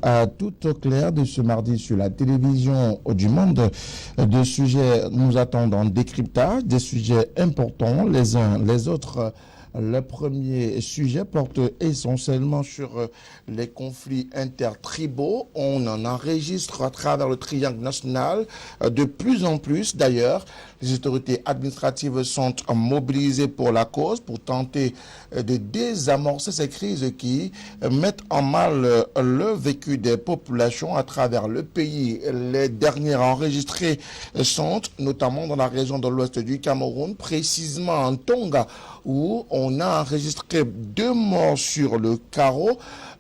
à Tout au clair de ce mardi sur la télévision du monde. De sujets nous attendent en décryptage, des sujets importants les uns les autres. Le premier sujet porte essentiellement sur les conflits intertribaux. On en enregistre à travers le triangle national de plus en plus. D'ailleurs, les autorités administratives sont mobilisées pour la cause, pour tenter de désamorcer ces crises qui mettent en mal le vécu des populations à travers le pays. Les dernières enregistrées sont notamment dans la région de l'ouest du Cameroun, précisément en Tonga, où on a enregistré 2 morts sur le carreau.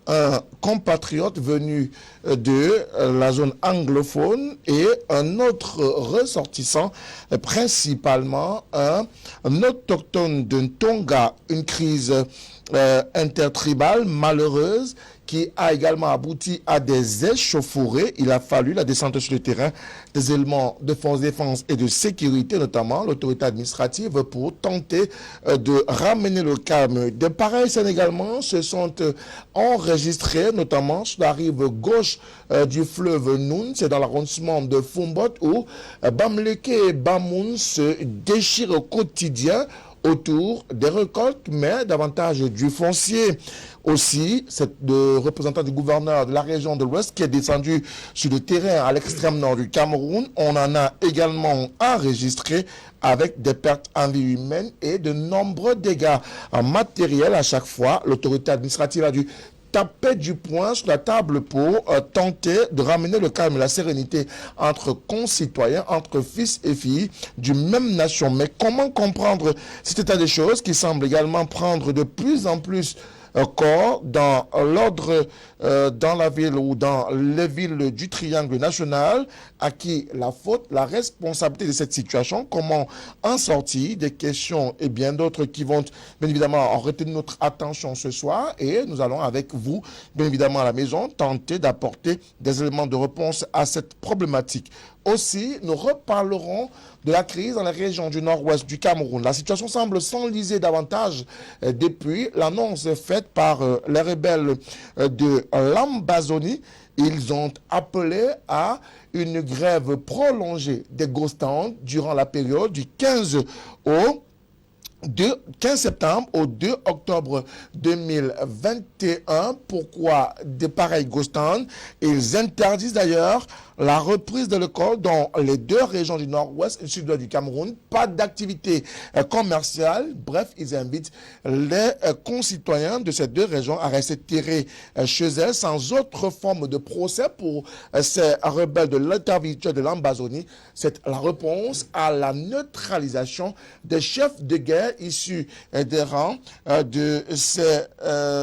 Un compatriote venu de la zone anglophone et un autre ressortissant, principalement un autochtone de Tonga. Une crise intertribale malheureuse qui a également abouti à des échauffourées. Il a fallu la descente sur le terrain des éléments de force de défense et de sécurité, notamment l'autorité administrative, pour tenter de ramener le calme. De pareils scènes également se sont enregistrées, notamment sur la rive gauche du fleuve Noun, c'est dans l'arrondissement de Fombot, où Bamleke et Bamoun se déchirent au quotidien autour des récoltes, mais davantage du foncier. Aussi, c'est le représentant du gouverneur de la région de l'Ouest qui est descendu sur le terrain à l'extrême nord du Cameroun. On en a également enregistré avec des pertes en vie humaine et de nombreux dégâts matériels à chaque fois. L'autorité administrative a dû taper du poing sur la table pour tenter de ramener le calme et la sérénité entre concitoyens, entre fils et filles d'une même nation. Mais comment comprendre cet état des choses qui semble également prendre de plus en plus corps dans l'ordre, dans la ville ou dans les villes du triangle national? À qui la faute, la responsabilité de cette situation? Comment en sortir? Des questions et bien d'autres qui vont bien évidemment en retenir notre attention ce soir, et nous allons avec vous bien évidemment à la maison tenter d'apporter des éléments de réponse à cette problématique. Aussi, nous reparlerons de la crise dans la région du nord-ouest du Cameroun. La situation semble s'enliser davantage depuis l'annonce faite par les rebelles de l'Ambazonie. Ils ont appelé à une grève prolongée des Ghost-Towns durant la période du 15 septembre au 2 octobre 2021. Pourquoi de pareils Ghost-Towns? Ils interdisent d'ailleurs la reprise de l'école dans les 2 régions du nord-ouest et du sud-ouest du Cameroun. Pas d'activité commerciale. Bref, ils invitent les concitoyens de ces 2 régions à rester terrés chez elles sans autre forme de procès pour ces rebelles de l'intervention de l'Ambazonie. C'est la réponse à la neutralisation des chefs de guerre issus des rangs de ces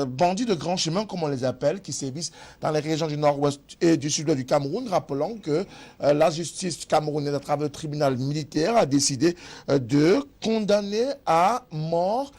bandits de grand chemin, comme on les appelle, qui sévissent dans les régions du nord-ouest et du sud-ouest du Cameroun. Rappelons que la justice camerounaise, à travers le tribunal militaire, a décidé de condamner à mort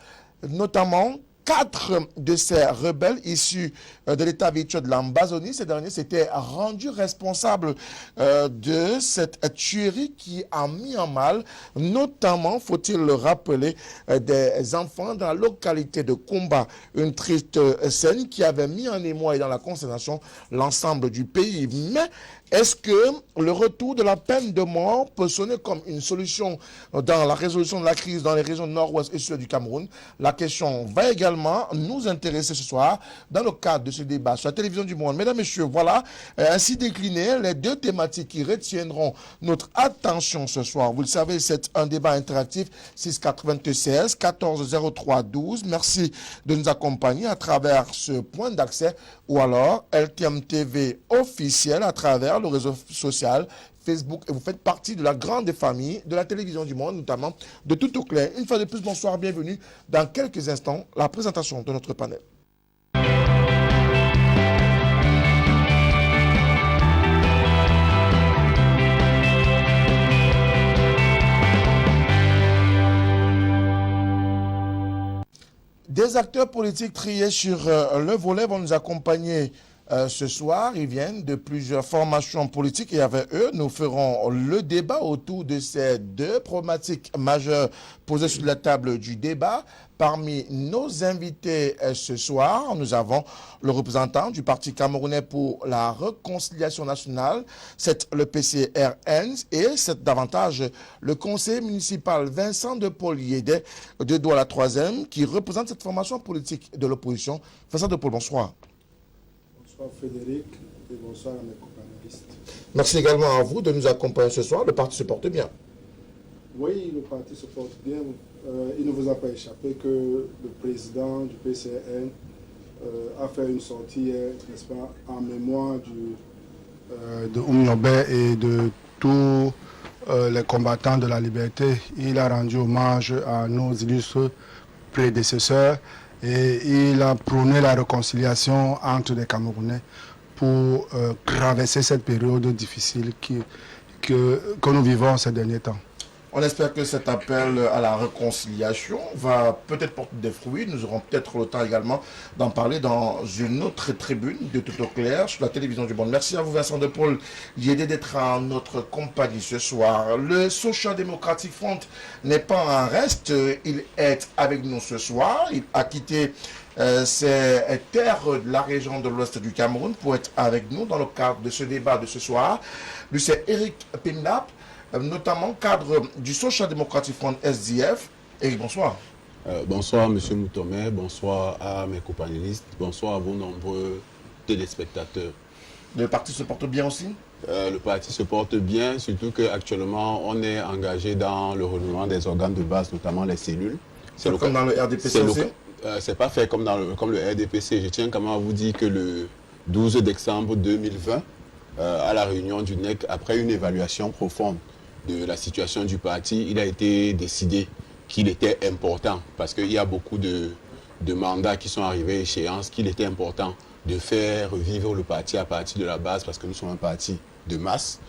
notamment 4 de ces rebelles issus de l'État virtuel de l'Ambazonie. Ces derniers s'étaient rendus responsables de cette tuerie qui a mis en mal, notamment, faut-il le rappeler, des enfants dans la localité de Kumba. Une triste scène qui avait mis en émoi et dans la consternation l'ensemble du pays. Mais est-ce que le retour de la peine de mort peut sonner comme une solution dans la résolution de la crise dans les régions nord-ouest et sud du Cameroun? La question va également nous intéresser ce soir dans le cadre de ce débat sur la télévision du monde. Mesdames, Messieurs, voilà ainsi déclinées les 2 thématiques qui retiendront notre attention ce soir. Vous le savez, c'est un débat interactif 696 14 03 12. Merci de nous accompagner à travers ce point d'accès ou alors LTM TV officiel à travers le réseau social Facebook, et vous faites partie de la grande famille de la télévision du monde, notamment de Tout au clair. Une fois de plus, bonsoir, bienvenue. Dans quelques instants, la présentation de notre panel. Des acteurs politiques triés sur le volet vont nous accompagner ce soir. Ils viennent de plusieurs formations politiques et avec eux, nous ferons le débat autour de ces deux problématiques majeures posées sur la table du débat. Parmi nos invités ce soir, nous avons le représentant du Parti camerounais pour la réconciliation nationale, c'est le PCRN, et c'est davantage le conseiller municipal Vincent de Paul Yédé de Douala 3e qui représente cette formation politique de l'opposition. Vincent de Paul, bonsoir. Bonsoir Frédéric et bonsoir à mes compagnonnistes. Merci également à vous de nous accompagner ce soir. Le parti se porte bien. Oui, le parti se porte bien. Il ne vous a pas échappé que le président du PCN a fait une sortie, n'est-ce pas, en mémoire de Oumyobé et de tous les combattants de la liberté. Il a rendu hommage à nos illustres prédécesseurs et il a prôné la réconciliation entre les Camerounais pour traverser cette période difficile que nous vivons ces derniers temps. On espère que cet appel à la réconciliation va peut-être porter des fruits. Nous aurons peut-être le temps également d'en parler dans une autre tribune de Tout au clair sur la télévision du monde. Merci à vous Vincent de Paul Yédé d'être en notre compagnie ce soir. Le Social Democratic Front n'est pas en reste. Il est avec nous ce soir. Il a quitté ces terres de la région de l'ouest du Cameroun pour être avec nous dans le cadre de ce débat de ce soir. Lui, c'est Eric Pimnap, notamment cadre du Social Democratic Front SDF. Eric, bonsoir. Bonsoir M. Moutomé, bonsoir à mes compagnonnistes, bonsoir à vos nombreux téléspectateurs. Le parti se porte bien aussi? Le parti se porte bien, surtout qu'actuellement on est engagé dans le renouvellement des organes de base, notamment les cellules. C'est comme dans le RDPC aussi? C'est pas fait comme le RDPC. Je tiens quand même à vous dire que le 12 décembre 2020, à la réunion du NEC, après une évaluation profonde de la situation du parti, il a été décidé qu'il était important, parce qu'il y a beaucoup de mandats qui sont arrivés à échéance, qu'il était important de faire vivre le parti à partir de la base, parce que nous sommes un parti de masse.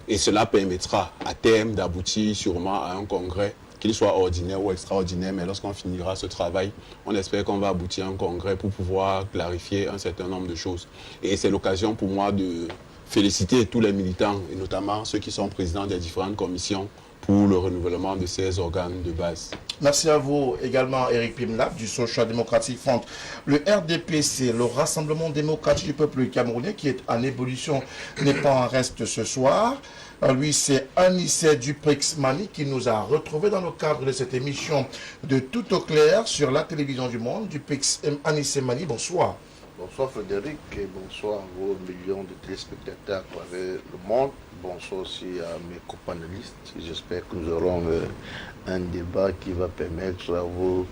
Et cela permettra à terme d'aboutir sûrement à un congrès, qu'il soit ordinaire ou extraordinaire, mais lorsqu'on finira ce travail, on espère qu'on va aboutir à un congrès pour pouvoir clarifier un certain nombre de choses. Et c'est l'occasion pour moi de féliciter tous les militants, et notamment ceux qui sont présidents des différentes commissions pour le renouvellement de ces organes de base. Merci à vous également, Eric Pimnap, du Social Democratic Front. Le RDPC, le Rassemblement démocratique du peuple camerounais, qui est en ébullition, n'est pas en reste ce soir. Lui, c'est Anissé Duprix-Mani qui nous a retrouvés dans le cadre de cette émission de Tout au clair sur la télévision du monde. Anissé Mani, bonsoir. Bonsoir Frédéric et bonsoir à vos millions de téléspectateurs à travers le monde. Bonsoir aussi à mes compagnonnistes. J'espère que nous aurons un débat qui va permettre à vos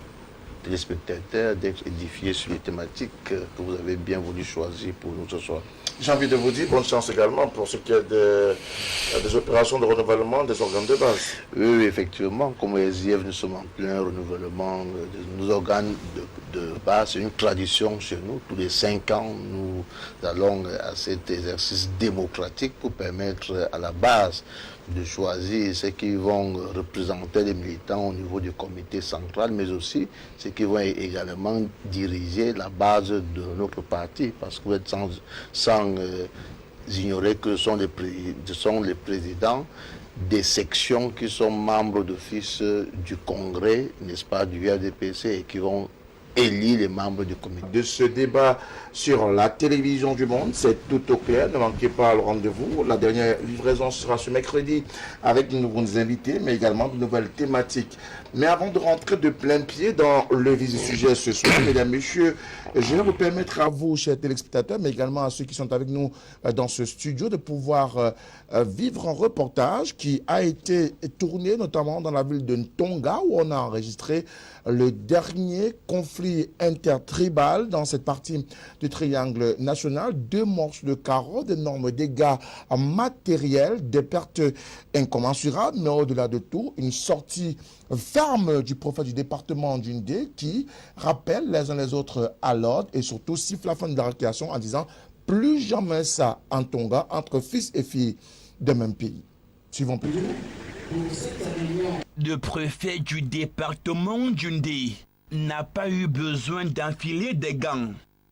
téléspectateurs d'être édifiés sur les thématiques que vous avez bien voulu choisir pour nous ce soir. J'ai envie de vous dire bonne chance également pour ce qui est des opérations de renouvellement des organes de base. Oui, effectivement, comme SDF, nous sommes en plein renouvellement de nos organes de base. C'est une tradition chez nous. Tous les 5 ans, nous allons à cet exercice démocratique pour permettre à la base de choisir ceux qui vont représenter les militants au niveau du comité central, mais aussi ceux qui vont également diriger la base de notre parti, parce que vous êtes sans ignorer que ce sont les présidents des sections qui sont membres d'office du congrès, n'est-ce pas, du RDPC, et qui vont élire les membres du comité. De ce débat sur la télévision du monde, c'est tout au clair. Ne manquez pas le rendez-vous. La dernière livraison sera ce mercredi avec de nouveaux invités, mais également de nouvelles thématiques. Mais avant de rentrer de plein pied dans le vif du sujet ce soir, mesdames, messieurs, je vais vous permettre à vous, chers téléspectateurs, mais également à ceux qui sont avec nous dans ce studio, de pouvoir vivre un reportage qui a été tourné notamment dans la ville de Ntonga, où on a enregistré le dernier conflit intertribal dans cette partie du triangle national. 2 morts de carreaux, d'énormes dégâts matériels, des pertes incommensurables, mais au-delà de tout, une sortie ferme du préfet du département d'Undé qui rappelle les uns les autres à l'ordre et surtout siffle la fin de la récréation en disant plus jamais ça en Tonga entre fils et filles d'un même pays. Suivons plus. Le préfet du département d'Undé n'a pas eu besoin d'enfiler des gants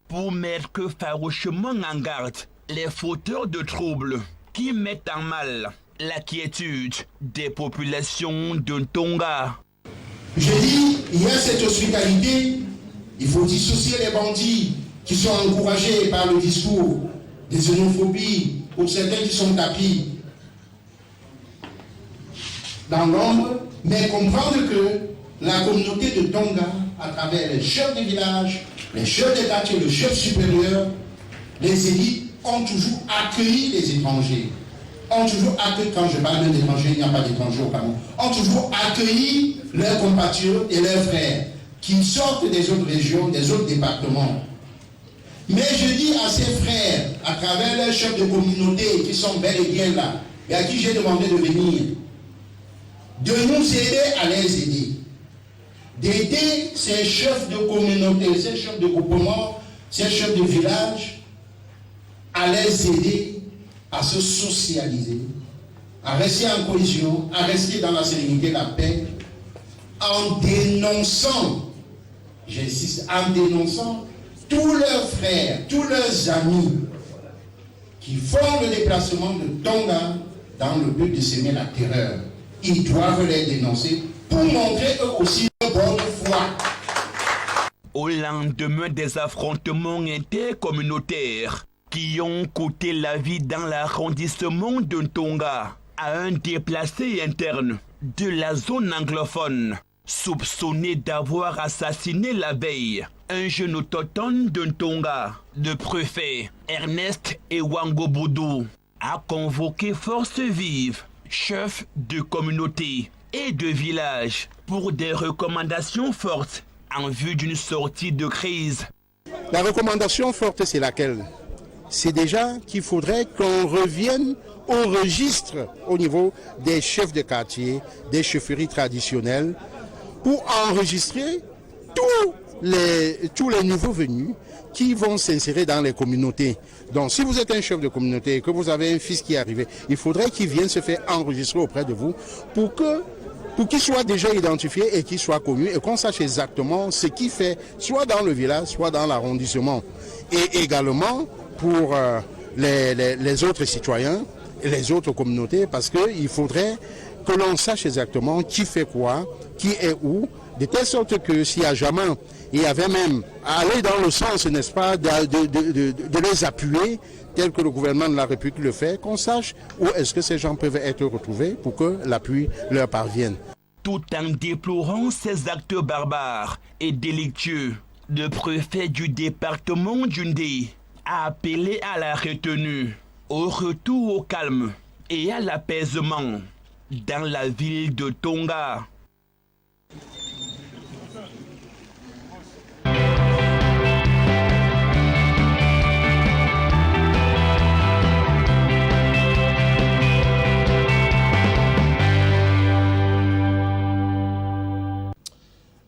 pour mettre farouchement en garde les fauteurs de troubles qui mettent en mal la quiétude des populations de Tonga. Je dis, il y a cette hospitalité, il faut dissocier les bandits qui sont encouragés par le discours de xénophobie pour certains qui sont tapis dans l'ombre, mais comprendre que la communauté de Tonga, à travers les chefs de village, les chefs de quartier, le chef supérieur, les élites ont toujours accueilli les étrangers. Ont toujours accueilli, quand je parle même d'étrangers, il n'y a pas d'étrangers au Cameroun, ont toujours accueilli leurs compatriotes et leurs frères qui sortent des autres régions, des autres départements. Mais je dis à ces frères, à travers leurs chefs de communauté qui sont bel et bien là, et à qui j'ai demandé de venir, de nous aider à les aider. D'aider ces chefs de communauté, ces chefs de groupement, ces chefs de village, à les aider à se socialiser, à rester en cohésion, à rester dans la sérénité, la paix, en dénonçant, j'insiste, en dénonçant tous leurs frères, tous leurs amis qui font le déplacement de Tonga dans le but de semer la terreur. Ils doivent les dénoncer pour montrer eux aussi leur bonne foi. Au lendemain des affrontements intercommunautaires qui ont coûté la vie dans l'arrondissement de Tonga à un déplacé interne de la zone anglophone, soupçonné d'avoir assassiné la veille un jeune autochtone de Tonga, le préfet Ernest Ewangoboudou a convoqué forces vives, chefs de communauté et de village pour des recommandations fortes en vue d'une sortie de crise. La recommandation forte, c'est laquelle? C'est déjà qu'il faudrait qu'on revienne au registre au niveau des chefs de quartier, des chefferies traditionnelles, pour enregistrer tous les nouveaux venus qui vont s'insérer dans les communautés. Donc si vous êtes un chef de communauté et que vous avez un fils qui est arrivé, il faudrait qu'il vienne se faire enregistrer auprès de vous pour qu'il soit déjà identifié et qu'il soit connu et qu'on sache exactement ce qu'il fait, soit dans le village, soit dans l'arrondissement. Et également pour les autres citoyens et les autres communautés, parce qu'il faudrait que l'on sache exactement qui fait quoi, qui est où, de telle sorte que s'il y a jamais, il y avait même aller dans le sens, n'est-ce pas, de les appuyer, tel que le gouvernement de la République le fait, qu'on sache où est-ce que ces gens peuvent être retrouvés pour que l'appui leur parvienne. Tout en déplorant ces actes barbares et délictueux, le préfet du département d'Undé a appelé à la retenue, au retour au calme et à l'apaisement dans la ville de Tonga.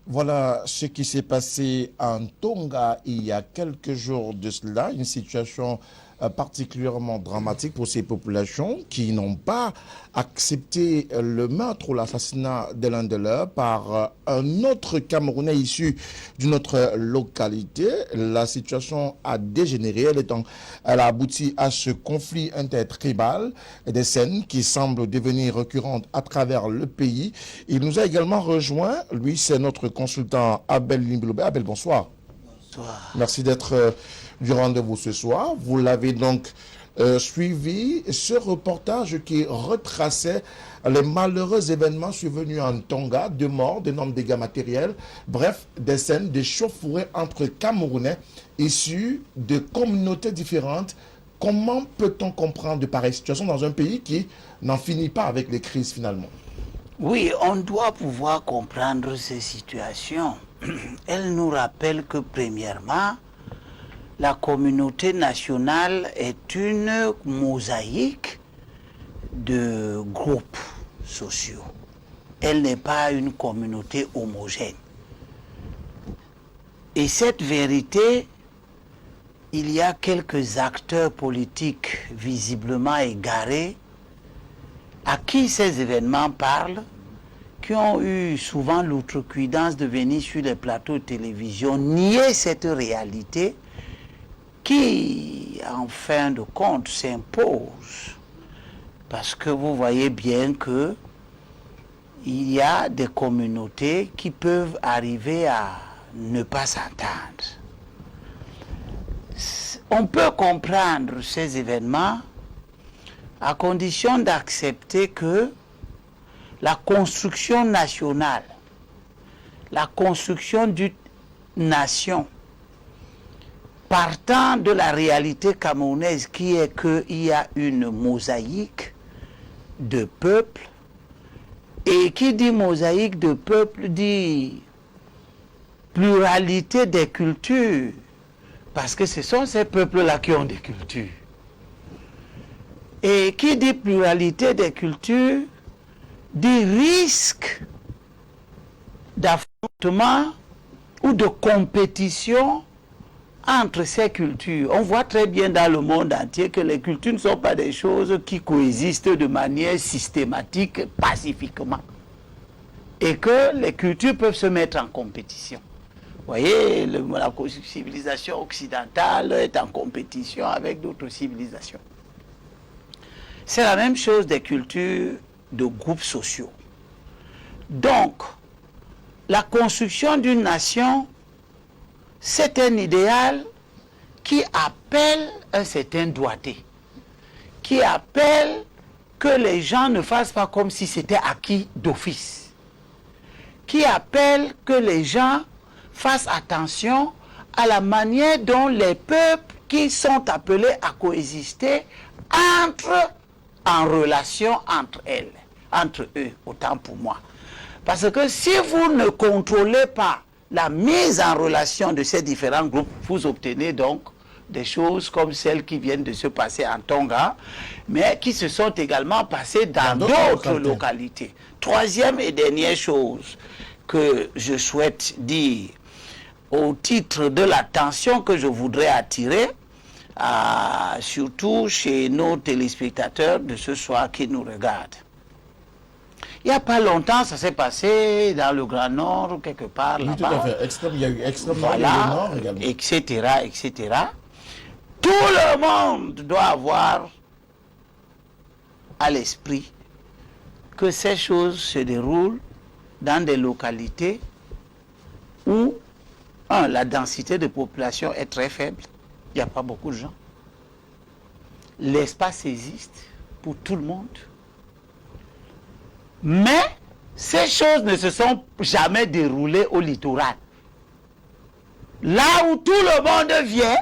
Voilà ce qui s'est passé en Tonga il y a quelques jours de cela, une situation particulièrement dramatique pour ces populations qui n'ont pas accepté le meurtre ou l'assassinat de l'un de leurs par un autre Camerounais issu d'une autre localité. La situation a dégénéré, elle a abouti à ce conflit intertribal et des scènes qui semblent devenir récurrentes à travers le pays. Il nous a également rejoint, lui c'est notre consultant Abel Limbiloube. Abel, bonsoir. Bonsoir. Merci d'être du rendez-vous ce soir. Vous l'avez donc suivi, ce reportage qui retraçait les malheureux événements survenus en Tonga, 2 morts, d'énormes dégâts matériels, bref, des scènes d'échauffourées entre Camerounais issus de communautés différentes. Comment peut-on comprendre de pareilles situations dans un pays qui n'en finit pas avec les crises finalement? Oui, on doit pouvoir comprendre ces situations. Elles nous rappellent que premièrement, la communauté nationale est une mosaïque de groupes sociaux. Elle n'est pas une communauté homogène. Et cette vérité, il y a quelques acteurs politiques visiblement égarés à qui ces événements parlent, qui ont eu souvent l'outrecuidance de venir sur les plateaux de télévision nier cette réalité qui, en fin de compte, s'impose. Parce que vous voyez bien que il y a des communautés qui peuvent arriver à ne pas s'entendre. On peut comprendre ces événements à condition d'accepter que la construction nationale, la construction d'une nation, partant de la réalité camerounaise qui est qu'il y a une mosaïque de peuples, et qui dit mosaïque de peuples dit pluralité des cultures, parce que ce sont ces peuples-là qui ont des cultures. Et qui dit pluralité des cultures dit risque d'affrontement ou de compétition entre ces cultures. On voit très bien dans le monde entier que les cultures ne sont pas des choses qui coexistent de manière systématique, pacifiquement. Et que les cultures peuvent se mettre en compétition. Vous voyez, la civilisation occidentale est en compétition avec d'autres civilisations. C'est la même chose des cultures de groupes sociaux. Donc, la construction d'une nation, c'est un idéal qui appelle un certain doigté, qui appelle que les gens ne fassent pas comme si c'était acquis d'office, qui appelle que les gens fassent attention à la manière dont les peuples qui sont appelés à coexister entrent en relation entre eux, autant pour moi. Parce que si vous ne contrôlez pas la mise en relation de ces différents groupes, vous obtenez donc des choses comme celles qui viennent de se passer en Tonga, mais qui se sont également passées dans d'autres localités. Troisième et dernière chose que je souhaite dire au titre de l'attention que je voudrais attirer, surtout chez nos téléspectateurs de ce soir qui nous regardent. Il n'y a pas longtemps, ça s'est passé dans le Grand Nord, quelque part là-bas. Tout à fait. Extrême, il y a eu extrême voilà, nord également. etc., etc. Tout le monde doit avoir à l'esprit que ces choses se déroulent dans des localités où, la densité de population est très faible. Il n'y a pas beaucoup de gens. L'espace existe pour tout le monde. Mais ces choses ne se sont jamais déroulées au littoral. Là où tout le monde vient,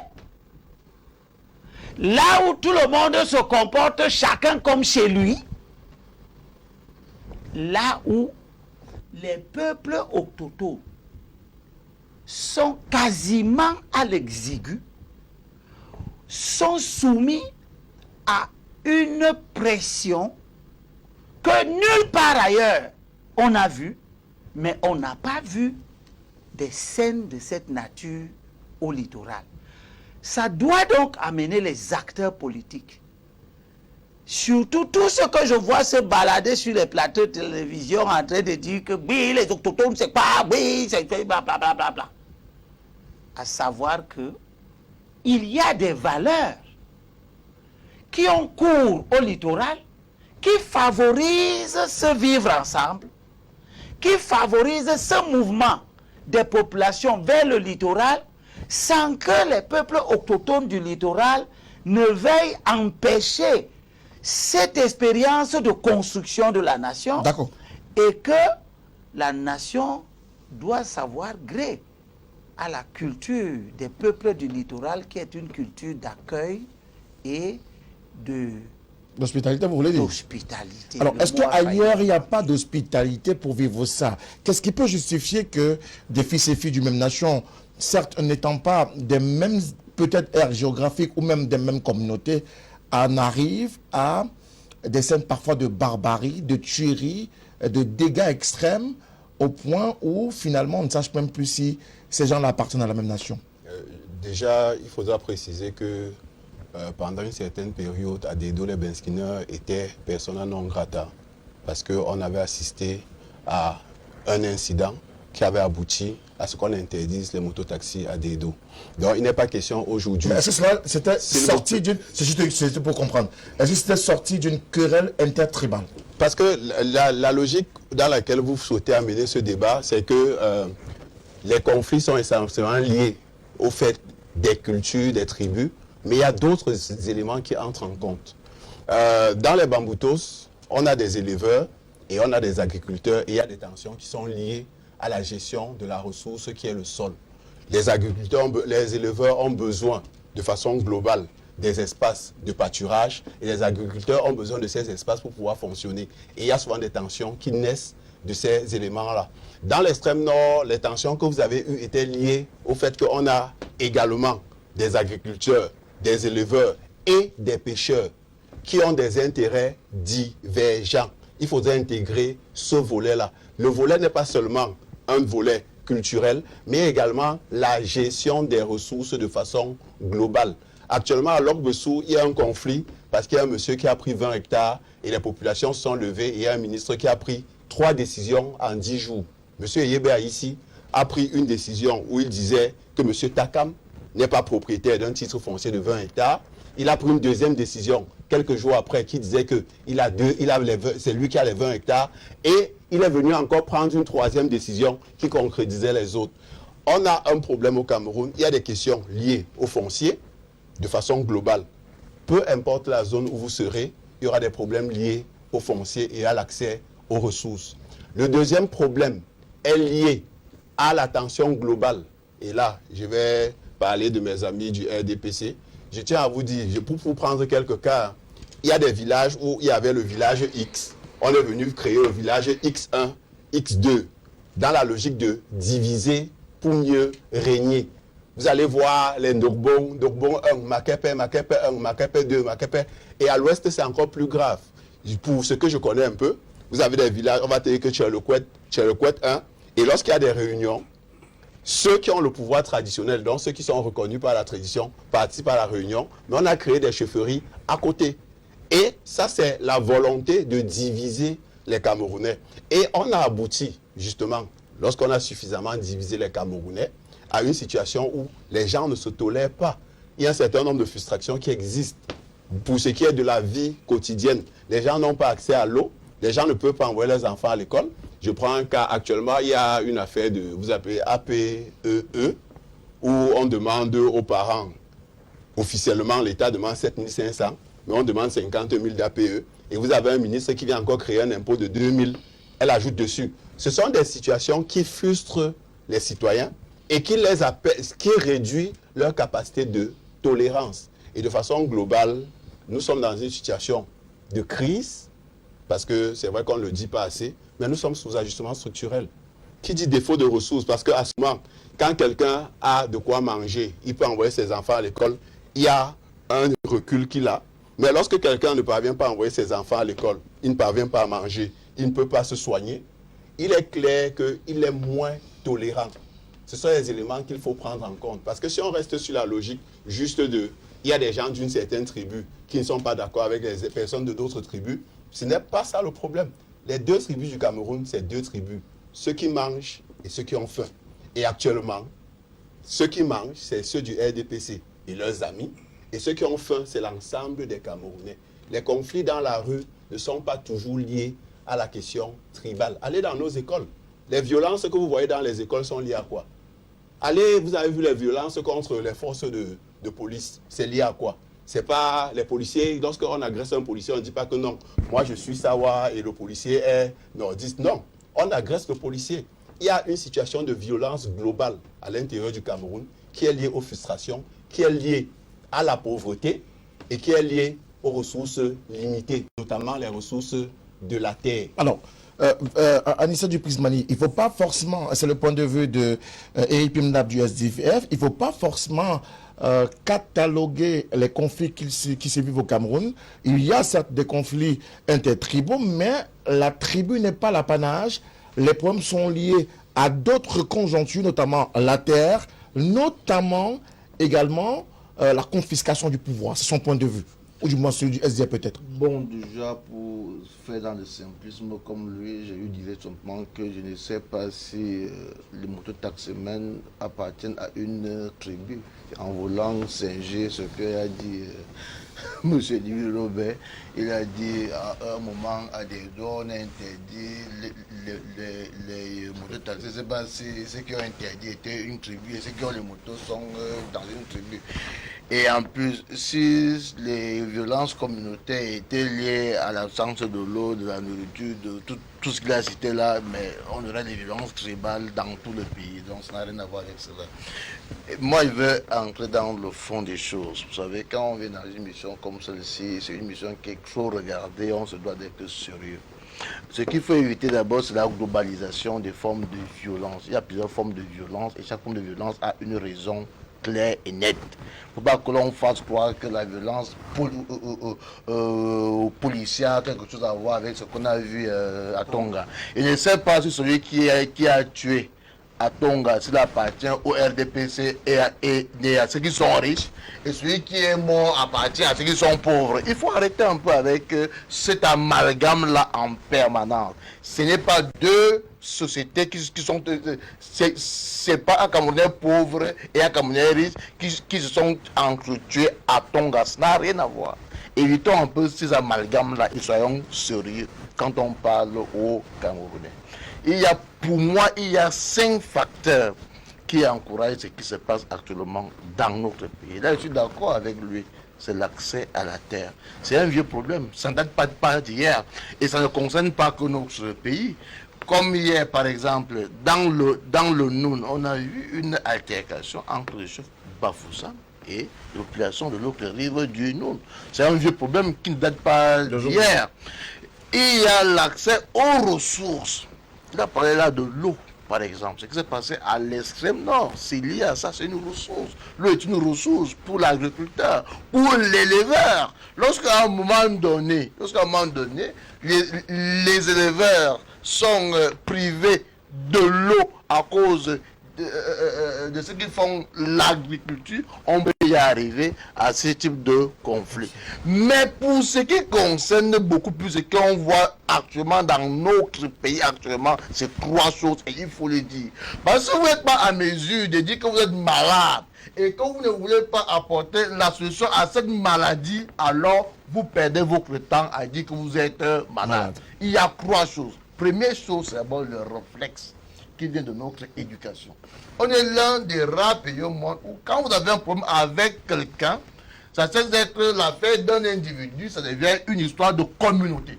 là où tout le monde se comporte chacun comme chez lui, là où les peuples autochtones sont quasiment à l'exigu, sont soumis à une pression que nulle part ailleurs on a vu, mais on n'a pas vu des scènes de cette nature au littoral. Ça doit donc amener les acteurs politiques, surtout tout ce que je vois se balader sur les plateaux de télévision en train de dire que oui, les autochtones c'est pas, oui, c'est blablabla. À savoir que il y a des valeurs qui ont cours au littoral, qui favorisent ce vivre ensemble, qui favorisent ce mouvement des populations vers le littoral, sans que les peuples autochtones du littoral ne veuillent empêcher cette expérience de construction de la nation. D'accord. Et que la nation doit savoir gré à la culture des peuples du littoral, qui est une culture d'accueil et d'hospitalité, vous voulez dire? D'hospitalité. Alors, est-ce qu'ailleurs, il n'y a pas d'hospitalité pour vivre ça? Qu'est-ce qui peut justifier que des fils et filles d'une même nation, certes n'étant pas des mêmes, peut-être aires géographiques ou même des mêmes communautés, en arrivent à des scènes parfois de barbarie, de tuerie, de dégâts extrêmes, au point où finalement on ne sache même plus si ces gens-là appartiennent à la même nation? Déjà, il faudra préciser que pendant une certaine période, Adédo les Benskiner était persona non grata parce qu'on avait assisté à un incident qui avait abouti à ce qu'on interdise les mototaxis à Dedo. Donc il n'est pas question aujourd'hui. Est-ce que cela c'était sorti d'une... C'est pour comprendre. Est-ce que c'était sorti d'une querelle intertribale? Parce que la logique dans laquelle vous souhaitez amener ce débat, c'est que les conflits sont essentiellement liés au fait des cultures, des tribus, mais il y a d'autres éléments qui entrent en compte. Dans les Bamboutos, on a des éleveurs et on a des agriculteurs et il y a des tensions qui sont liées à la gestion de la ressource qui est le sol. Les agriculteurs, les éleveurs ont besoin de façon globale des espaces de pâturage et les agriculteurs ont besoin de ces espaces pour pouvoir fonctionner. Et il y a souvent des tensions qui naissent de ces éléments-là. Dans l'extrême nord, les tensions que vous avez eues étaient liées au fait qu'on a également des agriculteurs, des éleveurs et des pêcheurs qui ont des intérêts divergents. Il faudrait intégrer ce volet-là. Le volet n'est pas seulement un volet culturel, mais également la gestion des ressources de façon globale. Actuellement, à Lok-Bessou, il y a un conflit parce qu'il y a un monsieur qui a pris 20 hectares et les populations se sont levées et il y a un ministre qui a pris 3 décisions en 10 jours. Monsieur Yebe ici a pris une décision où il disait que monsieur Takam n'est pas propriétaire d'un titre foncier de 20 hectares. Il a pris une deuxième décision quelques jours après qui disait que c'est lui qui a les 20 hectares et il est venu encore prendre une troisième décision qui concrétisait les autres. On a un problème au Cameroun, il y a des questions liées au foncier de façon globale. Peu importe la zone où vous serez, il y aura des problèmes liés au foncier et à l'accès aux ressources. Le deuxième problème est lié à la tension globale. Et là, je vais parler de mes amis du RDPC. Je tiens à vous dire, pour vous prendre quelques cas, il y a des villages où il y avait le village X. On est venu créer le village X1, X2, dans la logique de diviser pour mieux régner. Vous allez voir les Ndogbon 1, Makepe 1, Makepe 2, Makepe. Et à l'ouest, c'est encore plus grave. Pour ce que je connais un peu, vous avez des villages, on va te dire que Tcherlequet 1. Et lorsqu'il y a des réunions, ceux qui ont le pouvoir traditionnel, donc ceux qui sont reconnus par la tradition, participent à la réunion. Mais on a créé des chefferies à côté. Et ça, c'est la volonté de diviser les Camerounais. Et on a abouti, justement, lorsqu'on a suffisamment divisé les Camerounais, à une situation où les gens ne se tolèrent pas. Il y a un certain nombre de frustrations qui existent. Pour ce qui est de la vie quotidienne, les gens n'ont pas accès à l'eau, les gens ne peuvent pas envoyer leurs enfants à l'école. Je prends un cas actuellement, il y a une affaire de, vous appelez APEE, où on demande aux parents, officiellement l'État demande 7 500, mais on demande 50 000 d'APE. Et vous avez un ministre qui vient encore créer un impôt de 2 000, elle ajoute dessus. Ce sont des situations qui frustrent les citoyens et qui réduit leur capacité de tolérance. Et de façon globale, nous sommes dans une situation de crise, parce que c'est vrai qu'on ne le dit pas assez, mais nous sommes sous ajustement structurel. Qui dit défaut de ressources? Parce qu'à ce moment, quand quelqu'un a de quoi manger, il peut envoyer ses enfants à l'école, il y a un recul qu'il a. Mais lorsque quelqu'un ne parvient pas à envoyer ses enfants à l'école, il ne parvient pas à manger, il ne peut pas se soigner, il est clair qu'il est moins tolérant. Ce sont les éléments qu'il faut prendre en compte. Parce que si on reste sur la logique juste de... Il y a des gens d'une certaine tribu qui ne sont pas d'accord avec les personnes de d'autres tribus, ce n'est pas ça le problème. Les deux tribus du Cameroun, c'est deux tribus. Ceux qui mangent et ceux qui ont faim. Et actuellement, ceux qui mangent, c'est ceux du RDPC et leurs amis. Et ceux qui ont faim, c'est l'ensemble des Camerounais. Les conflits dans la rue ne sont pas toujours liés à la question tribale. Allez dans nos écoles. Les violences que vous voyez dans les écoles sont liées à quoi? Allez, vous avez vu les violences contre les forces de police. C'est lié à quoi? C'est pas les policiers, lorsqu'on agresse un policier, on ne dit pas que non, moi je suis Sawa et le policier est nordiste. Non, on agresse le policier. Il y a une situation de violence globale à l'intérieur du Cameroun qui est liée aux frustrations, qui est liée à la pauvreté et qui est liée aux ressources limitées, notamment les ressources de la terre. Alors, Anissa Duprismani, il ne faut pas forcément, c'est le point de vue de Eric Pimnab du SDF, il ne faut pas forcément cataloguer les conflits qui se vivent au Cameroun. Il y a certes des conflits intertribaux, mais la tribu n'est pas l'apanage. Les problèmes sont liés à d'autres conjonctures, notamment la terre, notamment également la confiscation du pouvoir. C'est son point de vue. ou du moins celui du SDF peut-être? Bon, déjà, pour faire dans le simplisme comme lui, je lui dirais simplement que je ne sais pas si les mototaximens appartiennent à une tribu. En voulant singer ce qu'a dit M. Louis Robert, il a dit à un moment à des droits, on a interdit les mototaxis. Je ne sais pas si ceux qui ont interdit étaient une tribu et ceux qui ont les motos sont dans une tribu. Et en plus, si les violences communautaires étaient liées à l'absence de l'eau, de la nourriture, de tout ce qu'il a cité là, mais on aurait des violences tribales dans tout le pays. Donc ça n'a rien à voir avec cela. Et moi, je veux entrer dans le fond des choses. Vous savez, quand on vient dans une mission comme celle-ci, c'est une mission qui est trop regardée, on se doit d'être sérieux. Ce qu'il faut éviter d'abord, c'est la globalisation des formes de violence. Il y a plusieurs formes de violence et chaque forme de violence a une raison claire et nette. Il ne faut pas que l'on fasse croire que la violence policière a quelque chose à voir avec ce qu'on a vu à Tonga. Et je ne sais pas si celui qui a tué à Tonga, s'il appartient au RDPC et à ceux qui sont riches, et celui qui est mort appartient à ceux qui sont pauvres. Il faut arrêter un peu avec cet amalgame-là en permanence. Ce n'est pas deux sociétés qui sont... C'est pas un Camerounais pauvre et un Camerounais riche qui se sont entretués à Tonga. Ça n'a rien à voir. Évitons un peu ces amalgames-là et soyons sérieux quand on parle aux Camerounais. Pour moi, il y a 5 facteurs qui encouragent ce qui se passe actuellement dans notre pays. Là, je suis d'accord avec lui. C'est l'accès à la terre. C'est un vieux problème. Ça ne date pas d'hier. Et ça ne concerne pas que notre pays. Comme hier, par exemple, dans le Noun, on a eu une altercation entre le chef Bafoussam et la population de l'autre rive du Noun. C'est un vieux problème qui ne date pas d'hier. Il y a l'accès aux ressources. Il a parlé là de l'eau, par exemple. Ce qui s'est passé à l'extrême nord, c'est lié à ça, c'est une ressource. L'eau est une ressource pour l'agriculteur, pour l'éleveur. Lorsqu'à un moment donné, les éleveurs sont privés de l'eau à cause de ceux qui font l'agriculture, on peut y arriver à ce type de conflit. Mais pour ce qui concerne beaucoup plus ce qu'on voit actuellement dans notre pays actuellement, c'est 3 choses et il faut le dire. Parce que vous n'êtes pas à mesure de dire que vous êtes malade et que vous ne voulez pas apporter la solution à cette maladie, alors vous perdez votre temps à dire que vous êtes malade. Il y a 3 choses. Première chose, c'est d'abord le réflexe qui vient de notre éducation. On est l'un des rares pays au monde où quand vous avez un problème avec quelqu'un, ça cesse d'être l'affaire d'un individu, ça devient une histoire de communauté.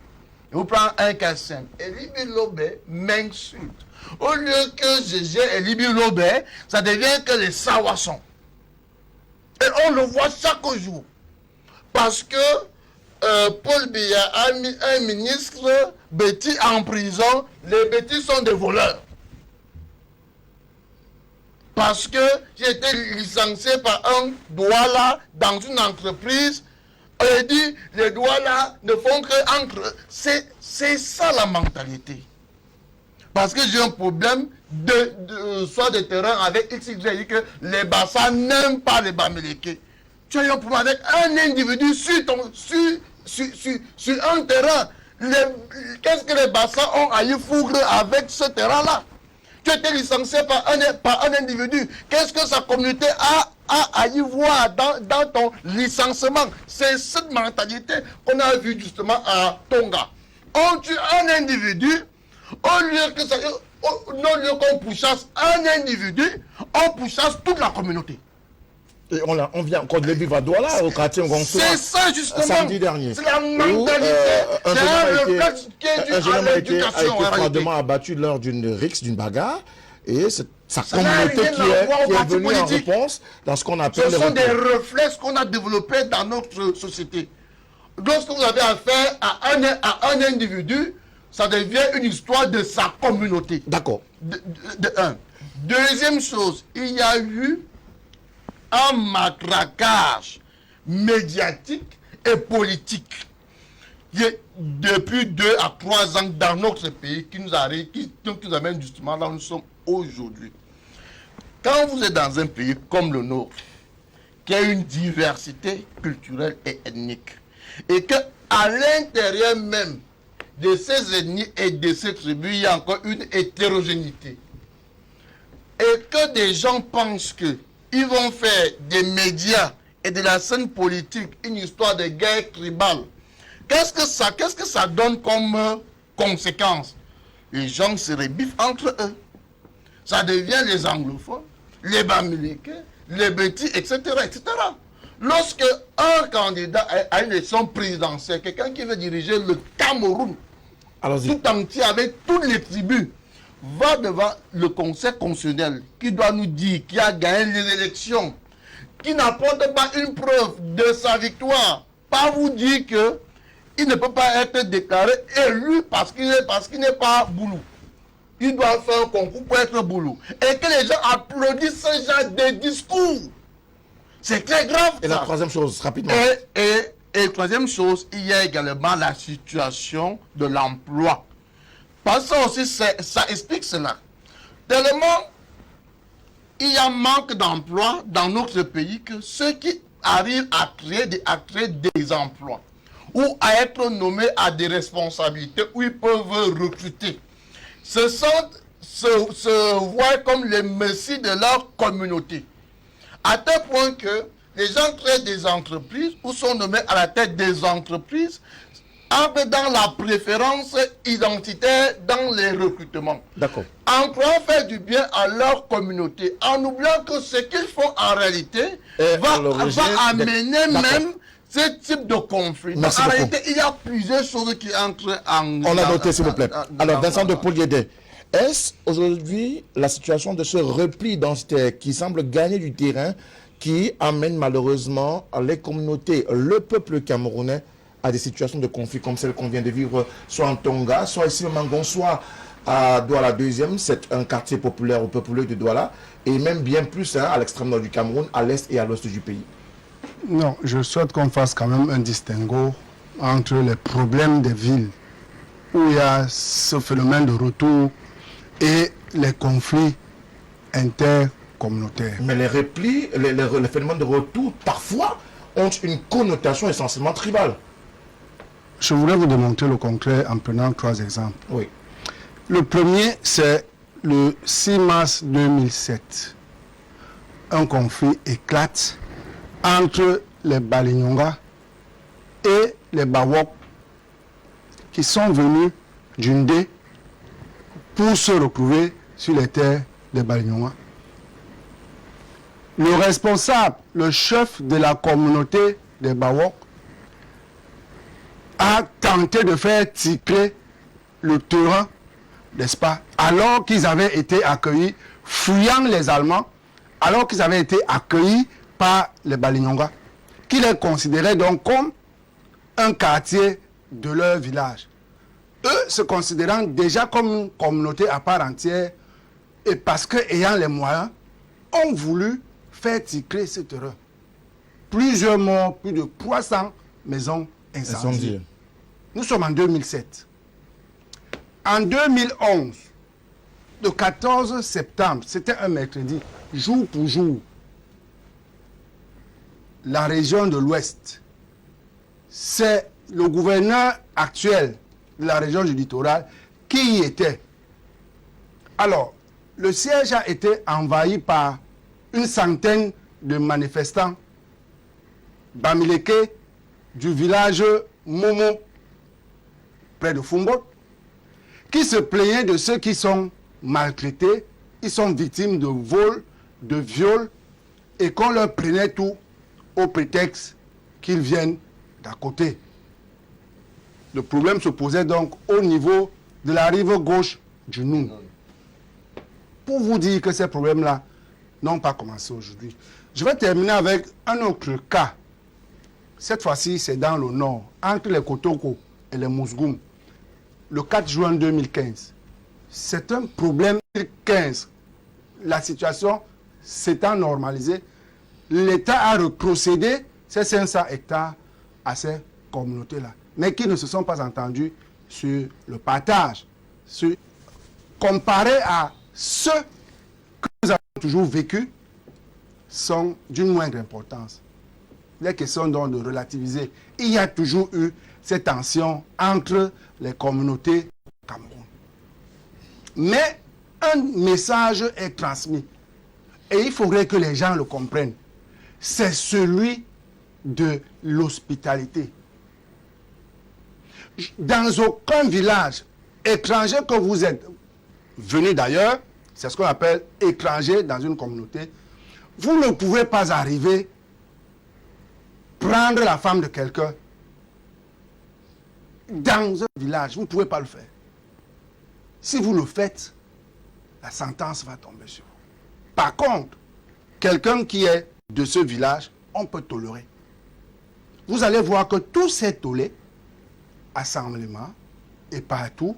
Je vous prends un cas simple. Elibi Lobé m'insulte. Au lieu que je gère Elibi Lobé, ça devient que les Sawassons. Et on le voit chaque jour. Parce que Paul Biya a mis un ministre Betty en prison. Les Betty sont des voleurs. Parce que j'ai été licencié par un douala dans une entreprise. On dit les douala ne font que entre. C'est ça la mentalité. Parce que j'ai un problème soit de terrain avec XY, que les Bassa n'aiment pas les Bamileke. Tu as eu un problème avec un individu sur un terrain. Qu'est-ce que les Bassa ont à y fourrer avec ce terrain-là? Tu as été licencié par un individu. Qu'est-ce que sa communauté a à y voir dans ton licenciement? C'est cette mentalité qu'on a vue justement à Tonga. On tue un individu, au lieu que ça, non lieu qu'on pourchasse un individu, on pourchasse toute la communauté. Et on vient encore de le vivre à Douala, au quartier Ngonsoa. C'est ça justement. Samedi dernier. C'est la mentalité. C'est un réflexe qui est dû à l'éducation. A été froidement abattu lors d'une rixe, d'une bagarre. Et c'est sa communauté qui est venue en réponse dans ce qu'on appelle... Ce sont des réflexes qu'on a développés dans notre société. Lorsque vous avez affaire à un individu, ça devient une histoire de sa communauté. D'accord. De un. Deuxième chose, il y a eu un matraquage médiatique et politique depuis 2 à 3 ans dans notre pays qui nous amène justement là où nous sommes aujourd'hui. Quand vous êtes dans un pays comme le nôtre, qui a une diversité culturelle et ethnique, et qu'à l'intérieur même de ces ethnies et de ces tribus, il y a encore une hétérogénéité. Et que des gens pensent qu'ils vont faire des médias et de la scène politique une histoire de guerre tribale. Qu'est-ce que ça donne comme conséquence? Les gens se rebiffent entre eux. Ça devient les anglophones, les bamileke, les Bétis, etc., etc. Lorsque un candidat à une élection présidentielle, quelqu'un qui veut diriger le Cameroun, tout entier avec toutes les tribus, va devant le Conseil constitutionnel qui doit nous dire qu'il a gagné les élections, qui n'apporte pas une preuve de sa victoire, pas vous dire que il ne peut pas être déclaré élu parce qu'il n'est pas boulou. Il doit faire un concours pour être boulou. Et que les gens applaudissent ce genre de discours. C'est très grave. Et la troisième chose, rapidement. Et troisième chose, il y a également la situation de l'emploi. Parce que ça aussi, ça explique cela. Tellement il y a un manque d'emploi dans notre pays que ceux qui arrivent à créer des emplois ou à être nommés à des responsabilités où ils peuvent recruter, se voient comme les messies de leur communauté. À tel point que les gens créent des entreprises ou sont nommés à la tête des entreprises entrent dans la préférence identitaire dans les recrutements. D'accord. En croyant faire du bien à leur communauté, en oubliant que ce qu'ils font en réalité va amener même ce type de conflit. Donc, en réalité, il y a plusieurs choses qui entrent en... On a noté, s'il vous plaît. Alors, Vincent de Pouliédé, est-ce aujourd'hui la situation de ce repli identitaire qui semble gagner du terrain qui amène malheureusement les communautés, le peuple camerounais à des situations de conflit comme celle qu'on vient de vivre soit en Tonga, soit ici au Mangon, soit à Douala 2e, c'est un quartier populaire ou populaire de Douala, et même bien plus à l'extrême nord du Cameroun, à l'est et à l'ouest du pays? Non, je souhaite qu'on fasse quand même un distinguo entre les problèmes des villes, où il y a ce phénomène de retour, et les conflits intercommunautaires. Mais les replis, les phénomènes de retour, parfois, ont une connotation essentiellement tribale. Je voulais vous démontrer le concret en prenant 3 exemples. Oui. Le premier, c'est le 6 mars 2007. Un conflit éclate entre les Balignonga et les Bawok qui sont venus d'Undé pour se retrouver sur les terres des Balignonga. Le responsable, le chef de la communauté des Bawok, a tenté de faire tirer le terrain, n'est-ce pas, alors qu'ils avaient été accueillis, fuyant les Allemands, alors qu'ils avaient été accueillis par les Balignonga, qui les considéraient donc comme un quartier de leur village. Eux se considérant déjà comme une communauté à part entière, et parce que, ayant les moyens, ont voulu faire tirer ce terrain. Plusieurs morts, plus de 300 maisons incendiées. Nous sommes en 2007. En 2011, le 14 septembre, c'était un mercredi, jour pour jour, la région de l'Ouest, c'est le gouverneur actuel de la région du littoral qui y était. Alors, le siège a été envahi par une centaine de manifestants bamileke du village Momo, près de Fumbo, qui se plaignaient de ceux qui sont maltraités, ils sont victimes de vols, de viols, et qu'on leur prenait tout au prétexte qu'ils viennent d'à côté. Le problème se posait donc au niveau de la rive gauche du Noun. Pour vous dire que ces problèmes-là n'ont pas commencé aujourd'hui. Je vais terminer avec un autre cas. Cette fois-ci, c'est dans le nord, entre les Kotoko et les Mousgoum. Le 4 juin 2015. C'est un problème 2015. La situation s'étant normalisée, l'État a retrocédé ces 500 hectares à ces communautés-là, mais qui ne se sont pas entendus sur le partage. Comparé à ceux que nous avons toujours vécu, sont d'une moindre importance. Il est question donc de relativiser. Il y a toujours eu cette tension entre les communautés au Cameroun. Mais un message est transmis. Et il faudrait que les gens le comprennent. C'est celui de l'hospitalité. Dans aucun village étranger que vous êtes venu d'ailleurs, c'est ce qu'on appelle étranger dans une communauté, vous ne pouvez pas arriver, prendre la femme de quelqu'un dans un village. Vous ne pouvez pas le faire. Si vous le faites, la sentence va tomber sur vous. Par contre, quelqu'un qui est de ce village, on peut tolérer. Vous allez voir que tous ces tollés, assemblements et partout,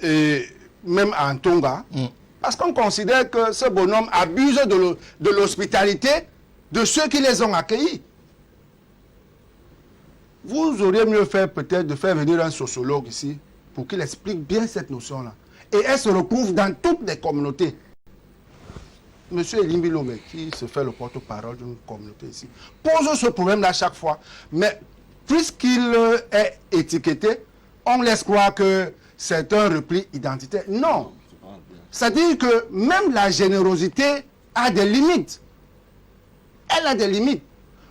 et même en Tonga, parce qu'on considère que ce bonhomme abuse de l'hospitalité de ceux qui les ont accueillis. Vous auriez mieux fait peut-être de faire venir un sociologue ici pour qu'il explique bien cette notion-là. Et elle se retrouve dans toutes les communautés. Monsieur Elimbi Lomé, qui se fait le porte-parole d'une communauté ici, pose ce problème-là chaque fois. Mais puisqu'il est étiqueté, on laisse croire que c'est un repli identitaire. Non. C'est-à-dire que même la générosité a des limites. Elle a des limites.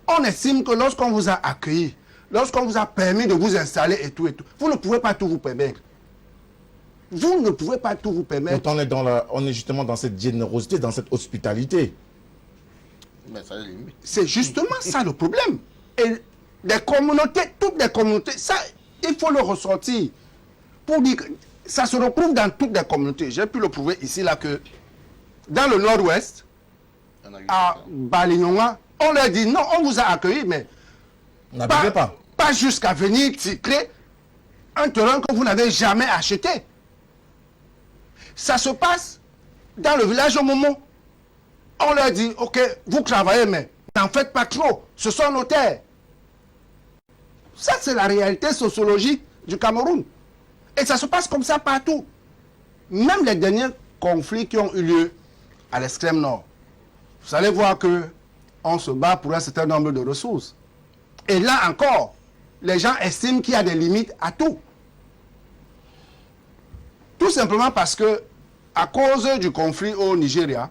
On estime que lorsqu'on vous a accueilli, lorsqu'on vous a permis de vous installer et tout, vous ne pouvez pas tout vous permettre. Vous ne pouvez pas tout vous permettre. Pourtant, on est justement dans cette générosité, dans cette hospitalité. C'est justement ça le problème. Et les communautés, toutes les communautés, ça, il faut le ressortir. Pour dire que ça se retrouve dans toutes les communautés. J'ai pu le prouver ici, là, que dans le nord-ouest, à Balignonga, on leur dit non, on vous a accueilli, mais pas jusqu'à venir ticler un terrain que vous n'avez jamais acheté. Ça se passe dans le village au moment. On leur dit, ok, vous travaillez, mais n'en faites pas trop. Ce sont nos terres. Ça, c'est la réalité sociologique du Cameroun. Et ça se passe comme ça partout. Même les derniers conflits qui ont eu lieu à l'extrême nord. Vous allez voir qu'on se bat pour un certain nombre de ressources. Et là encore, les gens estiment qu'il y a des limites à tout. Tout simplement parce que, à cause du conflit au Nigeria,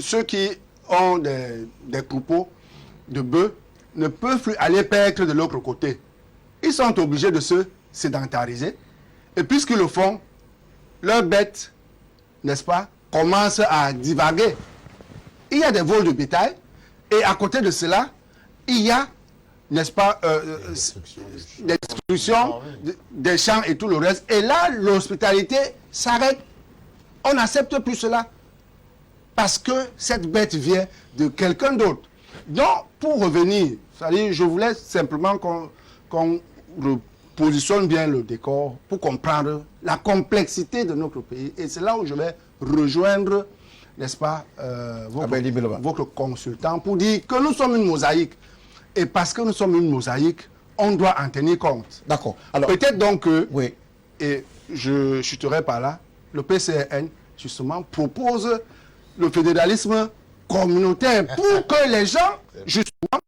ceux qui ont des troupeaux de bœufs ne peuvent plus aller paître de l'autre côté. Ils sont obligés de se sédentariser. Et puisqu'ils le font, leurs bêtes, n'est-ce pas, commencent à divaguer. Il y a des vols de bétail. Et à côté de cela, il y a, n'est-ce pas, des destructions des champs et tout le reste. Et là, l'hospitalité s'arrête. On n'accepte plus cela. Parce que cette bête vient de quelqu'un d'autre. Donc, pour revenir, c'est-à-dire, je voulais simplement qu'on repositionne bien le décor pour comprendre la complexité de notre pays. Et c'est là où je vais rejoindre, n'est-ce pas, votre consultant pour dire que nous sommes une mosaïque. Et parce que nous sommes une mosaïque, on doit en tenir compte. D'accord. Alors, peut-être donc que, oui. Et je chuterai par là, le PCN, justement, propose le fédéralisme communautaire pour que les gens, justement,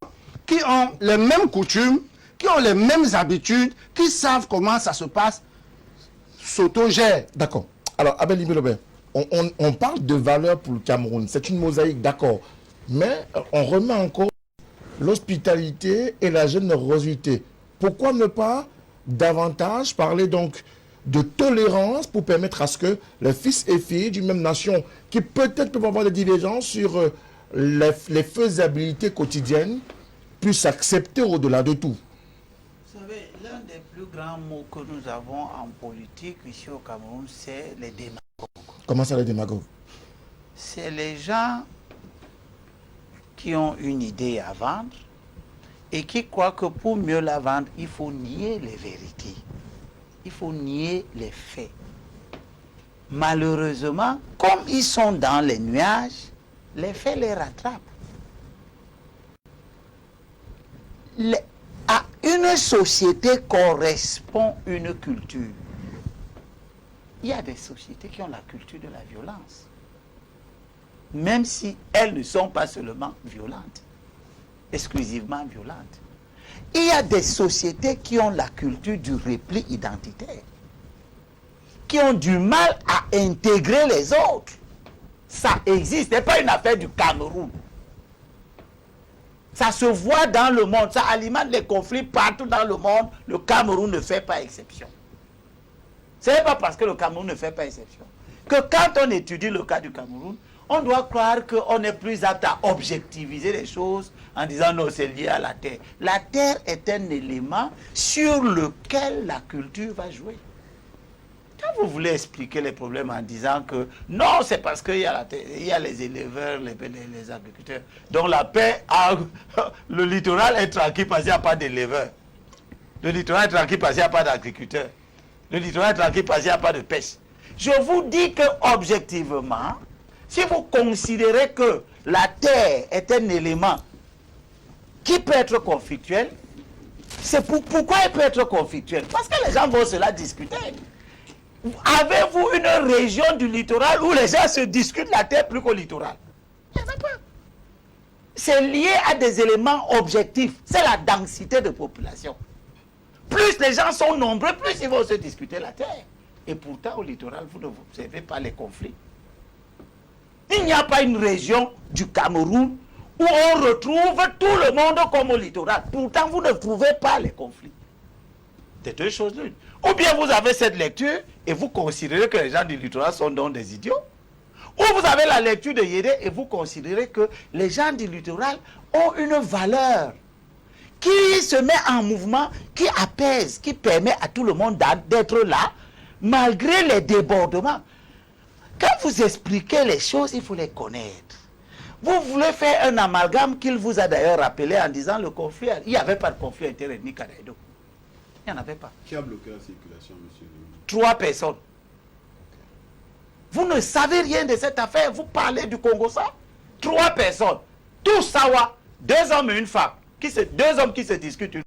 qui ont les mêmes coutumes, qui ont les mêmes habitudes, qui savent comment ça se passe, s'autogèrent. D'accord. Alors, Abel Libelobert, on parle de valeurs pour le Cameroun. C'est une mosaïque, d'accord. Mais on remet en cause l'hospitalité et la générosité. Pourquoi ne pas davantage parler donc de tolérance pour permettre à ce que les fils et filles d'une même nation, qui peut-être peuvent avoir des divergences sur les faisabilités quotidiennes, puissent accepter au-delà de tout? Vous savez, l'un des plus grands mots que nous avons en politique ici au Cameroun, c'est les démagogues. Comment ça, les démagogues? C'est les gens qui ont une idée à vendre et qui croient que pour mieux la vendre, il faut nier les vérités. Il faut nier les faits. Malheureusement, comme ils sont dans les nuages, les faits les rattrapent. À une société correspond une culture. Il y a des sociétés qui ont la culture de la violence. même si elles ne sont pas seulement violentes, exclusivement violentes. Il y a des sociétés qui ont la culture du repli identitaire, qui ont du mal à intégrer les autres. Ça existe, ce n'est pas une affaire du Cameroun. Ça se voit dans le monde, ça alimente les conflits partout dans le monde. Le Cameroun ne fait pas exception. Ce n'est pas parce que le Cameroun ne fait pas exception que quand on étudie le cas du Cameroun, on doit croire qu'on est plus apte à objectiviser les choses en disant non, c'est lié à la terre. La terre est un élément sur lequel la culture va jouer. Quand vous voulez expliquer les problèmes en disant que non, c'est parce qu'il y a la terre, il y a les éleveurs, les agriculteurs, donc la paix, le littoral est tranquille parce qu'il n'y a pas d'éleveurs. Le littoral est tranquille parce qu'il n'y a pas d'agriculteurs. Le littoral est tranquille parce qu'il n'y a pas de pêche. Je vous dis que objectivement, si vous considérez que la terre est un élément qui peut être conflictuel, c'est pourquoi il peut être conflictuel? Parce que les gens vont se la discuter. Avez-vous une région du littoral où les gens se discutent la terre plus qu'au littoral? Il n'y en a pas. C'est lié à des éléments objectifs. C'est la densité de population. Plus les gens sont nombreux, plus ils vont se discuter la terre. Et pourtant, au littoral, vous ne observez pas les conflits. Il n'y a pas une région du Cameroun où on retrouve tout le monde comme au littoral. Pourtant, vous ne trouvez pas les conflits. C'est deux choses l'une. Ou bien vous avez cette lecture et vous considérez que les gens du littoral sont donc des idiots. Ou vous avez la lecture de Yédé et vous considérez que les gens du littoral ont une valeur qui se met en mouvement, qui apaise, qui permet à tout le monde d'être là, malgré les débordements. Quand vous expliquez les choses, il faut les connaître. Vous voulez faire un amalgame qu'il vous a d'ailleurs rappelé en disant le conflit, il n'y avait pas de conflit interethnique à Daïdo. Il n'y en avait pas. Qui a bloqué la circulation, monsieur? 3 personnes. Vous ne savez rien de cette affaire. Vous parlez du Congo, ça? 3 personnes. Tout sawa. 2 hommes et une femme. 2 hommes qui se discutent.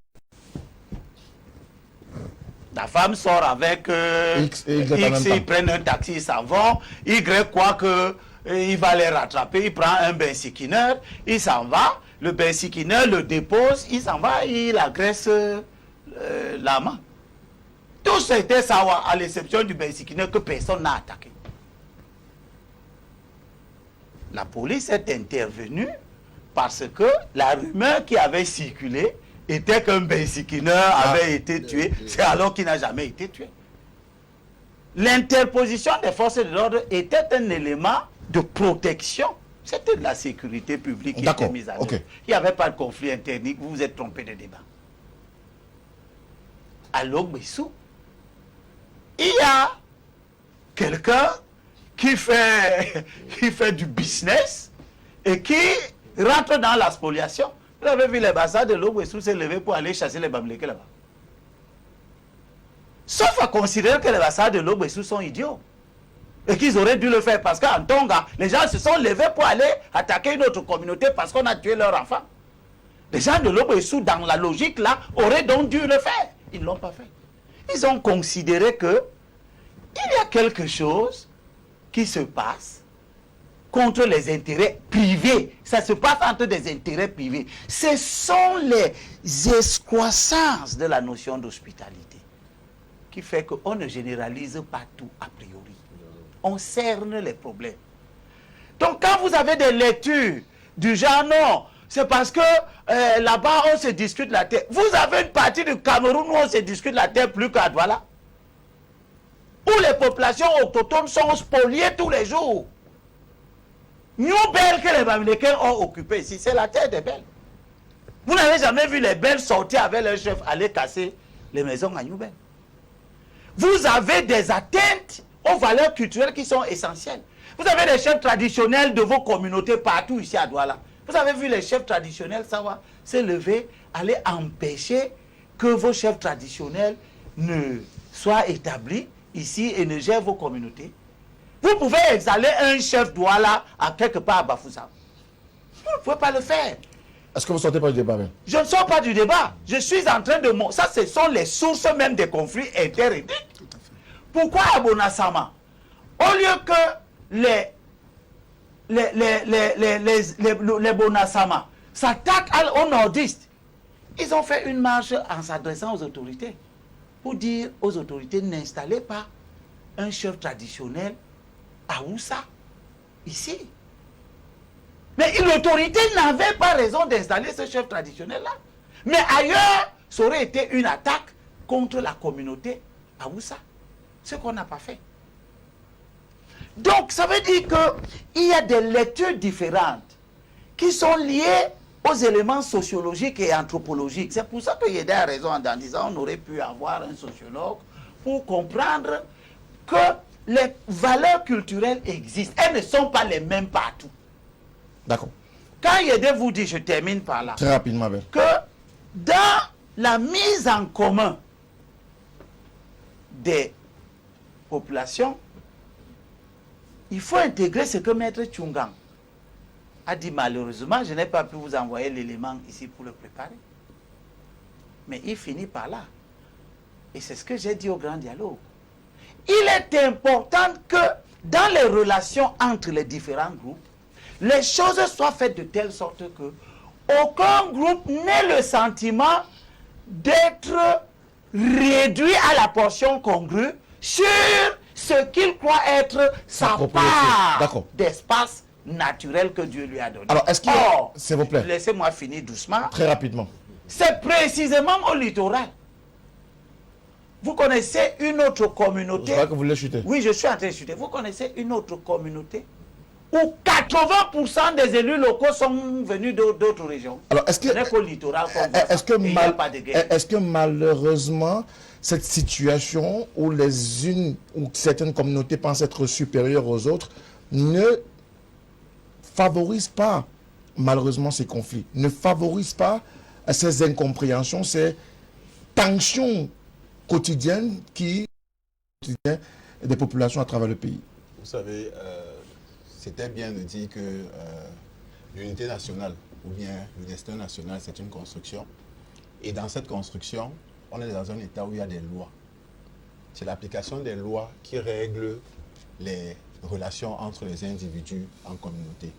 La femme sort avec X, ils prennent un taxi, ils s'en vont. Y croit qu'il va les rattraper. Il prend un bensikineur, il s'en va. Le bensikineur le dépose, il s'en va, il agresse l'amant. Tout c'était sawa, à l'exception du bensikineur que personne n'a attaqué. La police est intervenue parce que la rumeur qui avait circulé était qu'un bensikineur avait été tué, c'est alors qu'il n'a jamais été tué. L'interposition des forces de l'ordre était un élément de protection. C'était de la sécurité publique qui était mise à œuvre. Il n'y avait pas de conflit internique, vous vous êtes trompé de débat. À Logbesu, il y a quelqu'un qui fait du business et qui rentre dans la spoliation. Vous avez vu les bassins de Logbesu s'est levé pour aller chasser les Bamileke là-bas. Sauf à considérer que les bassins de Logbesu sont idiots. Et qu'ils auraient dû le faire parce qu'en Tonga, les gens se sont levés pour aller attaquer une autre communauté parce qu'on a tué leur enfant. Les gens de Logbesu, dans la logique là, auraient donc dû le faire. Ils ne l'ont pas fait. Ils ont considéré que il y a quelque chose qui se passe contre les intérêts privés. Ça se passe entre des intérêts privés. Ce sont les excroissances de la notion d'hospitalité qui fait qu'on ne généralise pas tout a priori. On cerne les problèmes. Donc quand vous avez des lectures du genre non, c'est parce que là-bas on se discute la terre. Vous avez une partie du Cameroun où on se discute la terre plus qu'à Douala, où les populations autochtones sont spoliées tous les jours. New Belle que les Bamilekens ont occupé ici, c'est la terre des Belles. Vous n'avez jamais vu les Belles sortir avec leur chef aller casser les maisons à New Belle. Vous avez des atteintes aux valeurs culturelles qui sont essentielles. Vous avez les chefs traditionnels de vos communautés partout ici à Douala. Vous avez vu les chefs traditionnels, ça va se lever, aller empêcher que vos chefs traditionnels ne soient établis ici et ne gèrent vos communautés. Vous pouvez exhaler un chef Douala à quelque part à Bafoussam. Vous ne pouvez pas le faire. Est-ce que vous ne sortez pas du débat même? Je ne sors pas du débat. Je suis en train de... Ça, ce sont les sources même des conflits interethniques. Pourquoi à Bonasama, au lieu que les Bonasama s'attaquent aux nordistes. Ils ont fait une marche en s'adressant aux autorités pour dire aux autorités n'installez pas un chef traditionnel à Oussa, ici. Mais l'autorité n'avait pas raison d'installer ce chef traditionnel-là. Mais ailleurs, ça aurait été une attaque contre la communauté à Oussa. Ce qu'on n'a pas fait. Donc, ça veut dire qu'il y a des lectures différentes qui sont liées aux éléments sociologiques et anthropologiques. C'est pour ça que Yeda a raison en disant qu'on aurait pu avoir un sociologue pour comprendre que les valeurs culturelles existent. Elles ne sont pas les mêmes partout. D'accord. Quand Yeda vous dit, je termine par là, Très rapidement, Bert. que dans la mise en commun des populations, il faut intégrer ce que Maître Tchungang a dit. Malheureusement, je n'ai pas pu vous envoyer l'élément ici pour le préparer. Mais il finit par là. Et c'est ce que j'ai dit au grand dialogue. Il est important que dans les relations entre les différents groupes, les choses soient faites de telle sorte que aucun groupe n'ait le sentiment d'être réduit à la portion congrue sur ce qu'il croit être sa part d'espace naturel que Dieu lui a donné. Alors, est-ce qu'il s'il vous plaît, laissez-moi finir doucement. très rapidement. C'est précisément au littoral. Vous connaissez une autre communauté. Je crois que vous voulez chuter. Oui, je suis en train de chuter. Vous connaissez une autre communauté où 80% des élus locaux sont venus d'autres régions. Alors, est-ce que, ce n'est qu'au littoral est-ce que malheureusement, cette situation où certaines communautés pensent être supérieures aux autres ne favorise pas malheureusement ces conflits, ne favorise pas ces incompréhensions, ces tensions quotidiennes des populations à travers le pays? Vous savez, c'était bien de dire que l'unité nationale ou bien le destin national, c'est une construction. Et dans cette construction, on est dans un état où il y a des lois. C'est l'application des lois qui règle les relations entre les individus en communauté.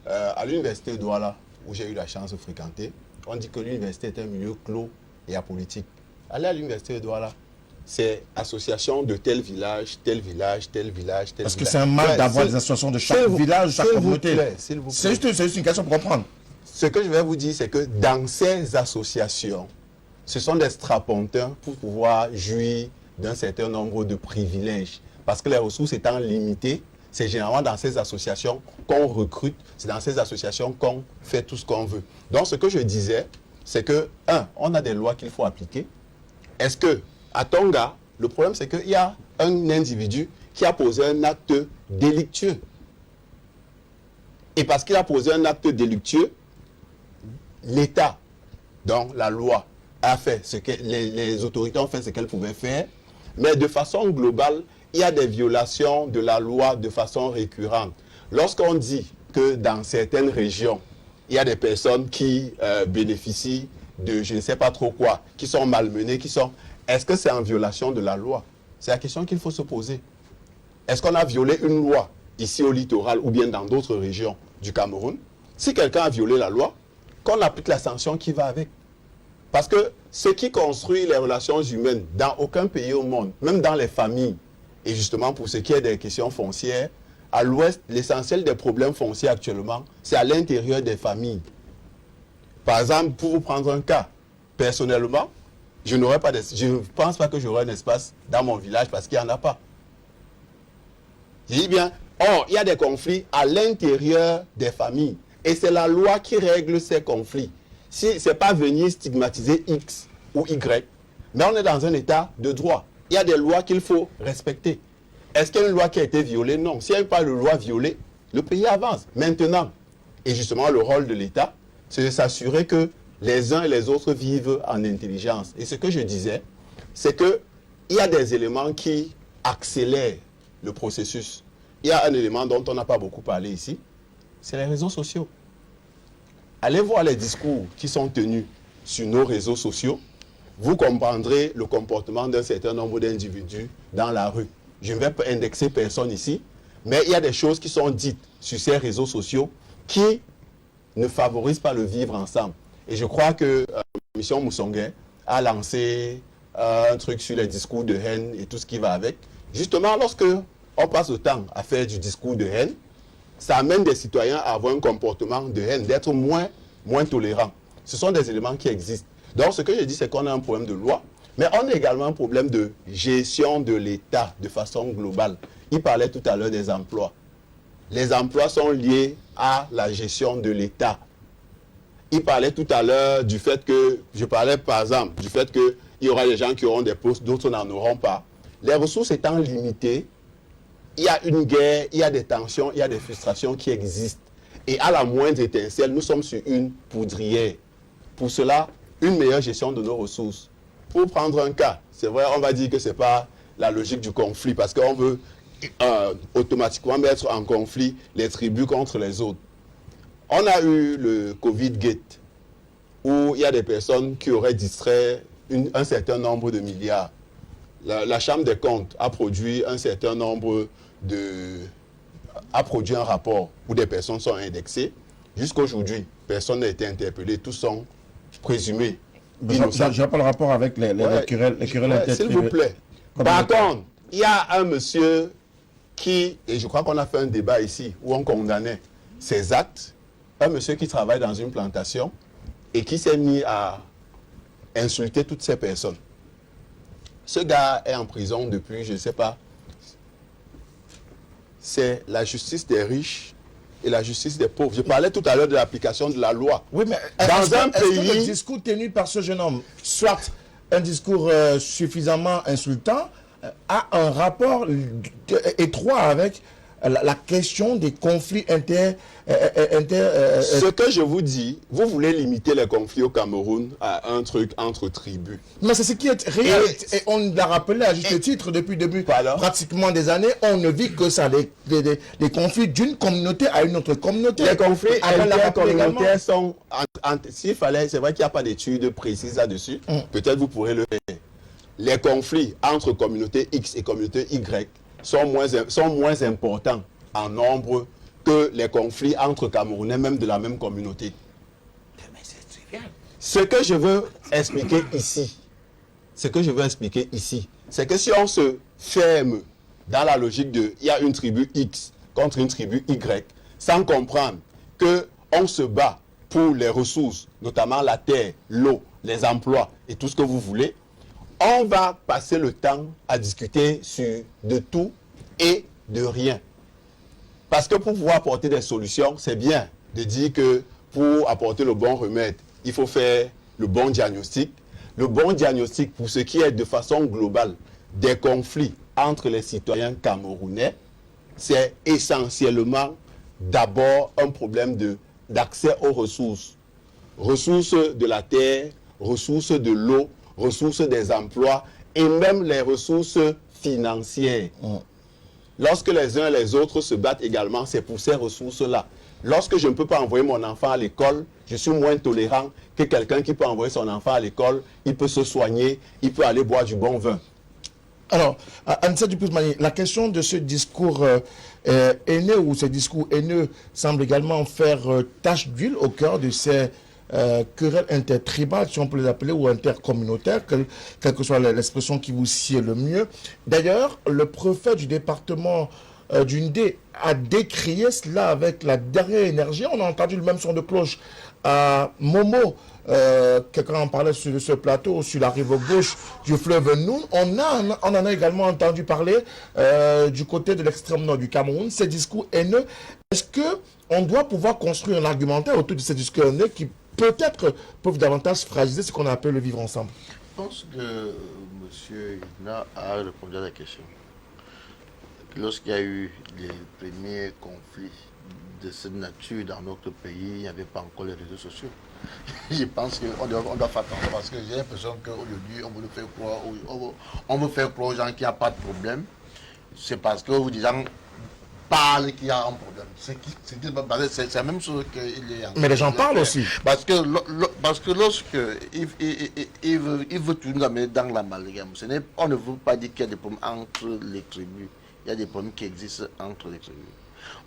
À l'université de Douala, où j'ai eu la chance de fréquenter, on dit que l'université est un milieu clos et apolitique. Aller à l'université de Douala, c'est association de tel village, tel village, tel village, tel village. Parce que c'est un mal d'avoir des associations de chaque village, chaque communauté. C'est juste une question pour comprendre. Ce que je vais vous dire, c'est que dans ces associations, ce sont des strapontins pour pouvoir jouir d'un certain nombre de privilèges. Parce que les ressources étant limitées, c'est généralement dans ces associations qu'on recrute, c'est dans ces associations qu'on fait tout ce qu'on veut. Donc ce que je disais, c'est que, on a des lois qu'il faut appliquer. Est-ce que, à Tonga, le problème c'est qu'il y a un individu qui a posé un acte délictueux. Et parce qu'il a posé un acte délictueux, l'État, donc la loi, a fait ce que les autorités ont fait ce qu'elles pouvaient faire, mais de façon globale, il y a des violations de la loi de façon récurrente. Lorsqu'on dit que dans certaines régions, il y a des personnes qui bénéficient de je ne sais pas trop quoi, qui sont malmenées, est-ce que c'est en violation de la loi? C'est la question qu'il faut se poser. Est-ce qu'on a violé une loi ici au littoral ou bien dans d'autres régions du Cameroun? Si quelqu'un a violé la loi, qu'on applique la sanction qui va avec. Parce que ce qui construit les relations humaines dans aucun pays au monde, même dans les familles, et justement pour ce qui est des questions foncières, à l'ouest, l'essentiel des problèmes fonciers actuellement, c'est à l'intérieur des familles. Par exemple, pour vous prendre un cas, personnellement, je ne pense pas que j'aurai un espace dans mon village parce qu'il n'y en a pas. Je dis bien, il y a des conflits à l'intérieur des familles. Et c'est la loi qui règle ces conflits. Si ce n'est pas venir stigmatiser X ou Y, mais on est dans un état de droit. Il y a des lois qu'il faut respecter. Est-ce qu'il y a une loi qui a été violée? Non. S'il n'y a pas de loi violée, le pays avance. Maintenant, et justement le rôle de l'État, c'est de s'assurer que les uns et les autres vivent en intelligence. Et ce que je disais, c'est qu'il y a des éléments qui accélèrent le processus. Il y a un élément dont on n'a pas beaucoup parlé ici, c'est les réseaux sociaux. Allez voir les discours qui sont tenus sur nos réseaux sociaux. Vous comprendrez le comportement d'un certain nombre d'individus dans la rue. Je ne vais pas indexer personne ici, Mais il y a des choses qui sont dites sur ces réseaux sociaux qui ne favorisent pas le vivre ensemble. Et je crois que Mission Moussongué a lancé un truc sur les discours de haine et tout ce qui va avec. Justement, lorsque on passe le temps à faire du discours de haine, ça amène des citoyens à avoir un comportement de haine, d'être moins tolérants. Ce sont des éléments qui existent. Donc, ce que je dis, c'est qu'on a un problème de loi, mais on a également un problème de gestion de l'État de façon globale. Il parlait tout à l'heure des emplois. Les emplois sont liés à la gestion de l'État. Il parlait tout à l'heure du fait que, je parlais par exemple, du fait qu'il y aura des gens qui auront des postes, d'autres n'en auront pas. Les ressources étant limitées, il y a une guerre, il y a des tensions, il y a des frustrations qui existent. Et à la moindre étincelle, nous sommes sur une poudrière. Pour cela, une meilleure gestion de nos ressources. Pour prendre un cas, c'est vrai, on va dire que ce n'est pas la logique du conflit, parce qu'on veut automatiquement mettre en conflit les tribus contre les autres. On a eu le Covid-Gate, où il y a des personnes qui auraient distrait un certain nombre de milliards. La Chambre des comptes a produit un certain nombre a produit un rapport où des personnes sont indexées. Jusqu'aujourd'hui, personne n'a été interpellé, tous sont présumés innocents. J'ai pas le rapport avec les querelles interprivées. S'il vous plaît. Par contre, il y a un monsieur qui, et je crois qu'on a fait un débat ici, où on condamnait ces actes, un monsieur qui travaille dans une plantation et qui s'est mis à insulter toutes ces personnes. Ce gars est en prison depuis, je ne sais pas, c'est la justice des riches et la justice des pauvres. Je parlais tout à l'heure de l'application de la loi. Oui, mais dans un pays, que le discours tenu par ce jeune homme, soit un discours suffisamment insultant, a un rapport étroit avec la question des conflits ce que je vous dis, vous voulez limiter les conflits au Cameroun à un truc entre tribus. Mais c'est ce qui est réel. Et on l'a rappelé à juste titre depuis le début pratiquement des années. On ne vit que ça, les conflits d'une communauté à une autre communauté. Les conflits intercommunautaires sont... S'il fallait, c'est vrai qu'il n'y a pas d'études précises là-dessus. Peut-être vous pourrez le faire. Les conflits entre communauté X et communauté Y sont moins importants en nombre que les conflits entre Camerounais, même de la même communauté. Mais c'est trivial. Ce que je veux expliquer ici, c'est que si on se ferme dans la logique de il y a une tribu X contre une tribu Y, sans comprendre qu'on se bat pour les ressources, notamment la terre, l'eau, les emplois et tout ce que vous voulez, on va passer le temps à discuter sur de tout et de rien. Parce que pour pouvoir apporter des solutions, c'est bien de dire que pour apporter le bon remède, il faut faire le bon diagnostic. Le bon diagnostic, pour ce qui est de façon globale des conflits entre les citoyens camerounais, c'est essentiellement d'abord un problème d'accès aux ressources. Ressources de la terre, ressources de l'eau, ressources des emplois et même les ressources financières. Lorsque les uns et les autres se battent également, c'est pour ces ressources-là. Lorsque je ne peux pas envoyer mon enfant à l'école, je suis moins tolérant que quelqu'un qui peut envoyer son enfant à l'école, il peut se soigner, il peut aller boire du bon vin. Alors, Anissa Dupuis-Mani, la question de ce discours haineux ou ce discours haineux semble également faire tache d'huile au cœur de ces querelles intertribales, si on peut les appeler, ou intercommunautaires, quelle que soit l'expression qui vous sied le mieux. D'ailleurs, le préfet du département du Ndé a décrié cela avec la dernière énergie. On a entendu le même son de cloche à Momo. Quelqu'un en parlait sur ce plateau, sur la rive gauche du fleuve Noun. On en a également entendu parler du côté de l'extrême nord du Cameroun, ces discours haineux. Est-ce qu'on doit pouvoir construire un argumentaire autour de ces discours haineux qui peut-être peuvent davantage fragiliser ce qu'on appelle le vivre ensemble? Je pense que M. Ina a répondu à la question. Lorsqu'il y a eu les premiers conflits de cette nature dans notre pays, il n'y avait pas encore les réseaux sociaux. Je pense qu'on doit faire attention parce que j'ai l'impression qu'aujourd'hui, on veut faire croire aux gens qu'il n'y a pas de problème. C'est parce que vous disant parle qu'il y a un problème. C'est la même chose qu'il y a. Mais les gens parlent aussi. Parce que lorsque il veut tout nous amener dans l'amalgame, on ne veut pas dire qu'il y a des problèmes entre les tribus. il y a des problèmes qui existent entre les tribus.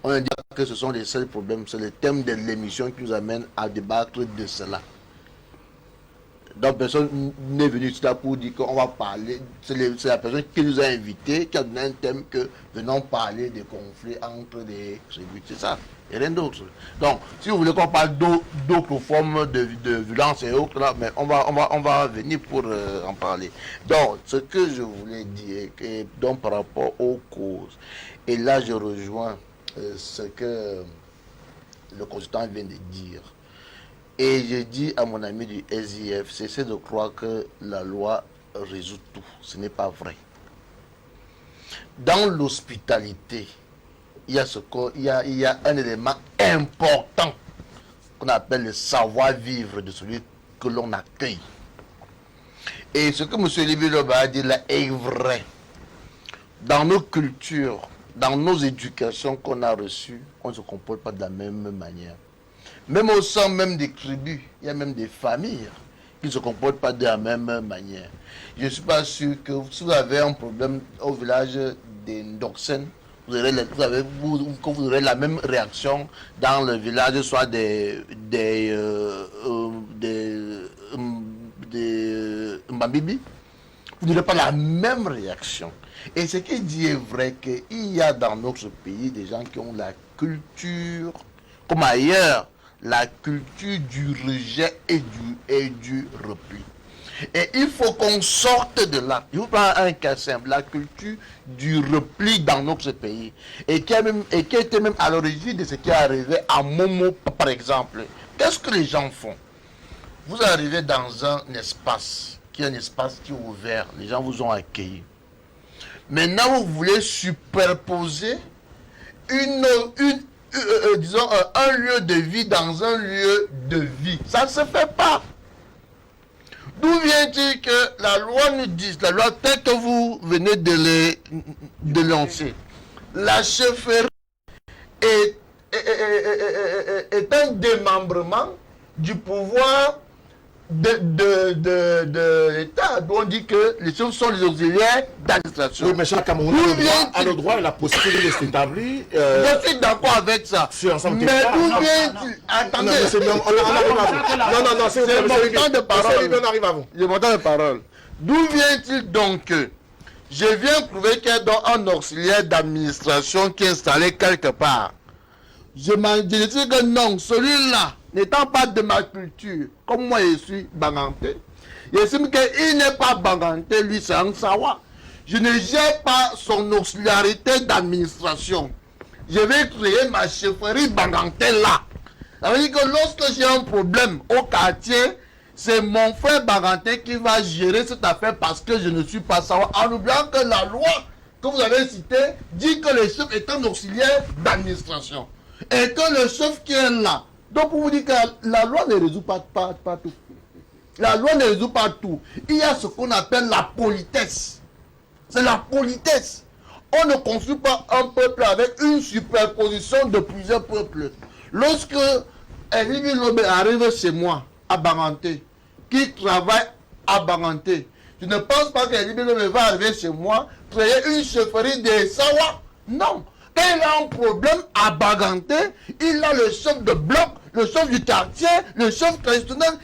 On ne dit pas que ce sont les seuls problèmes, c'est le thème de l'émission qui nous amène à débattre de cela. Donc personne n'est venu là pour dire qu'on va parler, c'est la personne qui nous a invités, qui a donné un thème que venons parler des conflits entre les tribus, c'est ça, et rien d'autre. Donc si vous voulez qu'on parle d'autres formes de violence et autres, là, mais on va venir pour en parler. Donc ce que je voulais dire, donc par rapport aux causes, et là je rejoins ce que le consultant vient de dire. Et je dis à mon ami du SIF, cessez de croire que la loi résout tout. Ce n'est pas vrai. Dans l'hospitalité, il y a un élément important qu'on appelle le savoir-vivre de celui que l'on accueille. Et ce que M. Lévy-Loba a dit là est vrai. Dans nos cultures, dans nos éducations qu'on a reçues, on ne se comporte pas de la même manière. Même au sein même des tribus, il y a même des familles qui ne se comportent pas de la même manière. Je ne suis pas sûr que si vous avez un problème au village des Ndoksen, vous aurez la même réaction dans le village, soit des Mbabibi. Vous n'aurez pas la même réaction. Et ce qui dit est vrai qu'il y a dans notre pays des gens qui ont la culture, comme ailleurs, la culture du rejet et du repli. Et il faut qu'on sorte de là. Je vous prends un cas simple, la culture du repli dans notre pays. Et qui était même à l'origine de ce qui est arrivé à Momo, par exemple. Qu'est-ce que les gens font? Vous arrivez dans un espace, qui est un espace qui est ouvert. Les gens vous ont accueilli. Maintenant, vous voulez superposer disons, un lieu de vie dans un lieu de vie. Ça ne se fait pas. D'où vient-il que la loi nous dit, la loi telle que vous venez de lancer, la chefferie est un démembrement du pouvoir de l'État. On dit que les chefs sont les auxiliaires d'administration. Oui, mais chaque Camerounais a le droit et la possibilité de s'établir. Je suis d'accord avec ça. Mais d'où vient-il? Attendez. Non, c'est mon temps de parole. On arrive à vous. C'est mon temps de parole. D'où vient-il donc que je viens prouver qu'il y a donc un auxiliaire d'administration qui est installé quelque part? Je dis que non, celui-là, n'étant pas de ma culture, comme moi je suis Banganté, j'estime qu'il n'est pas Banganté, lui c'est un Sawa. Je ne gère pas son auxiliarité d'administration. Je vais créer ma chefferie Banganté là. Ça veut dire que lorsque j'ai un problème au quartier, c'est mon frère Banganté qui va gérer cette affaire parce que je ne suis pas Sawa. En oubliant que la loi que vous avez citée dit que le chef est un auxiliaire d'administration. Et que le chef qui est là. Donc pour vous dire que la loi ne résout pas tout. La loi ne résout pas tout. Il y a ce qu'on appelle la politesse. C'est la politesse. On ne construit pas un peuple avec une superposition de plusieurs peuples. Lorsque Elie Lobé arrive chez moi, à Banganté, qui travaille à Banganté, je ne pense pas qu'Elie Lobé va arriver chez moi, créer une chefferie des Sawa. Non. Quand il a un problème à Banganté, il a le chef de bloc, le chef du quartier, le chef traditionnel,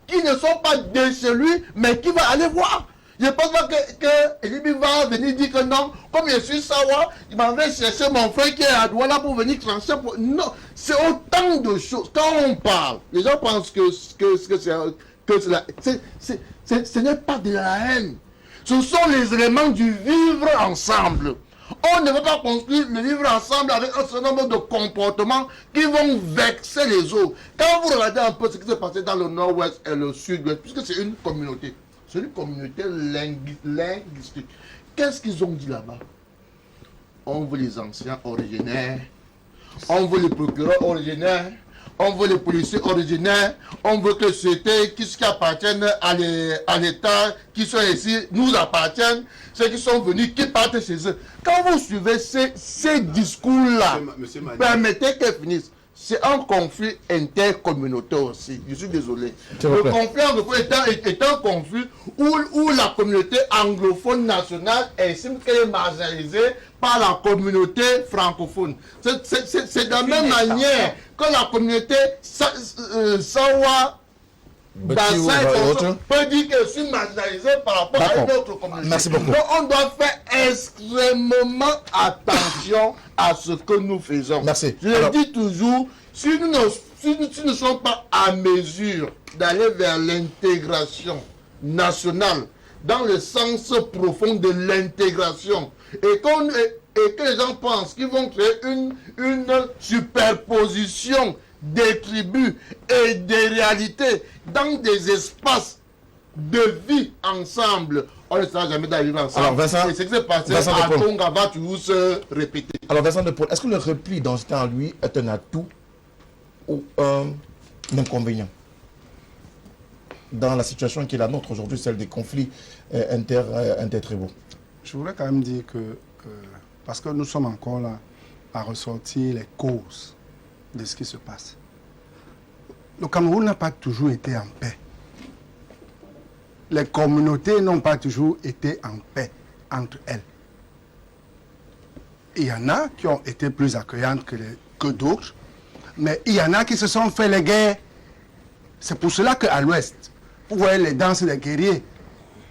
qui ne sont pas de chez lui, mais qui va aller voir. Je ne pense pas que Elibi va venir dire que non, comme je suis Sawa, il m'en va chercher mon frère qui est à Douala pour venir trancher. Non, c'est autant de choses. Quand on parle, les gens pensent que ce n'est pas de la haine. Ce sont les éléments du vivre ensemble. On ne veut pas construire le vivre ensemble avec un certain nombre de comportements qui vont vexer les autres. Quand vous regardez un peu ce qui s'est passé dans le nord-ouest et le sud-ouest, puisque c'est une communauté linguistique, qu'est-ce qu'ils ont dit là-bas? On veut les anciens originaires, on veut les procureurs originaires, on veut les policiers originaires, on veut que c'était qui appartiennent à l'État, qui sont ici, nous appartiennent, ceux qui sont venus, qui partent chez eux. Quand vous suivez ces discours-là, permettez qu'elles finissent. c'est un conflit intercommunautaire aussi. Je suis désolé. Le plaît. conflit anglophone est un conflit où la communauté anglophone nationale estime qu'elle est marginalisée par la communauté francophone. C'est de la même manière que la communauté Sawa peut dire que je suis marginalisé par rapport à une autre communauté. Merci beaucoup. Donc on doit faire extrêmement attention à ce que nous faisons. Merci. Je le dis toujours, si nous ne sommes pas à mesure d'aller vers l'intégration nationale, dans le sens profond de l'intégration, et que les gens pensent qu'ils vont créer une superposition des tribus et des réalités dans des espaces de vie ensemble, on ne sera jamais d'arriver ensemble. Alors, Vincent, et ce qui s'est passé Vincent à Depaul. Tonga va toujours se répéter. Alors, Vincent Depaul, est-ce que le repli dans ce temps, lui, est un atout ou un inconvénient dans la situation qui est la nôtre aujourd'hui, celle des conflits intertribaux? Je voudrais quand même dire que, parce que nous sommes encore là à ressortir les causes de ce qui se passe. Le Cameroun n'a pas toujours été en paix. Les communautés n'ont pas toujours été en paix entre elles. Il y en a qui ont été plus accueillantes que d'autres, mais il y en a qui se sont fait les guerres. C'est pour cela qu'à l'ouest, vous voyez les danses des guerriers.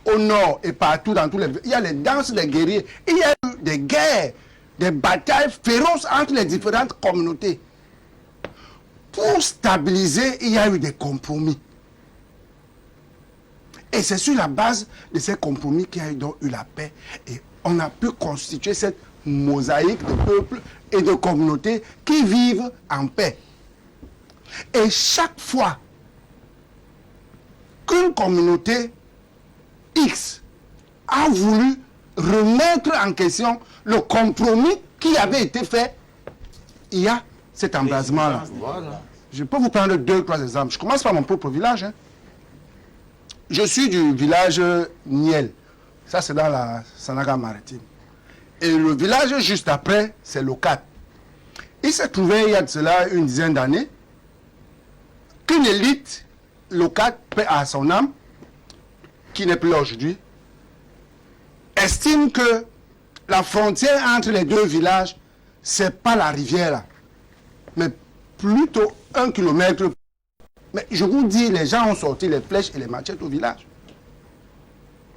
Au nord et partout dans tous les... Il y a les danses des guerriers. Il y a eu des guerres, des batailles féroces entre les différentes communautés. Pour stabiliser, il y a eu des compromis. Et c'est sur la base de ces compromis qu'il y a eu la paix. Et on a pu constituer cette mosaïque de peuples et de communautés qui vivent en paix. Et chaque fois qu'une communauté X a voulu remettre en question le compromis qui avait été fait, il y a cet embrasement-là. Voilà. Je peux vous prendre 2-3 exemples. Je commence par mon propre village. Hein. Je suis du village Niel. Ça, c'est dans la Sanaga maritime. Et le village juste après, c'est Locat. Il s'est trouvé, il y a de cela une dizaine d'années, qu'une élite Locat, paix à son âme, qui n'est plus là aujourd'hui, estime que la frontière entre les deux villages, c'est pas la rivière là, mais plutôt 1 kilomètre. Mais je vous dis, les gens ont sorti les flèches et les machettes au village.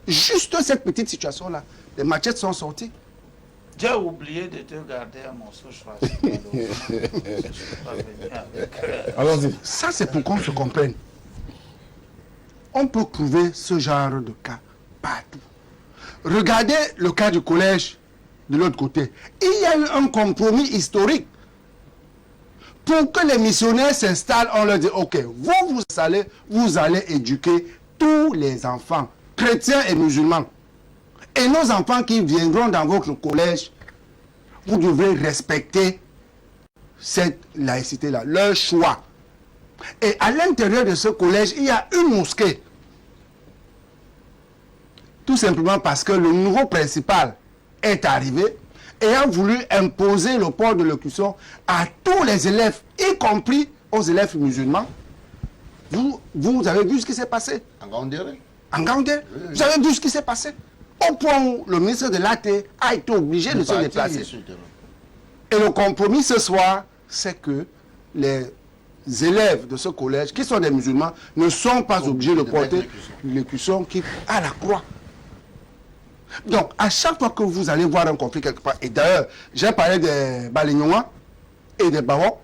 Juste cette petite situation-là, les machettes sont sorties. J'ai oublié de te garder un morceau choisi. Allons-y. Ça, c'est pour qu'on se comprenne. On peut trouver ce genre de cas partout. Regardez le cas du collège de l'autre côté. Il y a eu un compromis historique. Pour que les missionnaires s'installent, on leur dit, ok, vous allez éduquer tous les enfants, chrétiens et musulmans. Et nos enfants qui viendront dans votre collège, vous devrez respecter cette laïcité-là, leur choix. Et à l'intérieur de ce collège, il y a une mosquée. Tout simplement parce que le nouveau principal est arrivé et a voulu imposer le port de l'élocution à tous les élèves, y compris aux élèves musulmans. Vous avez vu ce qui s'est passé En Gandéré. en Gandé. Vous avez vu ce qui s'est passé au point où le ministre de l'AT a été obligé de se déplacer. Et le compromis ce soir, c'est que les élèves de ce collège, qui sont des musulmans, ne sont pas obligés de porter l'écusson qui à la croix. Donc, à chaque fois que vous allez voir un conflit quelque part, et d'ailleurs, j'ai parlé des Balignouans et des Barons,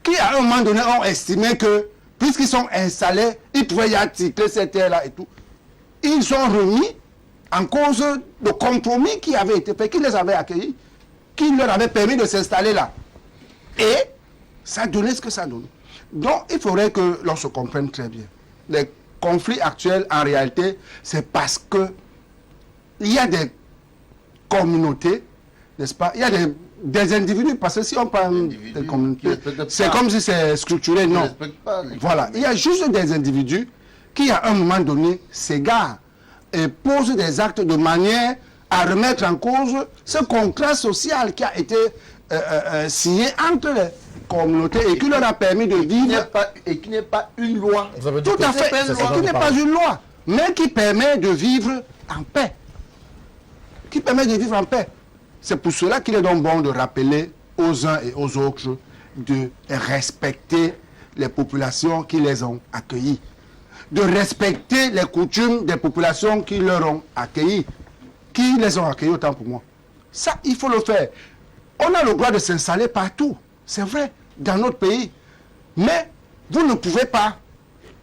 qui à un moment donné ont estimé que, puisqu'ils sont installés, ils pouvaient y articuler cette terre-là et tout. Ils sont remis en cause de compromis qui avait été fait, qui les avait accueillis, qui leur avait permis de s'installer là. Et ça a donné ce que ça a donné. Donc, il faudrait que l'on se comprenne très bien. Les conflits actuels, en réalité, c'est parce que il y a des communautés, n'est-ce pas? Il y a des individus, parce que si on parle des communautés, c'est comme si c'est structuré, non. Voilà, il y a juste des individus qui, à un moment donné, s'égarent et posent des actes de manière à remettre en cause ce contrat social qui a été signé entre communauté et qui leur a permis de vivre. Et qui n'est pas une loi. Tout à fait, qui n'est pas une loi, mais qui permet de vivre en paix. Qui permet de vivre en paix. C'est pour cela qu'il est donc bon de rappeler aux uns et aux autres de respecter les populations qui les ont accueillis, de respecter les coutumes des populations qui leur ont accueillis, qui les ont accueillis autant pour moi. Ça, il faut le faire. On a le droit de s'installer partout, c'est vrai, dans notre pays. Mais vous ne pouvez pas,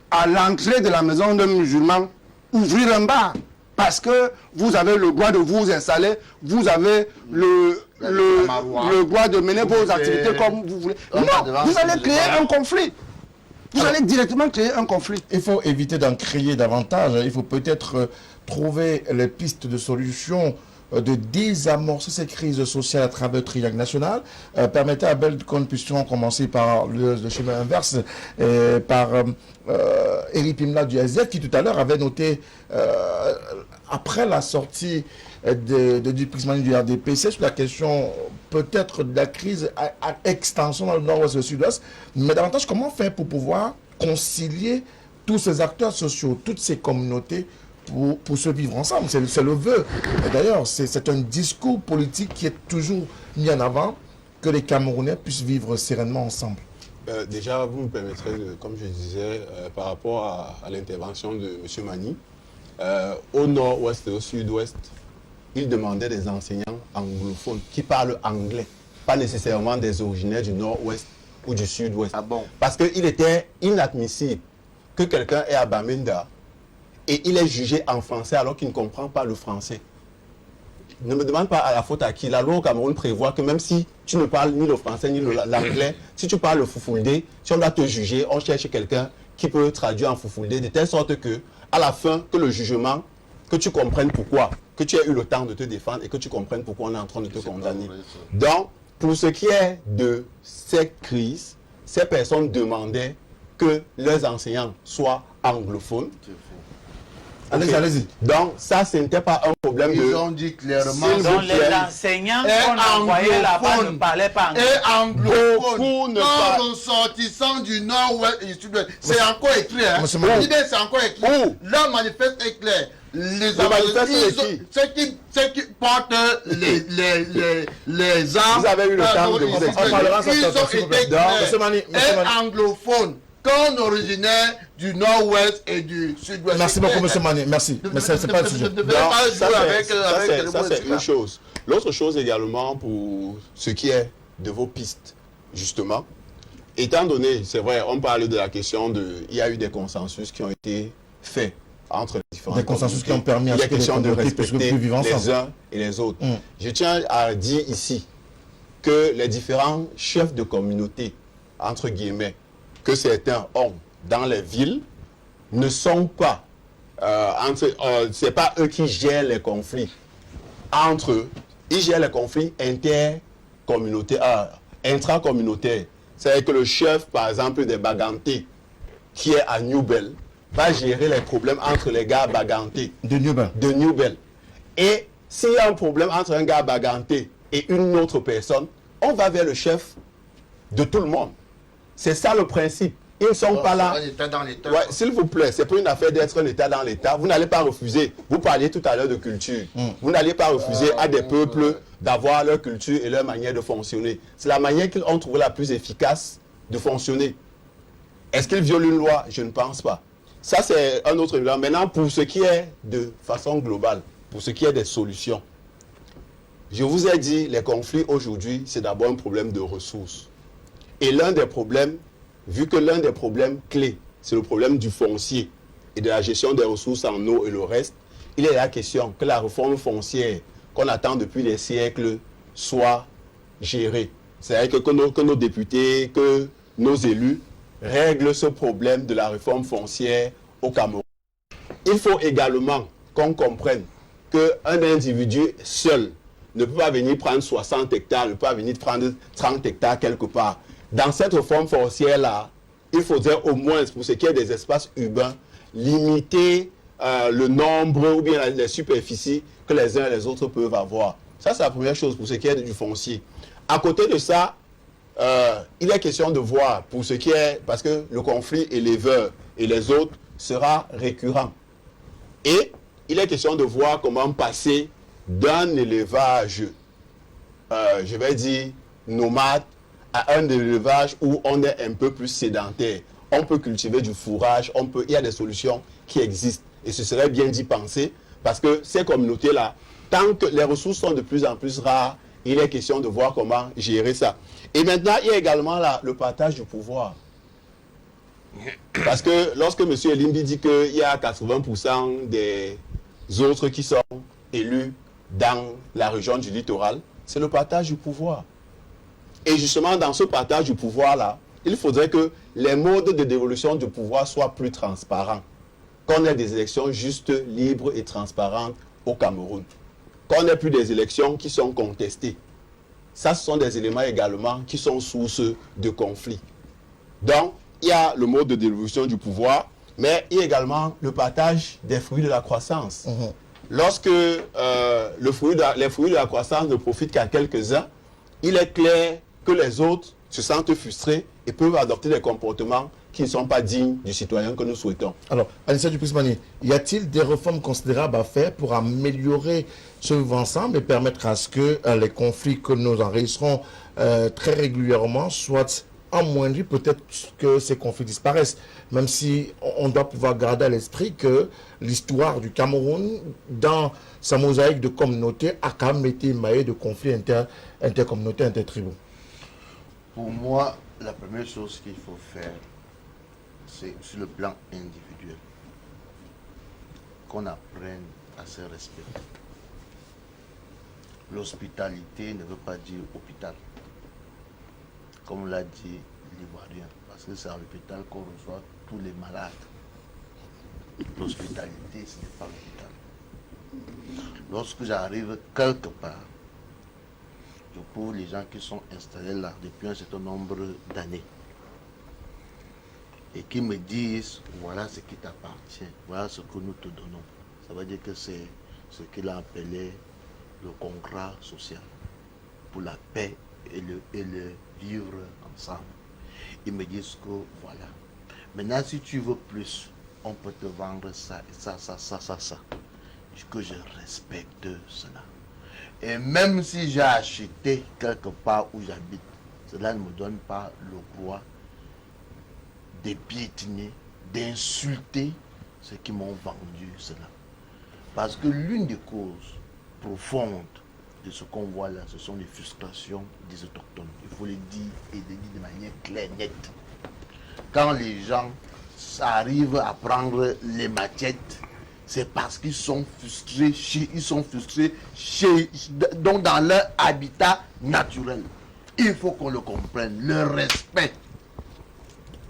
à l'entrée de la maison d'un musulman, ouvrir un bar. Parce que vous avez le droit de vous installer, vous avez le droit de mener vos activités comme vous voulez. Non, vous allez créer un conflit. Vous allez directement créer un conflit. Il faut éviter d'en créer davantage. Il faut peut-être trouver les pistes de solutions, de désamorcer ces crises sociales à travers le triangle national. Permettez à Belle que nous puissions commencer par le chemin inverse, par Eri Pimla du SDF qui tout à l'heure avait noté, après la sortie du Prismani du RDPC, sur la question peut-être de la crise à extension dans le nord-ouest et le sud-ouest, mais davantage comment faire pour pouvoir concilier tous ces acteurs sociaux, toutes ces communautés pour se vivre ensemble. C'est le vœu. D'ailleurs, c'est un discours politique qui est toujours mis en avant, que les Camerounais puissent vivre sereinement ensemble. Déjà, vous me permettrez, comme je disais, par rapport à l'intervention de M. Mani, au nord-ouest et au sud-ouest, il demandait des enseignants anglophones qui parlent anglais, pas nécessairement des originaires du nord-ouest ou du sud-ouest. Ah bon? Parce qu'il était inadmissible que quelqu'un est à Bamenda et il est jugé en français alors qu'il ne comprend pas le français. Ne me demande pas à la faute à qui. La loi au Cameroun prévoit que même si tu ne parles ni le français ni l'anglais, si tu parles le foufoulde, si on doit te juger, on cherche quelqu'un qui peut traduire en foufoulde, de telle sorte que, à la fin, que le jugement, que tu comprennes pourquoi, que tu aies eu le temps de te défendre et que tu comprennes pourquoi on est en train de te condamner. Donc, pour ce qui est de cette crise, ces personnes demandaient que leurs enseignants soient anglophones. Allez-y, allez-y. Donc, ça, ce n'était pas un problème de... Ils ont dit clairement... Donc, les enseignants qu'on envoyait là-bas ne parlaient pas anglais. Et anglophone. Beaucoup ne Quand ressortissants du nord-ouest et du sud-ouest. C'est encore écrit, hein. L'idée, c'est encore écrit. Leur manifeste est clair. Ceux qui portent les armes... Vous avez eu le temps de vous expliquer. Ils ont été clairs. Et anglophones. Qu'un originaire du nord-ouest et du sud-ouest. Merci beaucoup, M. Mani. Merci. Mais ce n'est pas le sujet. Ça, c'est une chose. L'autre chose également, pour ce qui est de vos pistes, justement, étant donné, c'est vrai, on parle de la question de... Il y a eu des consensus qui ont été faits entre les différents... Des consensus qui ont permis à ce que les communautés puissent vivre ensemble. Les uns et les autres. Je tiens à dire ici que les différents chefs de communauté, entre guillemets, que certains ont dans les villes ne sont pas, c'est pas eux qui gèrent les conflits entre eux, ils gèrent les conflits intracommunautaires. C'est-à-dire que le chef, par exemple, des Bagantés, qui est à Newbel, va gérer les problèmes entre les gars Bagantés de Newbel. Et s'il y a un problème entre un gars Baganté et une autre personne, on va vers le chef de tout le monde. C'est ça le principe. Ils ne sont pas là. Ouais, s'il vous plaît, c'est pas une affaire d'être un État dans l'État. Vous n'allez pas refuser. Vous parliez tout à l'heure de culture. Vous n'allez pas refuser à des peuples d'avoir leur culture et leur manière de fonctionner. C'est la manière qu'ils ont trouvé la plus efficace de fonctionner. Est-ce qu'ils violent une loi? Je ne pense pas. Ça, c'est un autre élément. Maintenant, pour ce qui est de façon globale, pour ce qui est des solutions, je vous ai dit, les conflits aujourd'hui, c'est d'abord un problème de ressources. Et l'un des problèmes, vu que l'un des problèmes clés, c'est le problème du foncier et de la gestion des ressources en eau et le reste, il est la question que la réforme foncière qu'on attend depuis des siècles soit gérée. C'est-à-dire que nos députés, que nos élus règlent ce problème de la réforme foncière au Cameroun. Il faut également qu'on comprenne qu'un individu seul ne peut pas venir prendre 60 hectares, ne peut pas venir prendre 30 hectares quelque part. Dans cette réforme foncière-là, il faudrait au moins, pour ce qui est des espaces urbains, limiter le nombre ou bien les superficies que les uns et les autres peuvent avoir. Ça, c'est la première chose pour ce qui est du foncier. À côté de ça, il est question de voir pour ce qui est, parce que le conflit éleveur et les autres sera récurrent. Et il est question de voir comment passer d'un élevage, je vais dire, nomade, à un élevage où on est un peu plus sédentaire. On peut cultiver du fourrage, il y a des solutions qui existent. Et ce serait bien d'y penser, parce que ces communautés-là, tant que les ressources sont de plus en plus rares, il est question de voir comment gérer ça. Et maintenant, il y a également là, le partage du pouvoir. Parce que lorsque M. Elimbi dit qu'il y a 80% des autres qui sont élus dans la région du littoral, c'est le partage du pouvoir. Et justement, dans ce partage du pouvoir-là, il faudrait que les modes de dévolution du pouvoir soient plus transparents. Qu'on ait des élections justes, libres et transparentes au Cameroun. Qu'on n'ait plus des élections qui sont contestées. Ça, ce sont des éléments également qui sont source de conflits. Donc, il y a le mode de dévolution du pouvoir, mais il y a également le partage des fruits de la croissance. Lorsque les fruits de la croissance ne profitent qu'à quelques-uns, il est clair que les autres se sentent frustrés et peuvent adopter des comportements qui ne sont pas dignes du citoyen que nous souhaitons. Alors, Anissa Duprismani, y a-t-il des réformes considérables à faire pour améliorer ce vivre ensemble et permettre à ce que les conflits que nous enregistrons très régulièrement soient amoindris, peut-être que ces conflits disparaissent, même si on doit pouvoir garder à l'esprit que l'histoire du Cameroun, dans sa mosaïque de communautés, a quand même été émaillée de conflits intercommunautaires, intertribaux. Pour moi, la première chose qu'il faut faire, c'est sur le plan individuel, qu'on apprenne à se respecter. L'hospitalité ne veut pas dire hôpital, comme l'a dit l'Ivoirien, parce que c'est à l'hôpital qu'on reçoit tous les malades. L'hospitalité, ce n'est pas l'hôpital. Lorsque j'arrive quelque part, je trouve les gens qui sont installés là depuis un certain nombre d'années et qui me disent voilà ce qui t'appartient, voilà ce que nous te donnons. Ça veut dire que c'est ce qu'il a appelé le contrat social pour la paix et le vivre ensemble. Ils me disent que voilà. Maintenant, si tu veux plus, on peut te vendre ça, ça. Que je respecte cela. Et même si j'ai acheté quelque part où j'habite, cela ne me donne pas le droit de piétiner, d'insulter ceux qui m'ont vendu cela. Parce que l'une des causes profondes de ce qu'on voit là, ce sont les frustrations des autochtones. Il faut le dire et le dire de manière claire, nette. Quand les gens arrivent à prendre les machettes, c'est parce qu'ils sont frustrés, dans leur habitat naturel. Il faut qu'on le comprenne. Le respect,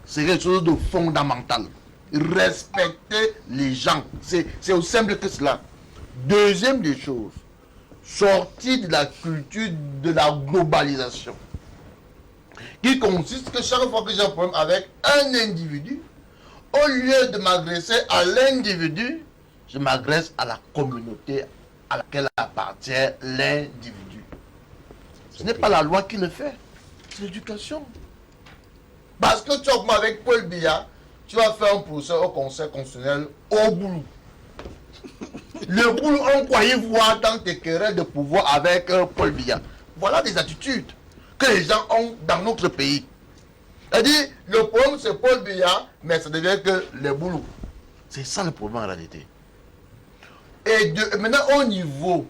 c'est quelque chose de fondamental. Respecter les gens, c'est aussi simple que cela. Deuxième des choses, sortir de la culture de la globalisation, qui consiste que chaque fois que j'ai un problème avec un individu, au lieu de m'adresser à l'individu, je m'adresse à la communauté à laquelle appartient l'individu. Ce n'est pas la loi qui le fait, c'est l'éducation. Parce que tu augmentes avec Paul Biya, tu vas faire un procès au Conseil constitutionnel au boulot. Le boulot, on croyait voir dans tes querelles de pouvoir avec Paul Biya. Voilà des attitudes que les gens ont dans notre pays. C'est-à-dire, le problème c'est Paul Biya, mais ça devient que le boulot. C'est ça le problème en réalité. Et maintenant, au niveau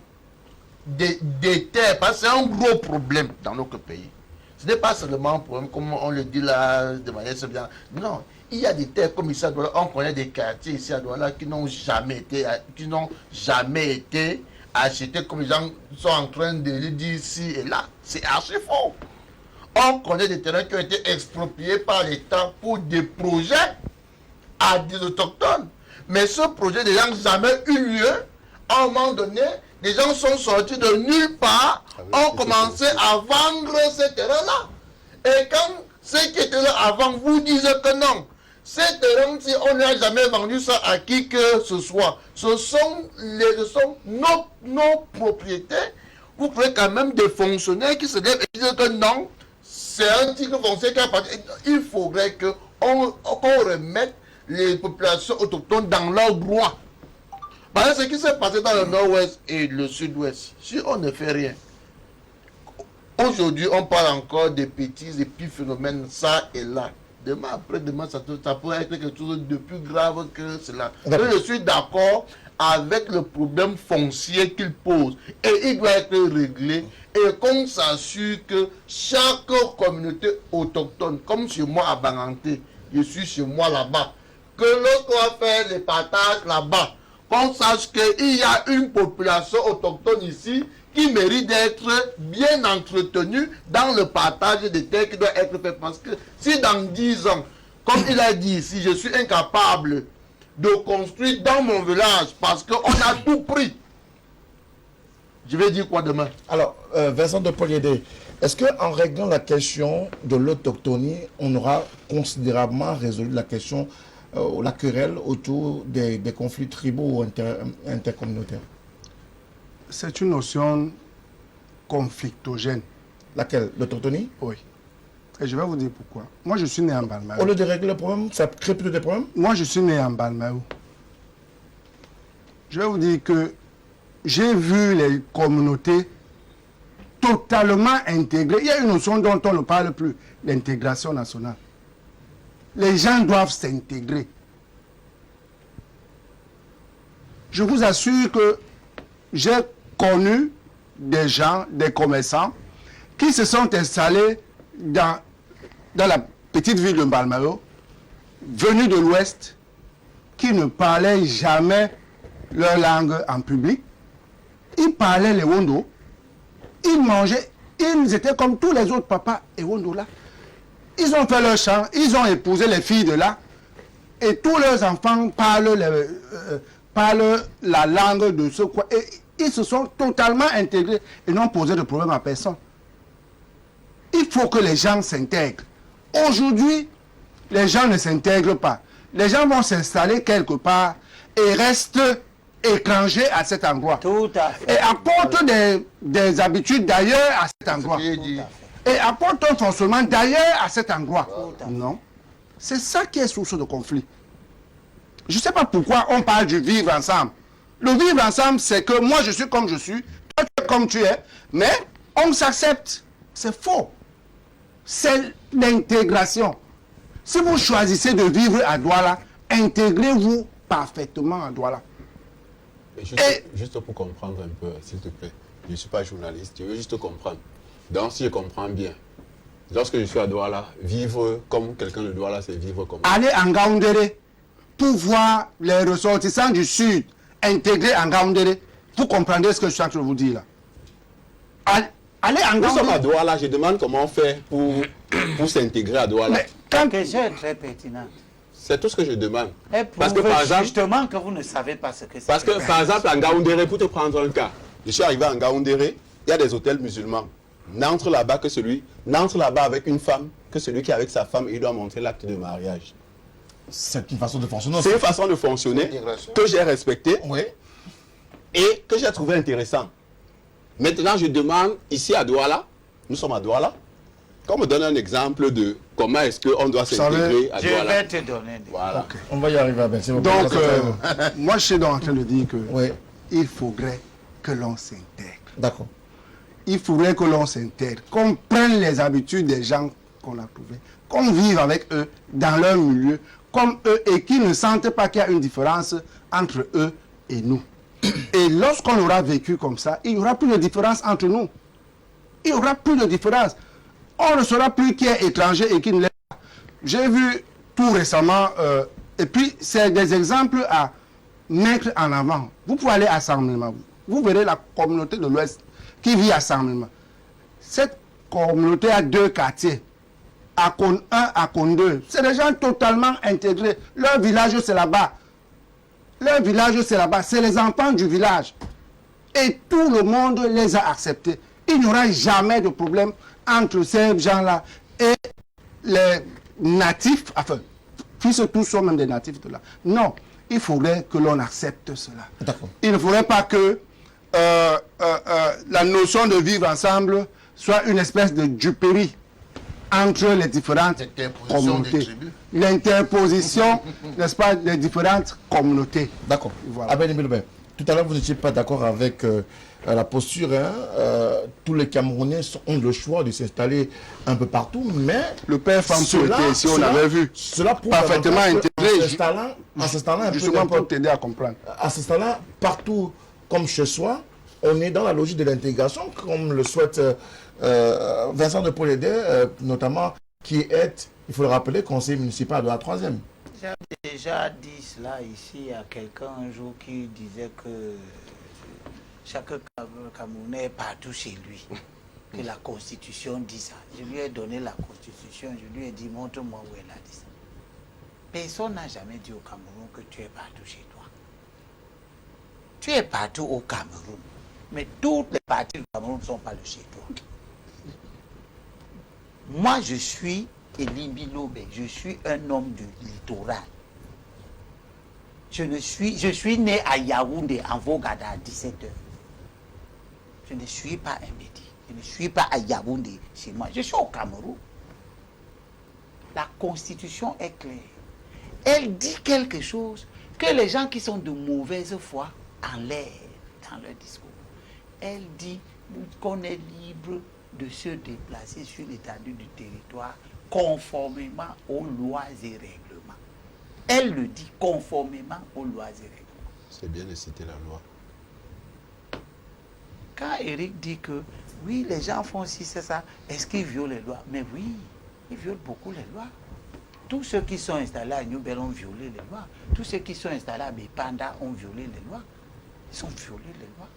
des terres, parce que c'est un gros problème dans notre pays. Ce n'est pas seulement un problème, comme on le dit là, de manière bien. Non, il y a des terres comme ici à Douala, on connaît des quartiers ici à Douala qui n'ont jamais été achetés, comme les gens sont en train de le dire ici et là. C'est archi faux. On connaît des terrains qui ont été expropriés par l'État pour des projets à des autochtones. Mais ce projet n'a jamais eu lieu. À un moment donné, les gens sont sortis de nulle part, ont commencé à vendre ces terrains-là. Et quand ceux qui étaient là avant vous disent que non, ces terrains-ci, on n'a jamais vendu ça à qui que ce soit. Ce sont nos propriétés. Vous trouvez quand même des fonctionnaires qui se lèvent et disent que non, C'est un titre foncier qui appartient. Il faudrait qu'on remette les populations autochtones dans leurs droits. Parce que ce qui s'est passé dans le nord-ouest et le sud-ouest, si on ne fait rien, aujourd'hui on parle encore des petits épiphénomènes ça et là. Demain, après-demain, ça pourrait être quelque chose de plus grave que cela. Je suis d'accord avec le problème foncier qu'il pose. Et il doit être réglé. Et qu'on s'assure que chaque communauté autochtone, comme chez moi à Banganté, je suis chez moi là-bas, que lorsqu'on va faire les partages là-bas, qu'on sache qu'il y a une population autochtone ici qui mérite d'être bien entretenue dans le partage des terres qui doit être fait. Parce que si dans 10 ans, comme il a dit ici, je suis incapable de construire dans mon village parce qu'on a tout pris, je vais dire quoi demain? Alors, Vincent de Poliédé, est-ce qu'en réglant la question de l'autochtonie, on aura considérablement résolu la question, la querelle autour des conflits tribaux ou intercommunautaires? C'est une notion conflictogène. Laquelle? L'autochtonie? Oui. Et je vais vous dire pourquoi. Moi, je suis né en Balmaou. Au lieu de régler le problème, ça crée plus de problèmes? Moi, je suis né en Balmaou. Je vais vous dire que j'ai vu les communautés totalement intégrées. Il y a une notion dont on ne parle plus, l'intégration nationale. Les gens doivent s'intégrer. Je vous assure que j'ai connu des gens, des commerçants, qui se sont installés dans la petite ville de Balmaou, venus de l'Ouest, qui ne parlaient jamais leur langue en public. Ils parlaient les Wondo, ils mangeaient, ils étaient comme tous les autres papas et Wondo là. Ils ont fait leur chant, ils ont épousé les filles de là, et tous leurs enfants parlent la langue de ce coin. Et ils se sont totalement intégrés et n'ont posé de problème à personne. Il faut que les gens s'intègrent. Aujourd'hui, les gens ne s'intègrent pas. Les gens vont s'installer quelque part et restent étrangers à cet endroit. Tout à fait. Et apportent des habitudes d'ailleurs à cet endroit. Et apportent un fonctionnement d'ailleurs à cet endroit. Non. C'est ça qui est source de conflit. Je ne sais pas pourquoi on parle du vivre ensemble. Le vivre ensemble, c'est que moi je suis comme je suis, toi tu es comme tu es, mais on s'accepte. C'est faux. C'est l'intégration. Si vous choisissez de vivre à Douala, intégrez-vous parfaitement à Douala. Juste pour comprendre un peu, s'il te plaît, je ne suis pas journaliste, je veux juste comprendre. Donc si je comprends bien, lorsque je suis à Douala, vivre comme quelqu'un de Douala, c'est vivre comme... Allez en Gaoundéré pour voir les ressortissants du Sud intégrés en Gaoundéré. Vous comprendrez ce que je suis en train de vous dire là. Allez en Nous sommes à Gaoundéré. Douala, je demande comment on fait pour s'intégrer à Douala. Mais quand... La question est très pertinente. C'est tout ce que je demande. Et Parce que par exemple, justement que vous ne savez pas ce que c'est. parce que par exemple, en Gaoundéré, pour te prendre un cas, je suis arrivé en Gaoundéré, il y a des hôtels musulmans. N'entre là-bas avec une femme, que celui qui est avec sa femme, il doit montrer l'acte de mariage. C'est une façon de fonctionner. C'est une façon de fonctionner que j'ai respectée Oui. et que j'ai trouvé intéressant. Maintenant, je demande ici à Douala, nous sommes à Douala, qu'on me donne un exemple de comment est-ce qu'on doit s'intégrer à Je Douala. vais te donner. Voilà. On va y arriver, Ben. Donc, moi je suis donc en train de dire que Oui, il faudrait que l'on s'intègre. d'accord. Il faudrait que l'on s'intègre, qu'on prenne les habitudes des gens qu'on a trouvés, qu'on vive avec eux dans leur milieu, comme eux, et qu'ils ne sentent pas qu'il y a une différence entre eux et nous. Et lorsqu'on aura vécu comme ça, il n'y aura plus de différence entre nous. Il n'y aura plus de différence. On ne saura plus qui est étranger et qui ne l'est pas. J'ai vu tout récemment, et puis c'est des exemples à mettre en avant. Vous pouvez aller à Saint-Méma, vous verrez la communauté de l'Ouest qui vit à Saint-Méma. Cette communauté a 2 quartiers, Akon 1, Akon 2. C'est des gens totalement intégrés. Leur village, c'est là-bas. Leur village, c'est là-bas. C'est les enfants du village. Et tout le monde les a acceptés. Il n'y aura jamais de problème entre ces gens-là et les natifs, enfin, puisque tous sont même des natifs de là. Non, il faudrait que l'on accepte cela. Il ne faudrait pas que la notion de vivre ensemble soit une espèce de duperie. entre les différentes communautés. L'interposition, n'est-ce pas, des différentes communautés. D'accord. Voilà. Tout à l'heure, vous n'étiez pas d'accord avec la posture. Tous les Camerounais ont le choix de s'installer un peu partout, mais le père Famsou était ici, on avait vu. Cela prouve parfaitement intégré. En s'installant justement pour t'aider à comprendre. En s'installant partout comme chez soi, on est dans la logique de l'intégration, comme le souhaite Vincent de Paulédé, notamment, qui est, il faut le rappeler, conseiller municipal de la 3e. J'ai déjà dit cela ici à quelqu'un un jour qui disait que chaque Camerounais est partout chez lui, que la Constitution dit ça. Je lui ai donné la Constitution, je lui ai dit montre-moi où elle a dit ça. Personne n'a jamais dit au Cameroun que tu es partout chez toi. Tu es partout au Cameroun, mais toutes les parties du Cameroun ne sont pas de chez toi. Moi, je suis Elimbi Lobe, je suis un homme du littoral. Je suis né à Yaoundé, en Vogada, à 17h. Je ne suis pas un Bédi. Je ne suis pas à Yaoundé chez moi. Je suis au Cameroun. La Constitution est claire. Elle dit quelque chose que les gens qui sont de mauvaise foi enlèvent dans leur discours. Elle dit qu'on est libre de se déplacer sur l'étendue du territoire conformément aux lois et règlements. Elle le dit conformément aux lois et règlements. C'est bien de citer la loi. Quand Eric dit que oui, les gens font ci, c'est ça, est-ce qu'ils violent les lois? Mais oui, ils violent beaucoup les lois. Tous ceux qui sont installés à Newbel ont violé les lois. Tous ceux qui sont installés à Bepanda ont violé les lois. Ils ont violé les lois.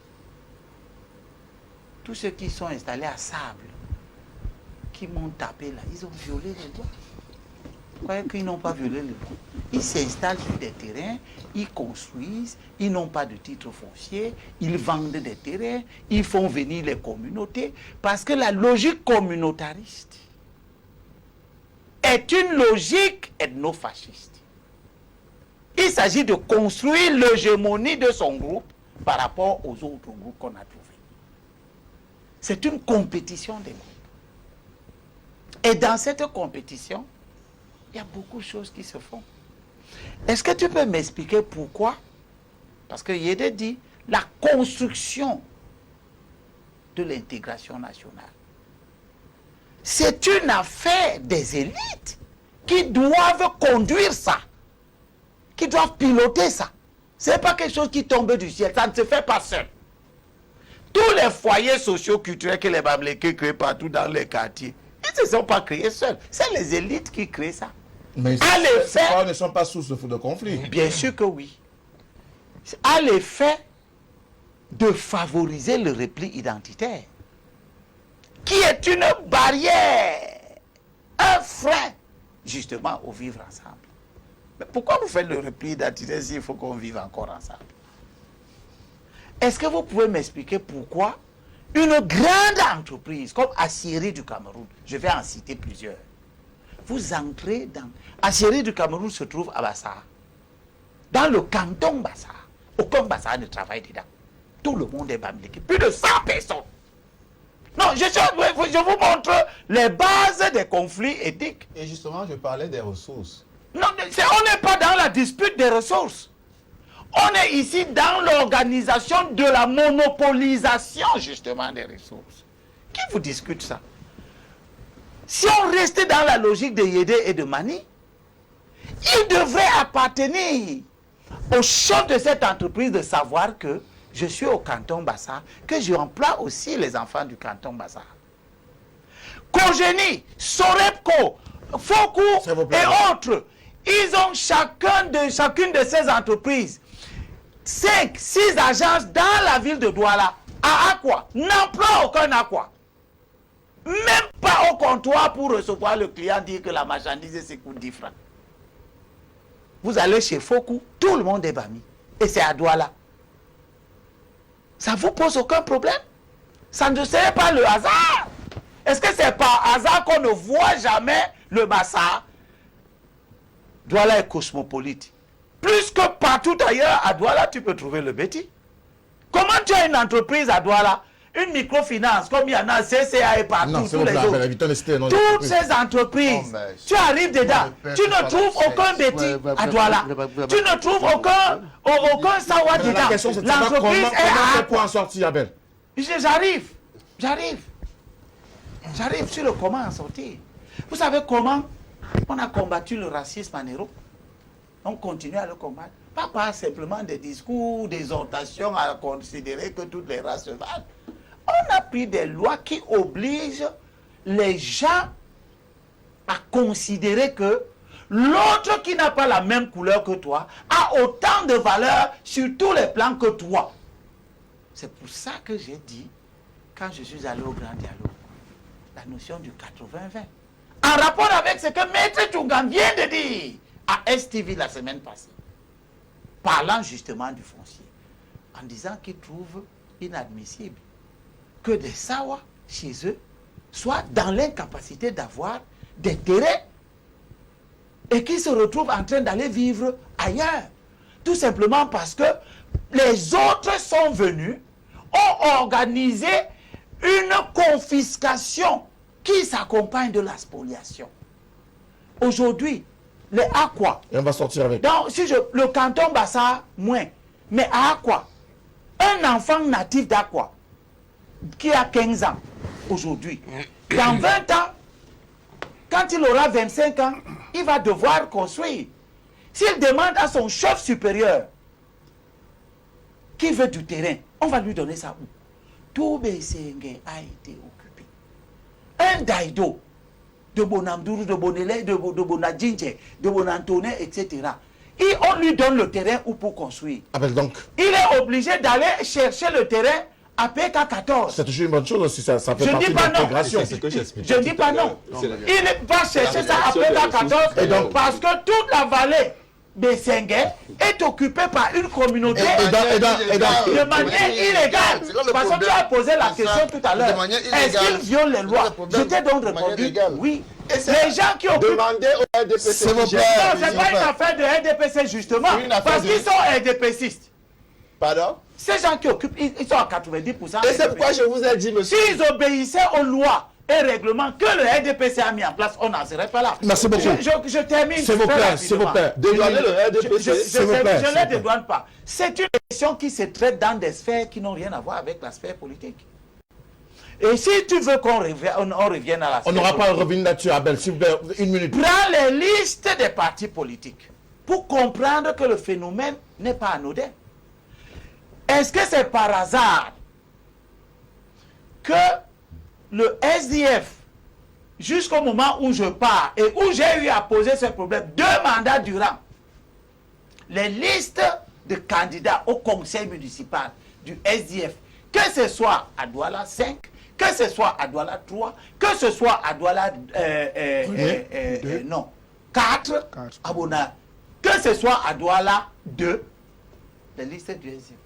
Tous ceux qui sont installés à Sable, qui m'ont tapé là, ils ont violé les lois. Vous croyez qu'ils n'ont pas violé les lois? Ils s'installent sur des terrains, ils construisent, ils n'ont pas de titre foncier, ils vendent des terrains, ils font venir les communautés, parce que la logique communautariste est une logique ethno-fasciste. Il s'agit de construire l'hégémonie de son groupe par rapport aux autres groupes qu'on a trouvés. C'est une compétition des groupes. Et dans cette compétition, il y a beaucoup de choses qui se font. Est-ce que tu peux m'expliquer pourquoi? Parce que Yédé dit la construction de l'intégration nationale. C'est une affaire des élites qui doivent conduire ça, qui doivent piloter ça. Ce n'est pas quelque chose qui tombe du ciel, ça ne se fait pas seul. Tous les foyers socio-culturels que les Bamlékés créent partout dans les quartiers, ils ne se sont pas créés seuls. C'est les élites qui créent ça. Mais ces foyers ne sont pas source de conflit. Bien sûr que oui. À l'effet de favoriser le repli identitaire, qui est une barrière, un frein, justement, au vivre ensemble. Mais pourquoi vous faites le repli identitaire s'il faut qu'on vive encore ensemble? Est-ce que vous pouvez m'expliquer pourquoi une grande entreprise comme Aciérie du Cameroun, je vais en citer plusieurs, vous entrez dans... Aciérie du Cameroun se trouve à Bassar. Dans le canton Bassar, aucun Bassar ne travaille dedans. Tout le monde est bamléké. Plus de 100 personnes. Non, je vous montre les bases des conflits éthiques. Et justement, je parlais des ressources. Non, on n'est pas dans la dispute des ressources. On est ici dans l'organisation de la monopolisation, justement, des ressources. Qui vous discute ça? Si on restait dans la logique de Yédé et de Mani, il devrait appartenir au chef de cette entreprise de savoir que je suis au canton Bassar, que j'emploie aussi les enfants du canton Bassar. Kogeni, Sorepco, Foku et autres, ils ont chacune de ces entreprises 5, 6 agences dans la ville de Douala. À Aqua, n'emploie aucun Aqua. Même pas au comptoir pour recevoir le client, dire que la marchandise c'est coûte 10 francs. Vous allez chez Foku, tout le monde est bami. Et c'est à Douala. Ça ne vous pose aucun problème? Ça ne serait pas le hasard? Est-ce que c'est par hasard qu'on ne voit jamais le Bassar? Douala est cosmopolite. Plus que partout ailleurs, à Douala, tu peux trouver le Béti. Comment tu as une entreprise à Douala une microfinance, comme il y en a CCA et partout, Non, tous les autres. Toutes ces entreprises, tu arrives dedans, tu ne trouves aucun Betty à Douala. Tu ne trouves aucun Sawa dedans. La question, c'est L'entreprise est comment à pour en sortir, Abel? J'arrive sur le comment en sortir. Vous savez comment on a combattu le racisme en Europe? On continue à le combattre. Pas simplement des discours, des exhortations à considérer que toutes les races se valent. On a pris des lois qui obligent les gens à considérer que l'autre qui n'a pas la même couleur que toi a autant de valeur sur tous les plans que toi. C'est pour ça que j'ai dit, quand je suis allé au grand dialogue, la notion du 80-20. En rapport avec ce que Maître Tchungan vient de dire à STV la semaine passée, parlant justement du foncier, en disant qu'il trouve inadmissible que des Sawa chez eux soient dans l'incapacité d'avoir des terrains et qu'ils se retrouvent en train d'aller vivre ailleurs. Tout simplement parce que les autres sont venus, ont organisé une confiscation qui s'accompagne de la spoliation. Aujourd'hui, les Aqua. Et on va sortir avec. Donc, le canton Bassa, moins. Mais à Aqua, un enfant natif d'Aqua, qui a 15 ans aujourd'hui, dans 20 ans, quand il aura 25 ans, il va devoir construire. S'il demande à son chef supérieur qui veut du terrain, on va lui donner ça où? Tout Bessengue a été occupé. Un Daïdo de Bonamdourou, de Bonélé, de Bonadjinje, de Bonantone, etc. Et on lui donne le terrain où pour construire. Abel, donc. Il est obligé d'aller chercher le terrain à PK14. C'est toujours une bonne chose aussi, ça fait partie de l'intégration. Je ne dis pas non. Il va chercher ça à PK14 et donc, parce que toute la vallée Bessengue est occupée par une communauté de manière illégale. Parce que tu as posé la question tout à l'heure. Est-ce qu'ils violent les lois? Je t'ai donc répondu oui. Les gens qui occupent... Demandez au RDPC. Non, ce n'est pas une affaire de RDPC justement. Parce qu'ils sont RDPcistes. Pardon? Ces gens qui occupent, ils sont à 90%. Et c'est pourquoi je vous ai dit, monsieur. S'ils obéissaient aux lois et règlements que le RDPC a mis en place, on n'en serait pas là. Merci beaucoup. Je termine. S'il vous plaît, s'il vous plaît. Dédouanez le RDPC. Je ne les dédouane pas. C'est une question qui se traite dans des sphères qui n'ont rien à voir avec la sphère politique. Et si tu veux qu'on revienne à la sphère On n'aura pas à politique, revenir là-dessus, Abel. S'il vous plaît, une minute. prends les listes des partis politiques pour comprendre que le phénomène n'est pas anodin. Est-ce que c'est par hasard que le SDF, jusqu'au moment où je pars et où j'ai eu à poser ce problème 2 mandats durant, les listes de candidats au conseil municipal du SDF, que ce soit à Douala 5, que ce soit à Douala 3, que ce soit à Douala 4, à Bona, que ce soit à Douala 2, les listes du SDF.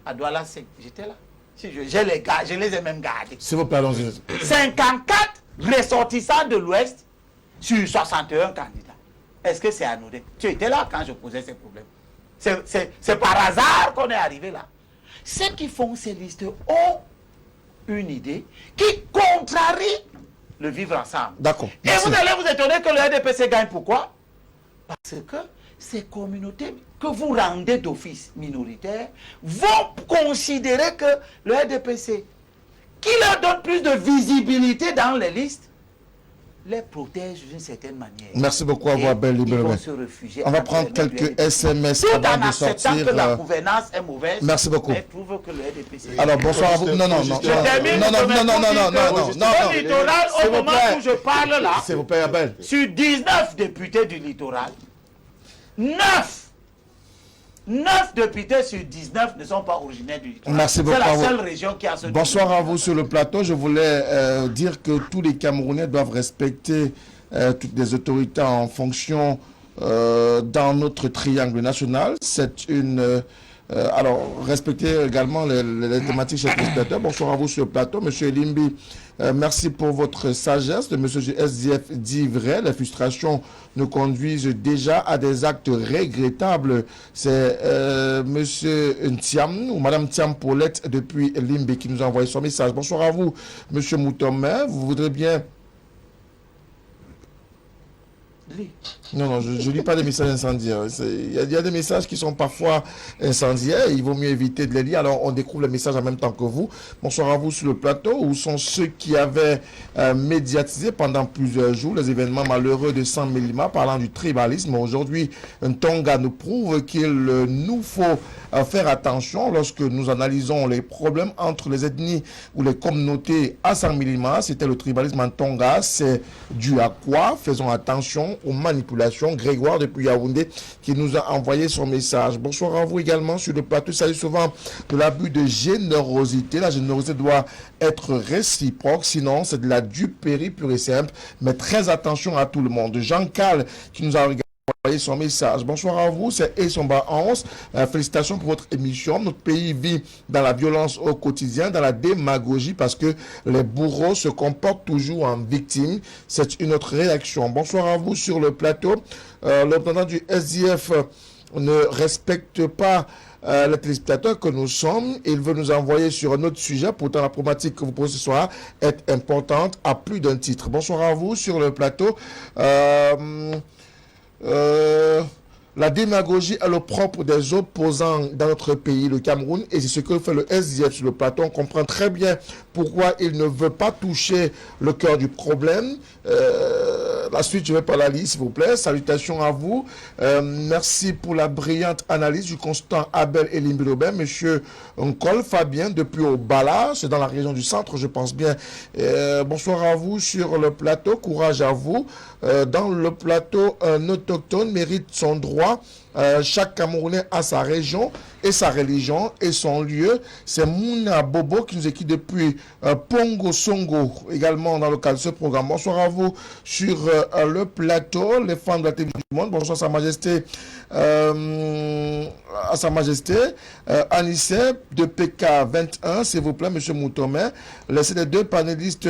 À Douala 5, j'étais là. Si je les ai même gardés. S'il vous plaît, allons-y. 54 ressortissants de l'Ouest sur 61 candidats. Est-ce que c'est anodin? Tu étais là quand je posais ces problèmes. C'est par hasard qu'on est arrivé là. Ceux qui font ces listes ont une idée qui contrarie le vivre ensemble. D'accord. Et vous allez vous étonner que le RDPC gagne. Pourquoi? Parce que ces communautés que vous rendez d'office minoritaires vont considérer que le RDPC, qui leur donne plus de visibilité dans les listes, les protège d'une certaine manière. Merci beaucoup à vous, Abel Libéré. On va prendre quelques SMS avant de sortir. Que la gouvernance est mauvaise. Merci beaucoup. Elle prouve que le RDPC... Alors, bonsoir à vous. Non. Au littoral, au moment où je parle là, s'il vous plaît, Abel. Sur 19 députés du littoral, 9 députés sur 19 ne sont pas originaires du littoral. Merci beaucoup. C'est la seule région qui a ce... Bonsoir à vous sur le plateau. Je voulais dire que tous les Camerounais doivent respecter toutes les autorités en fonction dans notre triangle national. C'est une Alors, respectez également les thématiques chez le spectateur. Bonsoir à vous sur le plateau. Monsieur Elimbi, merci pour votre sagesse. Le monsieur du SDF dit vrai. Les frustrations nous conduisent déjà à des actes regrettables. C'est monsieur Ntiam ou madame Ntiam Paulette depuis Limbe qui nous a envoyé son message. Bonsoir à vous, monsieur Moutomé. Vous voudrez bien... Non, je ne lis pas des messages incendiaires. Il y a des messages qui sont parfois incendiaires. Il vaut mieux éviter de les lire. Alors, on découvre les messages en même temps que vous. Bonsoir à vous sur le plateau. Où sont ceux qui avaient médiatisé pendant plusieurs jours les événements malheureux de San Milima parlant du tribalisme? Aujourd'hui, Tonga nous prouve qu'il nous faut faire attention lorsque nous analysons les problèmes entre les ethnies ou les communautés à San Milima. C'était le tribalisme en Tonga. C'est dû à quoi? Faisons attention aux manipulations. Grégoire depuis Yaoundé qui nous a envoyé son message. Bonsoir à vous également sur le plateau. Il s'agit souvent de l'abus de générosité. La générosité doit être réciproque, sinon c'est de la duperie pure et simple. Mais très attention à tout le monde. Jean Cal qui nous a envoyé son message. Bonsoir à vous, c'est Essomba 11. Félicitations pour votre émission. Notre pays vit dans la violence au quotidien, dans la démagogie, parce que les bourreaux se comportent toujours en victimes. C'est une autre réaction. Bonsoir à vous sur le plateau. Le représentant du SDF ne respecte pas les téléspectateurs que nous sommes. Il veut nous envoyer sur un autre sujet. Pourtant, la problématique que vous posez ce soir est importante à plus d'un titre. Bonsoir à vous sur le plateau. La démagogie est le propre des opposants dans notre pays, le Cameroun, et c'est ce que fait le SDF sur le plateau. On comprend très bien pourquoi il ne veut pas toucher le cœur du problème. La suite, je ne vais pas la lire, s'il vous plaît. Salutations à vous. Merci pour la brillante analyse du constant Abel et Limbilobin. Monsieur Nkol Fabien, depuis au Bala, c'est dans la région du centre, je pense bien. Bonsoir à vous sur le plateau. Courage à vous. Dans le plateau, un autochtone mérite son droit. Chaque Camerounais a sa région et sa religion et son lieu. C'est Mouna Bobo qui nous équipe depuis Pongo Songo, également dans le cadre de ce programme. Bonsoir à vous sur le plateau, les fans de la télévision du monde. Bonsoir à Sa Majesté, Anissé de PK 21, s'il vous plaît, Monsieur Moutomé. Laissez les deux panélistes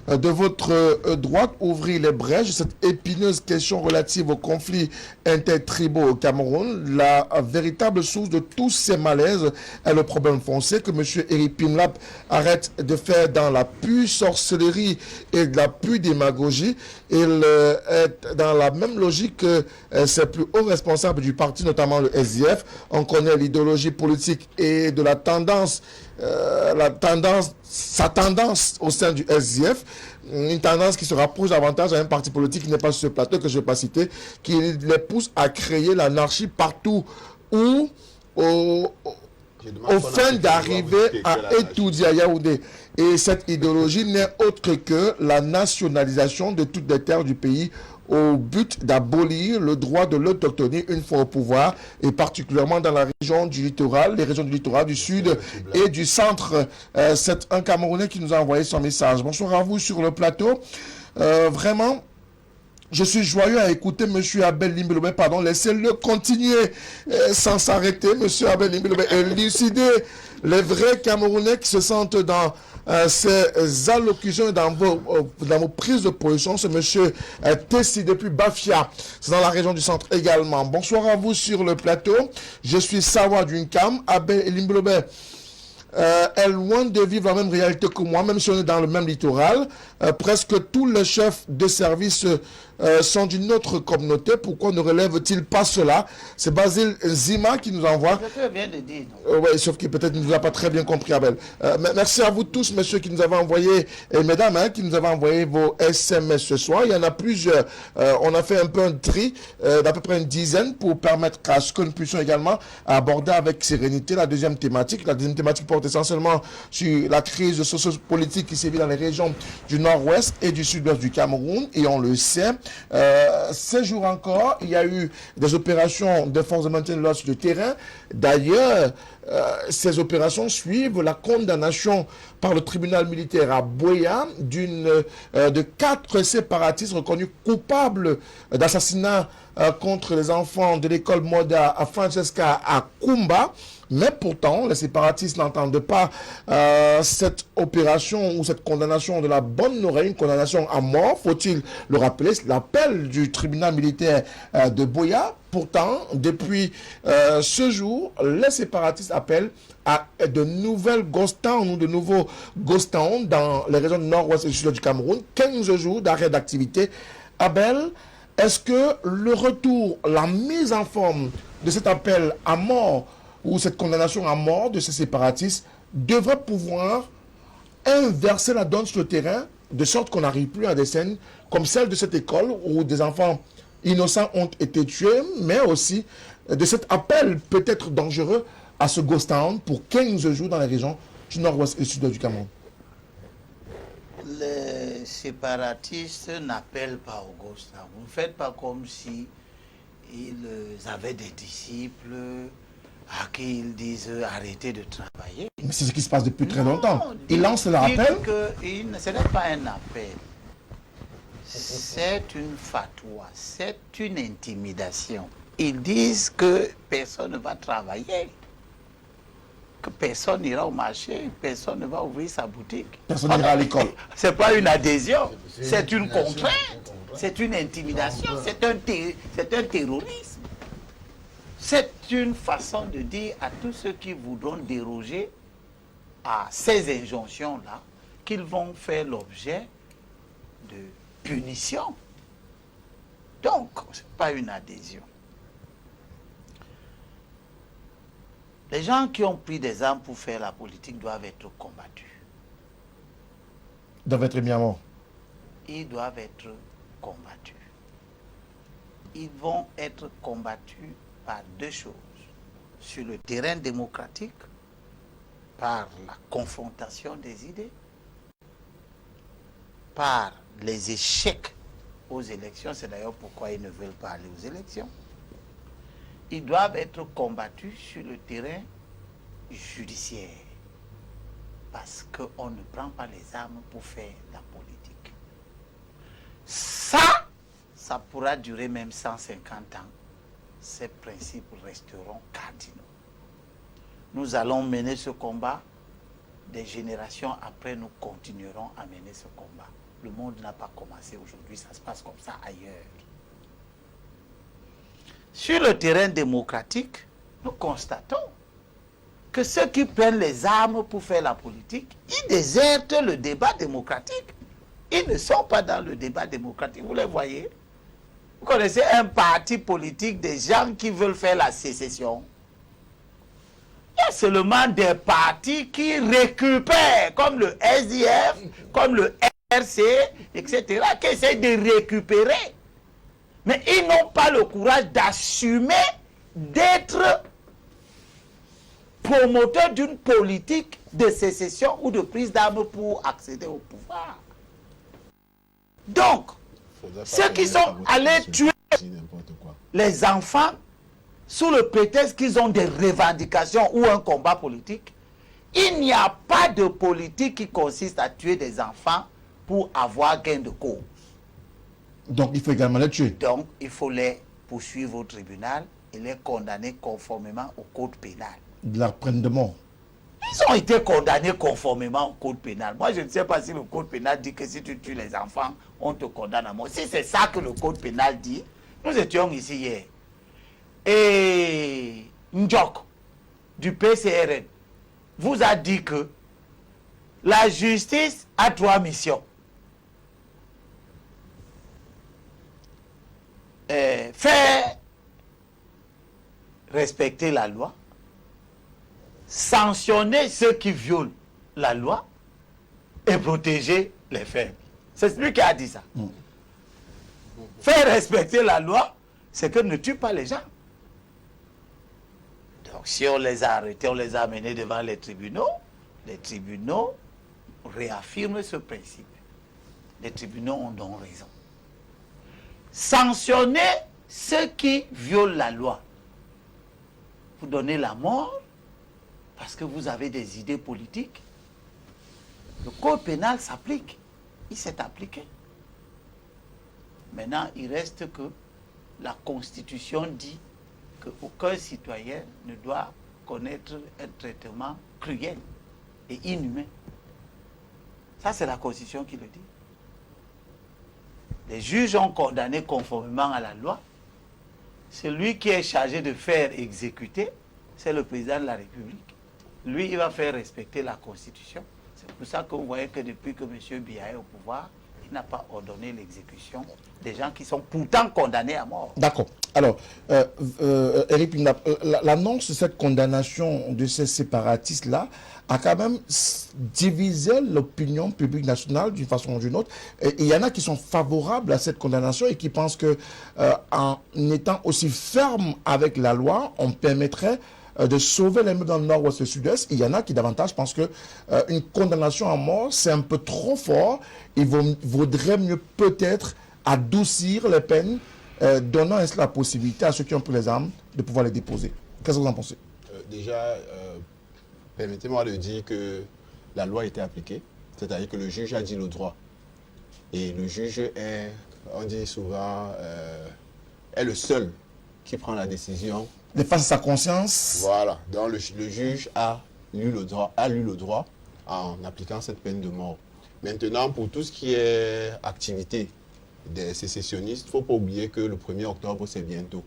de votre droite ouvrir les brèches. Cette épineuse question relative aux conflits intertribaux au Cameroun, la véritable source de tous ces malaises est le problème foncier que M. Eric Pimlap arrête de faire dans la pure sorcellerie et de la pure démagogie. Il est dans la même logique que ses plus hauts responsables du parti, notamment le SDF. On connaît l'idéologie politique et de la tendance, sa tendance au sein du SDF, une tendance qui se rapproche davantage à un parti politique qui n'est pas sur ce plateau, que je ne vais pas citer, qui les pousse à créer l'anarchie partout où, au fin d'arriver à étudier à Yaoundé. Et cette idéologie n'est autre que la nationalisation de toutes les terres du pays au but d'abolir le droit de l'autochtonie une fois au pouvoir, et particulièrement dans la région du littoral, les régions du littoral, du sud et du centre. C'est un Camerounais qui nous a envoyé son message. Bonsoir à vous sur le plateau. Vraiment, je suis joyeux à écouter M. Abel Limbilobé, pardon, laissez-le continuer sans s'arrêter, M. Abel Limbilobé, élucider les vrais Camerounais qui se sentent dans ces allocutions et dans vos prises de position. C'est M. Tessi depuis Bafia, c'est dans la région du centre également. Bonsoir à vous sur le plateau. Je suis Sawa Dunkam. Abel Limbilobé est loin de vivre la même réalité que moi, même si on est dans le même littoral. Presque tous les chefs de service sont d'une autre communauté. Pourquoi ne relève-t-il pas cela? C'est Basile Zima qui nous envoie. Je viens de dire. Oui, sauf qu'il peut-être ne nous a pas très bien compris, Abel. Merci à vous tous, messieurs, qui nous avez envoyé, et mesdames, qui nous avez envoyé vos SMS ce soir. Il y en a plusieurs. On a fait un peu un tri d'à peu près une dizaine pour permettre à ce que nous puissions également aborder avec sérénité la deuxième thématique. La deuxième thématique porte essentiellement sur la crise socio-politique qui sévit dans les régions du nord-ouest et du sud-ouest du Cameroun. Et on le sait, Ces jours encore, il y a eu des opérations de forces de maintien de l'ordre sur le terrain. D'ailleurs, ces opérations suivent la condamnation par le tribunal militaire à Buea de 4 séparatistes reconnus coupables d'assassinat contre les enfants de l'école Moda à Francesca à Kumba. Mais pourtant, les séparatistes n'entendent pas cette opération ou cette condamnation de la bonne oreille, une condamnation à mort, faut-il le rappeler, c'est l'appel du tribunal militaire de Buea. Pourtant, depuis ce jour, les séparatistes appellent à de nouvelles ghost towns ou de nouveaux ghost towns dans les régions nord-ouest et sud du Cameroun. 15 jours d'arrêt d'activité. Abel, est-ce que le retour, la mise en forme de cet appel à mort ou cette condamnation à mort de ces séparatistes devrait pouvoir inverser la donne sur le terrain, de sorte qu'on n'arrive plus à des scènes comme celle de cette école où des enfants innocents ont été tués, mais aussi de cet appel peut-être dangereux à ce ghost town pour 15 jours dans les régions du nord-ouest et sud du Cameroun? Les séparatistes n'appellent pas au ghost town. Vous ne faites pas comme si ils avaient des disciples à qui ils disent arrêtez de travailler. Mais c'est ce qui se passe depuis très longtemps. Ils lancent leur appel. Ce n'est pas un appel. C'est une fatwa, c'est une intimidation. Ils disent que personne ne va travailler, que personne n'ira au marché, personne ne va ouvrir sa boutique. Personne n'ira à l'école. Ce n'est pas une adhésion, c'est une contrainte, c'est une intimidation, c'est un terrorisme. C'est une façon de dire à tous ceux qui voudront déroger à ces injonctions-là qu'ils vont faire l'objet de punition. Donc, ce n'est pas une adhésion. Les gens qui ont pris des armes pour faire la politique doivent être combattus. Doivent être mis à mort. Ils doivent être combattus. Ils vont être combattus par deux choses. Sur le terrain démocratique, par la confrontation des idées, par les échecs aux élections. C'est d'ailleurs pourquoi ils ne veulent pas aller aux élections. Ils doivent être combattus sur le terrain judiciaire. Parce qu'on ne prend pas les armes pour faire la politique. Ça pourra durer même 150 ans. Ces principes resteront cardinaux. Nous allons mener ce combat. Des générations après, nous continuerons à mener ce combat. Le monde n'a pas commencé aujourd'hui, ça se passe comme ça ailleurs. Sur le terrain démocratique, nous constatons que ceux qui prennent les armes pour faire la politique, ils désertent le débat démocratique. Ils ne sont pas dans le débat démocratique, vous les voyez. Vous connaissez un parti politique des gens qui veulent faire la sécession. Il y a seulement des partis qui récupèrent, comme le SDF, comme le RC, etc., qui essaient de récupérer. Mais ils n'ont pas le courage d'assumer d'être promoteurs d'une politique de sécession ou de prise d'armes pour accéder au pouvoir. Donc, ceux qui sont allés tuer les enfants sous le prétexte qu'ils ont des revendications ou un combat politique, il n'y a pas de politique qui consiste à tuer des enfants pour avoir gain de cause. Donc il faut également les tuer. Donc il faut les poursuivre au tribunal et les condamner conformément au code pénal. De la peine de mort. Ils ont été condamnés conformément au code pénal. Moi, je ne sais pas si le code pénal dit que si tu tues les enfants, on te condamne à mort. Si c'est ça que le code pénal dit, nous étions ici hier. Et Ndjok, du PCRN, vous a dit que la justice a 3 missions. Faire respecter la loi, sanctionner ceux qui violent la loi et protéger les faibles. C'est lui qui a dit ça. Faire respecter la loi, c'est que ne tue pas les gens. Donc si on les a arrêtés, on les a amenés devant les tribunaux réaffirment ce principe. Les tribunaux ont donc raison. sanctionner ceux qui violent la loi. Vous donnez la mort parce que vous avez des idées politiques. Le code pénal s'applique. Il s'est appliqué. Maintenant, il reste que la Constitution dit qu'aucun citoyen ne doit connaître un traitement cruel et inhumain. Ça, c'est la Constitution qui le dit. Les juges ont condamné conformément à la loi. Celui qui est chargé de faire exécuter, c'est le président de la République. Lui, il va faire respecter la Constitution. C'est pour ça que vous voyez que depuis que M. Biya est au pouvoir, il n'a pas ordonné l'exécution des gens qui sont pourtant condamnés à mort. D'accord. Alors, Eric Pina, l'annonce de cette condamnation de ces séparatistes-là a quand même divisé l'opinion publique nationale d'une façon ou d'une autre. Et il y en a qui sont favorables à cette condamnation et qui pensent que en étant aussi ferme avec la loi, on permettrait de sauver les meurtres dans le nord-ouest et le sud-est. Il y en a qui davantage pensent que une condamnation à mort, c'est un peu trop fort. Il vaudrait mieux peut-être adoucir les peines, donnant ainsi la possibilité à ceux qui ont pris les armes de pouvoir les déposer. Qu'est-ce que vous en pensez? Déjà, permettez-moi de dire que la loi a été appliquée, c'est-à-dire que le juge a dit le droit. Et le juge est, on dit souvent, est le seul qui prend la décision. De face à sa conscience. Voilà. Donc le juge a lu le droit en appliquant cette peine de mort. Maintenant, pour tout ce qui est activité des sécessionnistes, il ne faut pas oublier que le 1er octobre, c'est bientôt.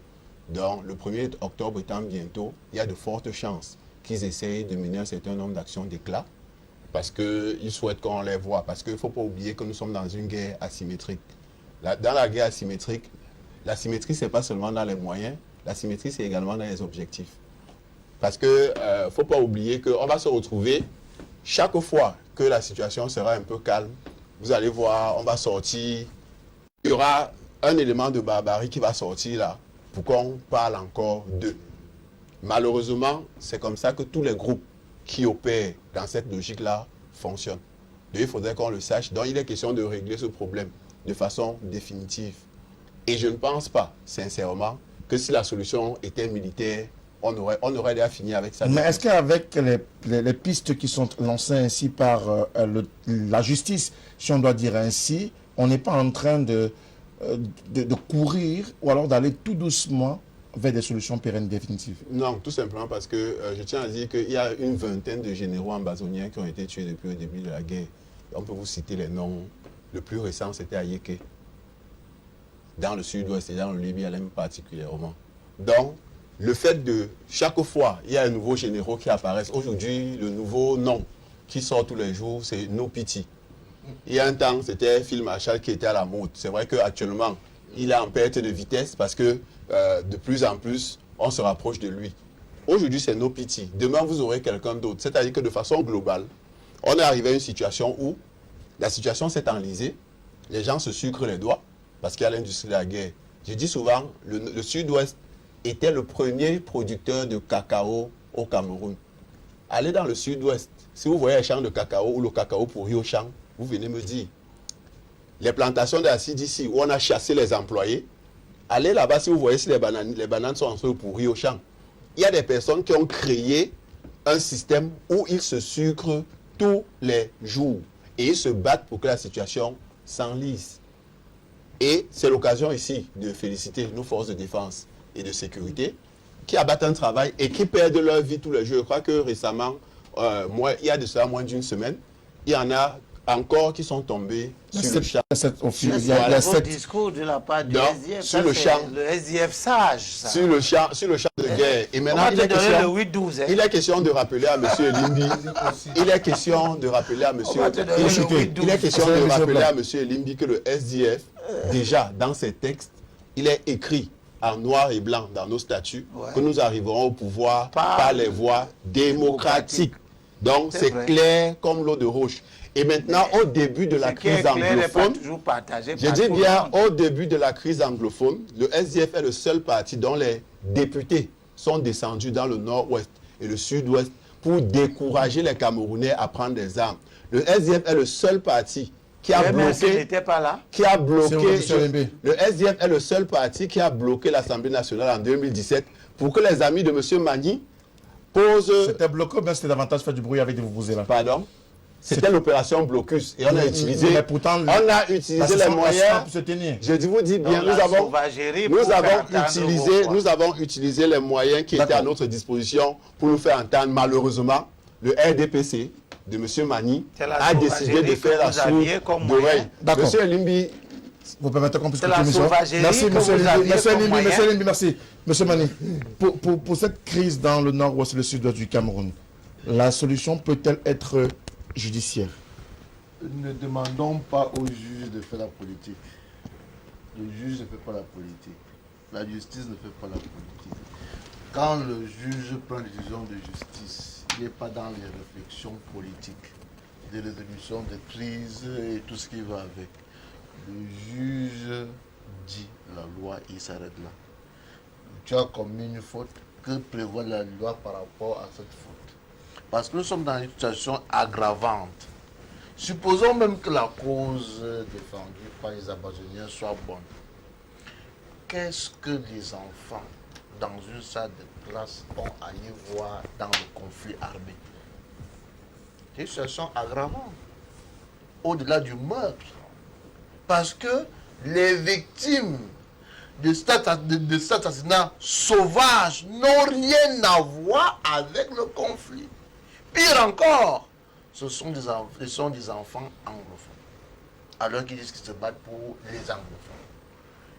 Donc, le 1er octobre étant bientôt, il y a de fortes chances qu'ils essayent de mener un certain nombre d'actions d'éclat parce qu'ils souhaitent qu'on les voie. Parce qu'il ne faut pas oublier que nous sommes dans une guerre asymétrique. Dans la guerre asymétrique, la symétrie, ce n'est pas seulement dans les moyens, la symétrie, c'est également dans les objectifs. Parce qu'il ne faut pas oublier qu'on va se retrouver chaque fois que la situation sera un peu calme. Vous allez voir, on va sortir. Il y aura un élément de barbarie qui va sortir là pour qu'on parle encore d'eux. Malheureusement, c'est comme ça que tous les groupes qui opèrent dans cette logique-là fonctionnent. Donc, il faudrait qu'on le sache. Donc, il est question de régler ce problème de façon définitive. Et je ne pense pas, sincèrement, que si la solution était militaire, on aurait déjà fini avec ça. Mais est-ce qu'avec les pistes qui sont lancées ainsi par la justice, si on doit dire ainsi, on n'est pas en train de courir ou alors d'aller tout doucement vers des solutions pérennes définitives? Non, tout simplement parce que je tiens à dire qu'il y a une vingtaine de généraux ambazoniens qui ont été tués depuis le début de la guerre. On peut vous citer les noms. Le plus récent, c'était à Yeke, dans le sud-ouest et dans le Libye particulièrement. Donc, le fait de, chaque fois, il y a un nouveau généraux qui apparaissent. Aujourd'hui, le nouveau nom qui sort tous les jours, c'est No Pity. Il y a un temps, c'était Phil Marshall qui était à la mode. C'est vrai qu'actuellement, il est en perte de vitesse parce que de plus en plus, on se rapproche de lui. Aujourd'hui, c'est No Pity. Demain, vous aurez quelqu'un d'autre. C'est-à-dire que de façon globale, on est arrivé à une situation où la situation s'est enlisée. Les gens se sucrent les doigts parce qu'il y a l'industrie de la guerre. Je dis souvent, le sud-ouest était le premier producteur de cacao au Cameroun. Allez dans le sud-ouest. Si vous voyez un champ de cacao ou le cacao pourri au champ, vous venez me dire. Les plantations de la CDC où on a chassé les employés, allez là-bas si vous voyez si les bananes sont en train de pourrir au champ. Il y a des personnes qui ont créé un système où ils se sucrent tous les jours. Et ils se battent pour que la situation s'enlise. Et c'est l'occasion ici de féliciter nos forces de défense et de sécurité qui abattent un travail et qui perdent leur vie tous les jours. Je crois que récemment, il y a de cela moins d'une semaine, il y en a encore qui sont tombés sur le champ. C'est un discours de la part du SDF. Sur le champ. Le SDF sage, ça. Sur le champ de guerre. Et maintenant, il est question de rappeler à M. Elimbi. Il est question de rappeler à M. Elimbi que le SDF, déjà dans ses textes, il est écrit en noir et blanc dans nos statuts que nous arriverons au pouvoir par les voies démocratiques. Donc c'est clair comme l'eau de roche. Et maintenant, au début de la crise anglophone, je dis bien au début de la crise anglophone, le SDF est le seul parti dont les députés sont descendus dans le nord-ouest et le sud-ouest pour décourager les Camerounais à prendre des armes. Le SDF est le seul parti qui a Le MRC bloqué... n'était pas là. Qui a bloqué... Le SDF est le seul parti qui a bloqué l'Assemblée nationale en 2017 pour que les amis de M. Mani posent... C'était bloqué, mais c'était davantage faire du bruit avec des vuvuzela. Pardon? C'était l'opération blocus et on a utilisé, mais pourtant, les moyens. Je vous dis bien, nous avons utilisé les moyens qui étaient à notre disposition pour nous faire entendre. Malheureusement, le RDPC de M. Mani a décidé de faire la sourde d'oreille. Monsieur Limbi, vous permettez qu'on puisse continuer. Merci, monsieur Limbi, merci. Monsieur Mani, pour cette crise dans le nord-ouest et le sud-ouest du Cameroun, la solution peut-elle être judiciaire? Ne demandons pas aux juges de faire la politique. Le juge ne fait pas la politique. La justice ne fait pas la politique. Quand le juge prend une décision de justice, il n'est pas dans les réflexions politiques, de résolution de crise et tout ce qui va avec. Le juge dit la loi, il s'arrête là. Tu as commis une faute, que prévoit la loi par rapport à cette faute? Parce que nous sommes dans une situation aggravante. Supposons même que la cause défendue par les abandonniers soit bonne. Qu'est-ce que les enfants, dans une salle de classe, vont aller voir dans le conflit armé? C'est une situation aggravante, au-delà du meurtre. Parce que les victimes de cet assassinat sauvage n'ont rien à voir avec le conflit. Pire encore, ce sont des enfants anglophones. Alors qu'ils disent qu'ils se battent pour les anglophones.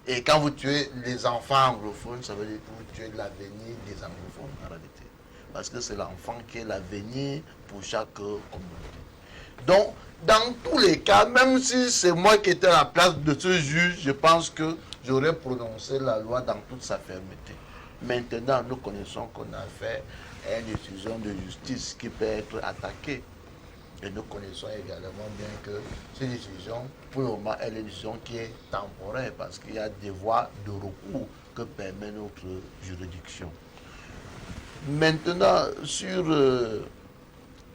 Et quand vous tuez les enfants anglophones, ça veut dire que vous tuez l'avenir des anglophones en réalité. Parce que c'est l'enfant qui est l'avenir pour chaque communauté. Donc, dans tous les cas, même si c'est moi qui étais à la place de ce juge, je pense que j'aurais prononcé la loi dans toute sa fermeté. Maintenant, nous connaissons qu'on a fait une décision de justice qui peut être attaquée. Et nous connaissons également bien que cette décision, pour le moment, elle est une décision qui est temporaire parce qu'il y a des voies de recours que permet notre juridiction. Maintenant, sur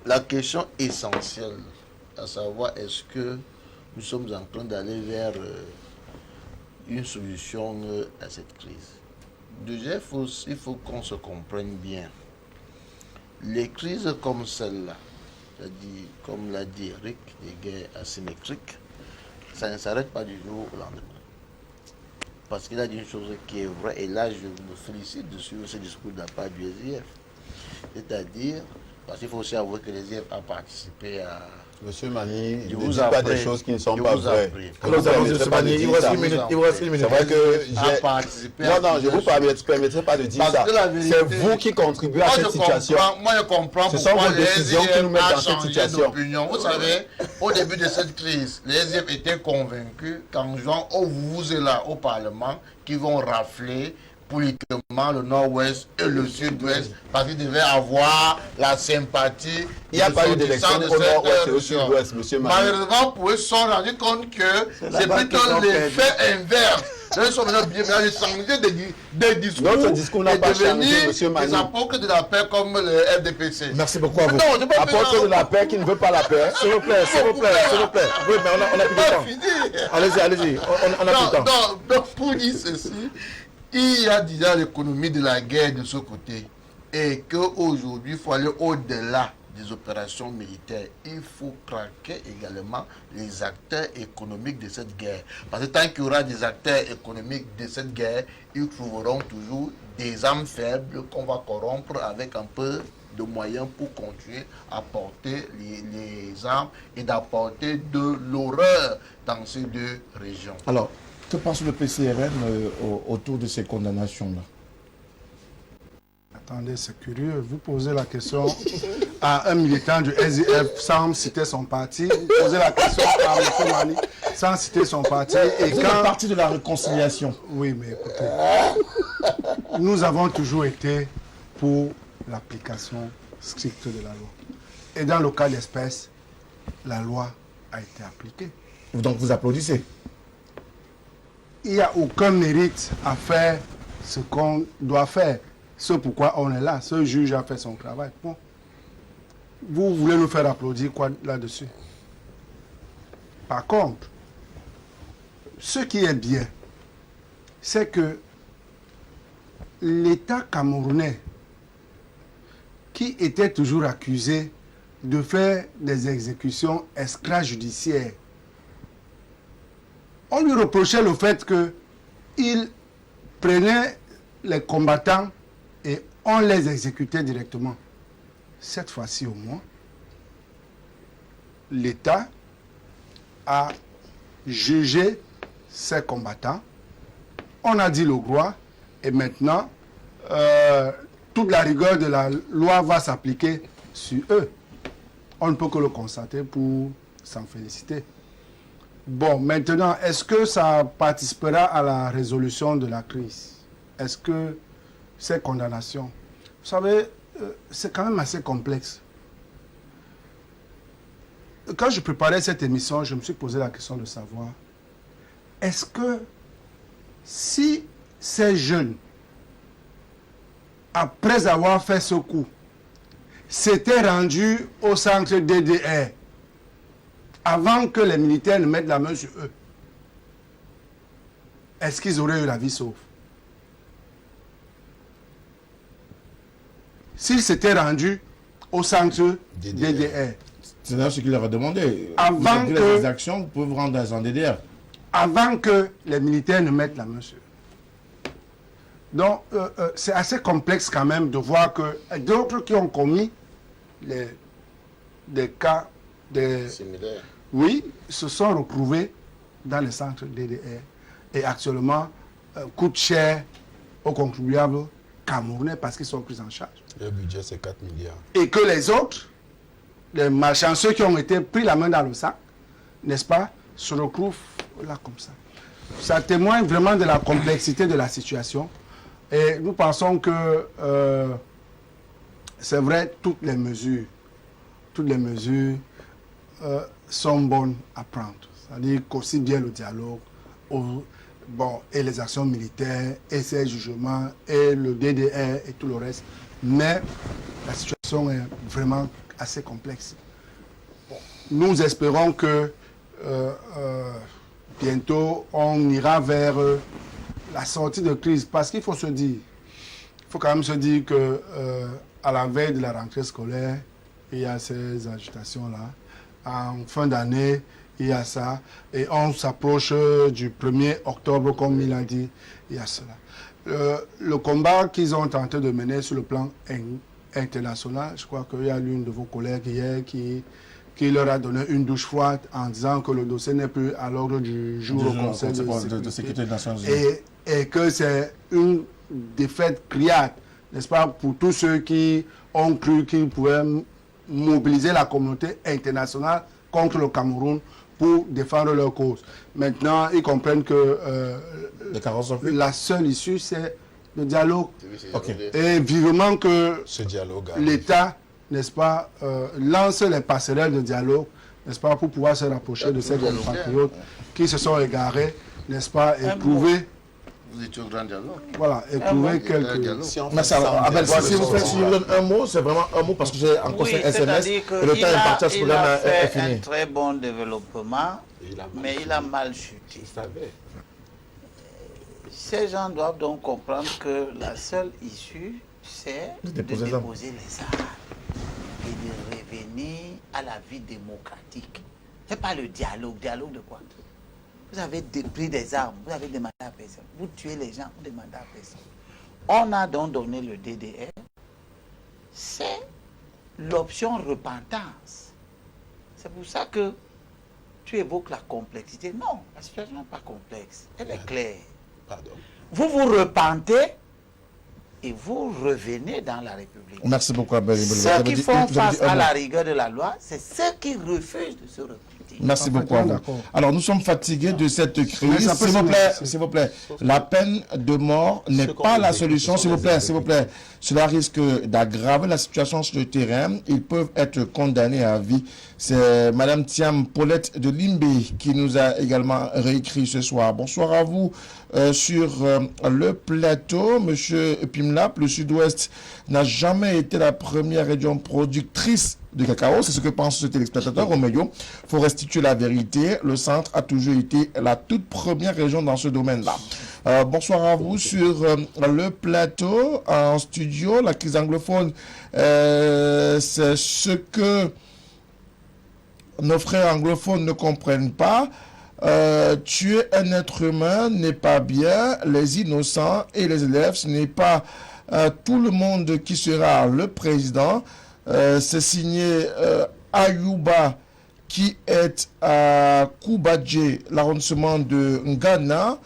la question essentielle, à savoir est-ce que nous sommes en train d'aller vers une solution à cette crise. Déjà, il faut qu'on se comprenne bien. Les crises comme celle-là, c'est-à-dire, comme l'a dit Eric, les guerres asymétriques, ça ne s'arrête pas du jour au lendemain. Parce qu'il a dit une chose qui est vraie, et là je me félicite de suivre ce discours de la part du SDF. C'est-à-dire, parce qu'il faut aussi avouer que les SDF a participé à... Monsieur Mani, ne dites pas des choses qui ne sont pas vraies. Il vous reste une minute. C'est vrai que j'ai... Non, je ne vous permettrai pas de dire ça. C'est vous qui contribuez à cette situation. Moi, je comprends pourquoi les SDF qui nous mettent dans cette situation. Vous savez, au début de cette crise, les SDF étaient convaincus qu'en jouant au Vuvuzela au Parlement, qu'ils vont rafler politiquement le nord-ouest et le sud-ouest parce qu'ils devaient avoir la sympathie. Il n'y a pas eu d'élection au nord-ouest et au sud-ouest, monsieur Mani. Malheureusement, pour eux, se sont rendus compte que c'est plutôt l'effet inverse. Ils sont maintenant bien changé des discours. Notre discours n'a pas changé, monsieur Mani. Des apôtres de la paix comme le RDPC. Merci beaucoup à vous. Apôtres de la paix qui ne veut pas la paix. S'il vous plaît. Oui, mais on a plus de temps. Allez-y, on a plus de temps. Donc, pour dire ceci, il y a déjà l'économie de la guerre de ce côté. Et qu'aujourd'hui, il faut aller au-delà des opérations militaires. Il faut craquer également les acteurs économiques de cette guerre. Parce que tant qu'il y aura des acteurs économiques de cette guerre, ils trouveront toujours des âmes faibles qu'on va corrompre avec un peu de moyens pour continuer à porter les armes et d'apporter de l'horreur dans ces deux régions. Alors, que pense le PCRN autour de ces condamnations-là? Attendez, c'est curieux. Vous posez la question à un militant du SDF sans citer son parti. Vous posez la question à M. Mani sans citer son parti. Et quand la partie de la réconciliation. Oui, mais écoutez, nous avons toujours été pour l'application stricte de la loi. Et dans le cas d'espèce, la loi a été appliquée. Donc vous applaudissez? Il n'y a aucun mérite à faire ce qu'on doit faire. C'est pourquoi on est là. Ce juge a fait son travail. Bon. Vous voulez nous faire applaudir quoi là-dessus? Par contre, ce qui est bien, c'est que l'État camerounais, qui était toujours accusé de faire des exécutions extrajudiciaires, on lui reprochait le fait qu'il prenait les combattants et on les exécutait directement. Cette fois-ci au moins, l'État a jugé ces combattants, on a dit le droit, et maintenant, toute la rigueur de la loi va s'appliquer sur eux. On ne peut que le constater pour s'en féliciter. Bon, maintenant, est-ce que ça participera à la résolution de la crise? Est-ce que ces condamnations... Vous savez, c'est quand même assez complexe. Quand je préparais cette émission, je me suis posé la question de savoir, est-ce que si ces jeunes, après avoir fait ce coup, s'étaient rendus au centre DDR, avant que les militaires ne mettent la main sur eux, est-ce qu'ils auraient eu la vie sauve? S'ils s'étaient rendus au centre DDR. C'est d'ailleurs ce qu'il leur a demandé. Avant vous que les actions, vous pouvez vous rendre dans un DDR. Avant que les militaires ne mettent la main sur eux. Donc, c'est assez complexe quand même de voir que d'autres qui ont commis des cas Similaire. oui, se sont retrouvés dans les centres DDR et actuellement coûtent cher aux contribuables camerounais parce qu'ils sont pris en charge. Le budget, c'est 4 milliards. Et que les autres, les malchanceux qui ont été pris la main dans le sac, n'est-ce pas, se retrouvent là comme ça. Ça témoigne vraiment de la complexité de la situation. Et nous pensons que c'est vrai, toutes les mesures sont bonnes à prendre. C'est-à-dire qu'aussi bien le dialogue, et les actions militaires, et ces jugements, et le DDR, et tout le reste. Mais la situation est vraiment assez complexe. Bon, nous espérons que bientôt, on ira vers la sortie de crise. Parce qu'il faut se dire, il faut quand même se dire que à la veille de la rentrée scolaire, il y a ces agitations-là. En fin d'année, il y a ça. Et on s'approche du 1er octobre, comme il a dit, il y a cela. Le combat qu'ils ont tenté de mener sur le plan international, je crois qu'il y a l'une de vos collègues hier qui leur a donné une douche froide en disant que le dossier n'est plus à l'ordre du jour au Conseil de sécurité des Nations Unies. Et que c'est une défaite criarde, n'est-ce pas, pour tous ceux qui ont cru qu'ils pouvaient mobiliser la communauté internationale contre le Cameroun pour défendre leur cause. Maintenant, ils comprennent que la seule issue, c'est le dialogue. Okay. Et vivement que l'État, n'est-ce pas, lance les passerelles de dialogue, n'est-ce pas, pour pouvoir se rapprocher de ces compatriotes qui se sont égarés, n'est-ce pas, et prouver... Vous étiez au grand dialogue. Voilà, et prouver quelques... Merci. Abel, si vous me donnez un mot, c'est vraiment un mot parce que j'ai encore fait SMS et le temps est parti à ce problème est fini. Il a fait un très bon développement, mais il a mal chuté. Ces gens doivent donc comprendre que la seule issue, c'est de déposer les armes et de revenir à la vie démocratique. Ce n'est pas le dialogue. Dialogue de quoi? Vous avez pris des armes, vous avez demandé à personne. Vous tuez les gens, vous demandez à personne. On a donc donné le DDR. C'est l'option repentance. C'est pour ça que tu évoques la complexité. Non, la situation n'est pas complexe. Elle est claire. Pardon. Vous vous repentez et vous revenez dans la République. Merci beaucoup, Abel. Ceux qui font face à la rigueur de la loi, c'est ceux qui refusent de se repentir. Merci beaucoup à vous. Alors, nous sommes fatigués de cette crise. S'il vous plaît, la peine de mort n'est pas la solution. S'il vous plaît. Cela risque d'aggraver la situation sur le terrain. Ils peuvent être condamnés à vie. C'est Madame Thiam Paulette de Limbé qui nous a également réécrit ce soir. Bonsoir à vous. Sur le plateau, Monsieur Pimlap, le Sud-Ouest n'a jamais été la première région productrice de cacao. C'est ce que pense ce téléspectateur. Roméo, il faut restituer la vérité. Le centre a toujours été la toute première région dans ce domaine-là. Bonsoir à vous sur le plateau, en studio. La crise anglophone, c'est ce que nos frères anglophones ne comprennent pas. Tuer un être humain n'est pas bien. Les innocents et les élèves, ce n'est pas tout le monde qui sera le président. C'est signé Ayuba, qui est à Koubadje, l'arrondissement de Ngana,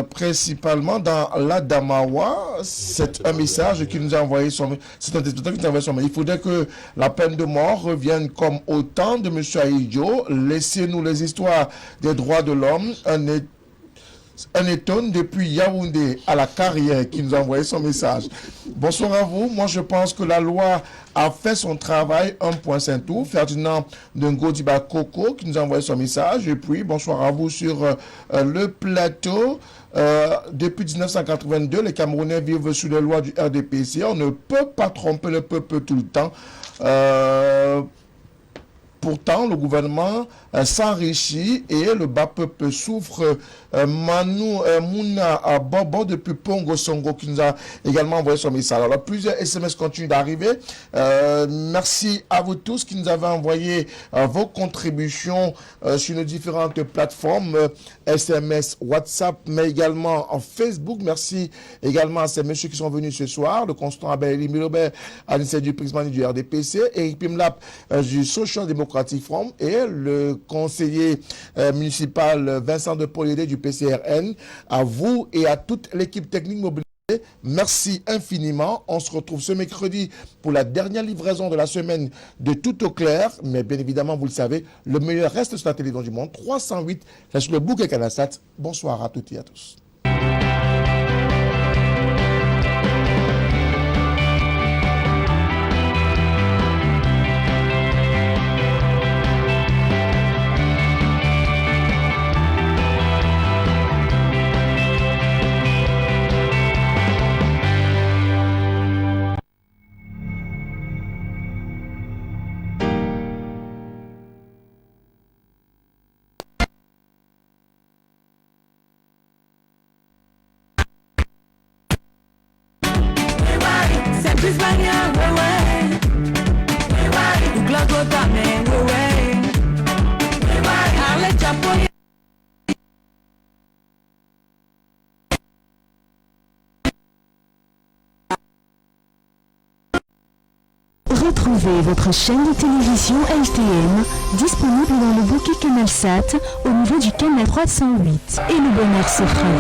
principalement dans l'Adamawa. C'est un message qui nous a envoyé c'est un député qui nous a envoyé son mail. Il faudrait que la peine de mort revienne comme au temps de M. Aïdjo. Laissez-nous les histoires des droits de l'homme. Un étonne depuis Yaoundé à la Carrière qui nous a envoyé son message. Bonsoir à vous. Moi, je pense que la loi a fait son travail. Un point, c'est tout. Ferdinand de Ngodiba Koko qui nous a envoyé son message. Et puis, bonsoir à vous sur le plateau. Depuis 1982, les Camerounais vivent sous les lois du RDPC. On ne peut pas tromper le peuple tout le temps. Pourtant, le gouvernement s'enrichit et le bas peuple souffre. Manu Mouna Bobo depuis Pongo Songo qui nous a également envoyé son message. Alors, plusieurs SMS continuent d'arriver. Merci à vous tous qui nous avez envoyé vos contributions sur nos différentes plateformes, SMS, WhatsApp, mais également en Facebook. Merci également à ces messieurs qui sont venus ce soir. Le constant Abel Milobert, Anissé du Prismani du RDPC, Eric Pimlap du Social Democratic Front et le conseiller municipal Vincent de Poliédé du PCRN. À vous et à toute l'équipe technique mobilisée, merci infiniment. On se retrouve ce mercredi pour la dernière livraison de la semaine de Tout au clair. Mais bien évidemment, vous le savez, le meilleur reste sur la télévision du monde. 308, sur le bouquet Canasat. Bonsoir à toutes et à tous. Retrouvez votre chaîne de télévision LTM disponible dans le bouquet Canalsat au niveau du canal 308 et le bonheur s'offre à vous.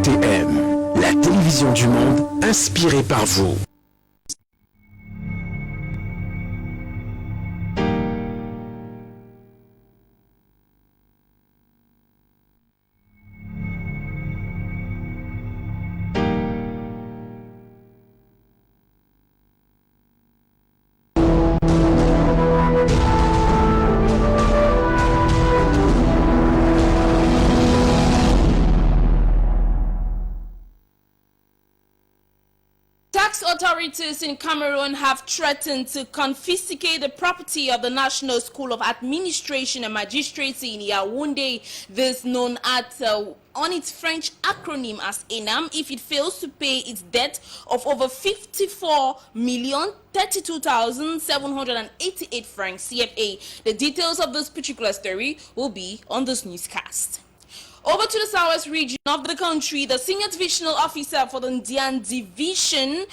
LTM, la télévision du monde inspirée par vous. Authorities in Cameroon have threatened to confiscate the property of the National School of Administration and Magistracy in Yaoundé, this known as on its French acronym as ENAM, if it fails to pay its debt of over 54,032,788 francs CFA. The details of this particular story will be on this newscast. Over to the southwest region of the country, the senior divisional officer for the Ndian division,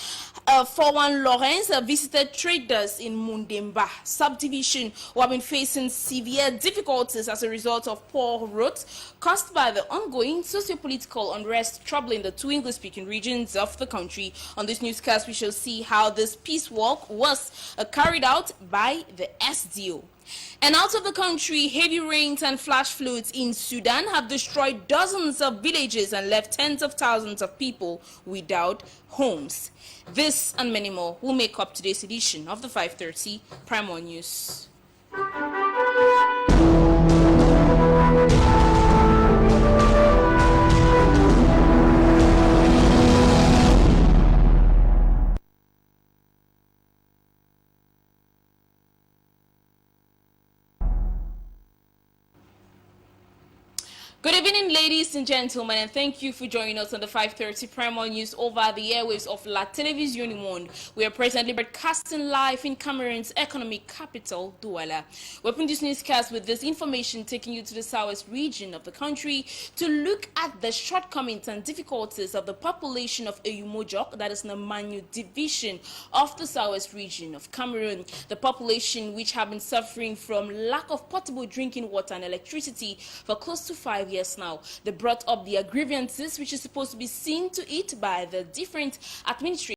Forwan Lawrence, visited traders in Mundemba subdivision who have been facing severe difficulties as a result of poor roads caused by the ongoing socio-political unrest troubling the two English-speaking regions of the country. On this newscast, we shall see how this peace walk was carried out by the SDO. And out of the country, heavy rains and flash floods in Sudan have destroyed dozens of villages and left tens of thousands of people without homes. This and many more will make up today's edition of the 5:30 Prime One News. Good evening, ladies and gentlemen, and thank you for joining us on the 5:30 Primal News over the airwaves of La Télévision Monde. We are presently broadcasting live in Cameroon's economic capital, Douala. We open this newscast with this information taking you to the southwest region of the country to look at the shortcomings and difficulties of the population of Eyumojok, that is Namanyu division of the southwest region of Cameroon. The population which have been suffering from lack of potable drinking water and electricity for close to 5 years now. They brought up their grievances, which is supposed to be seen to it by the different administrators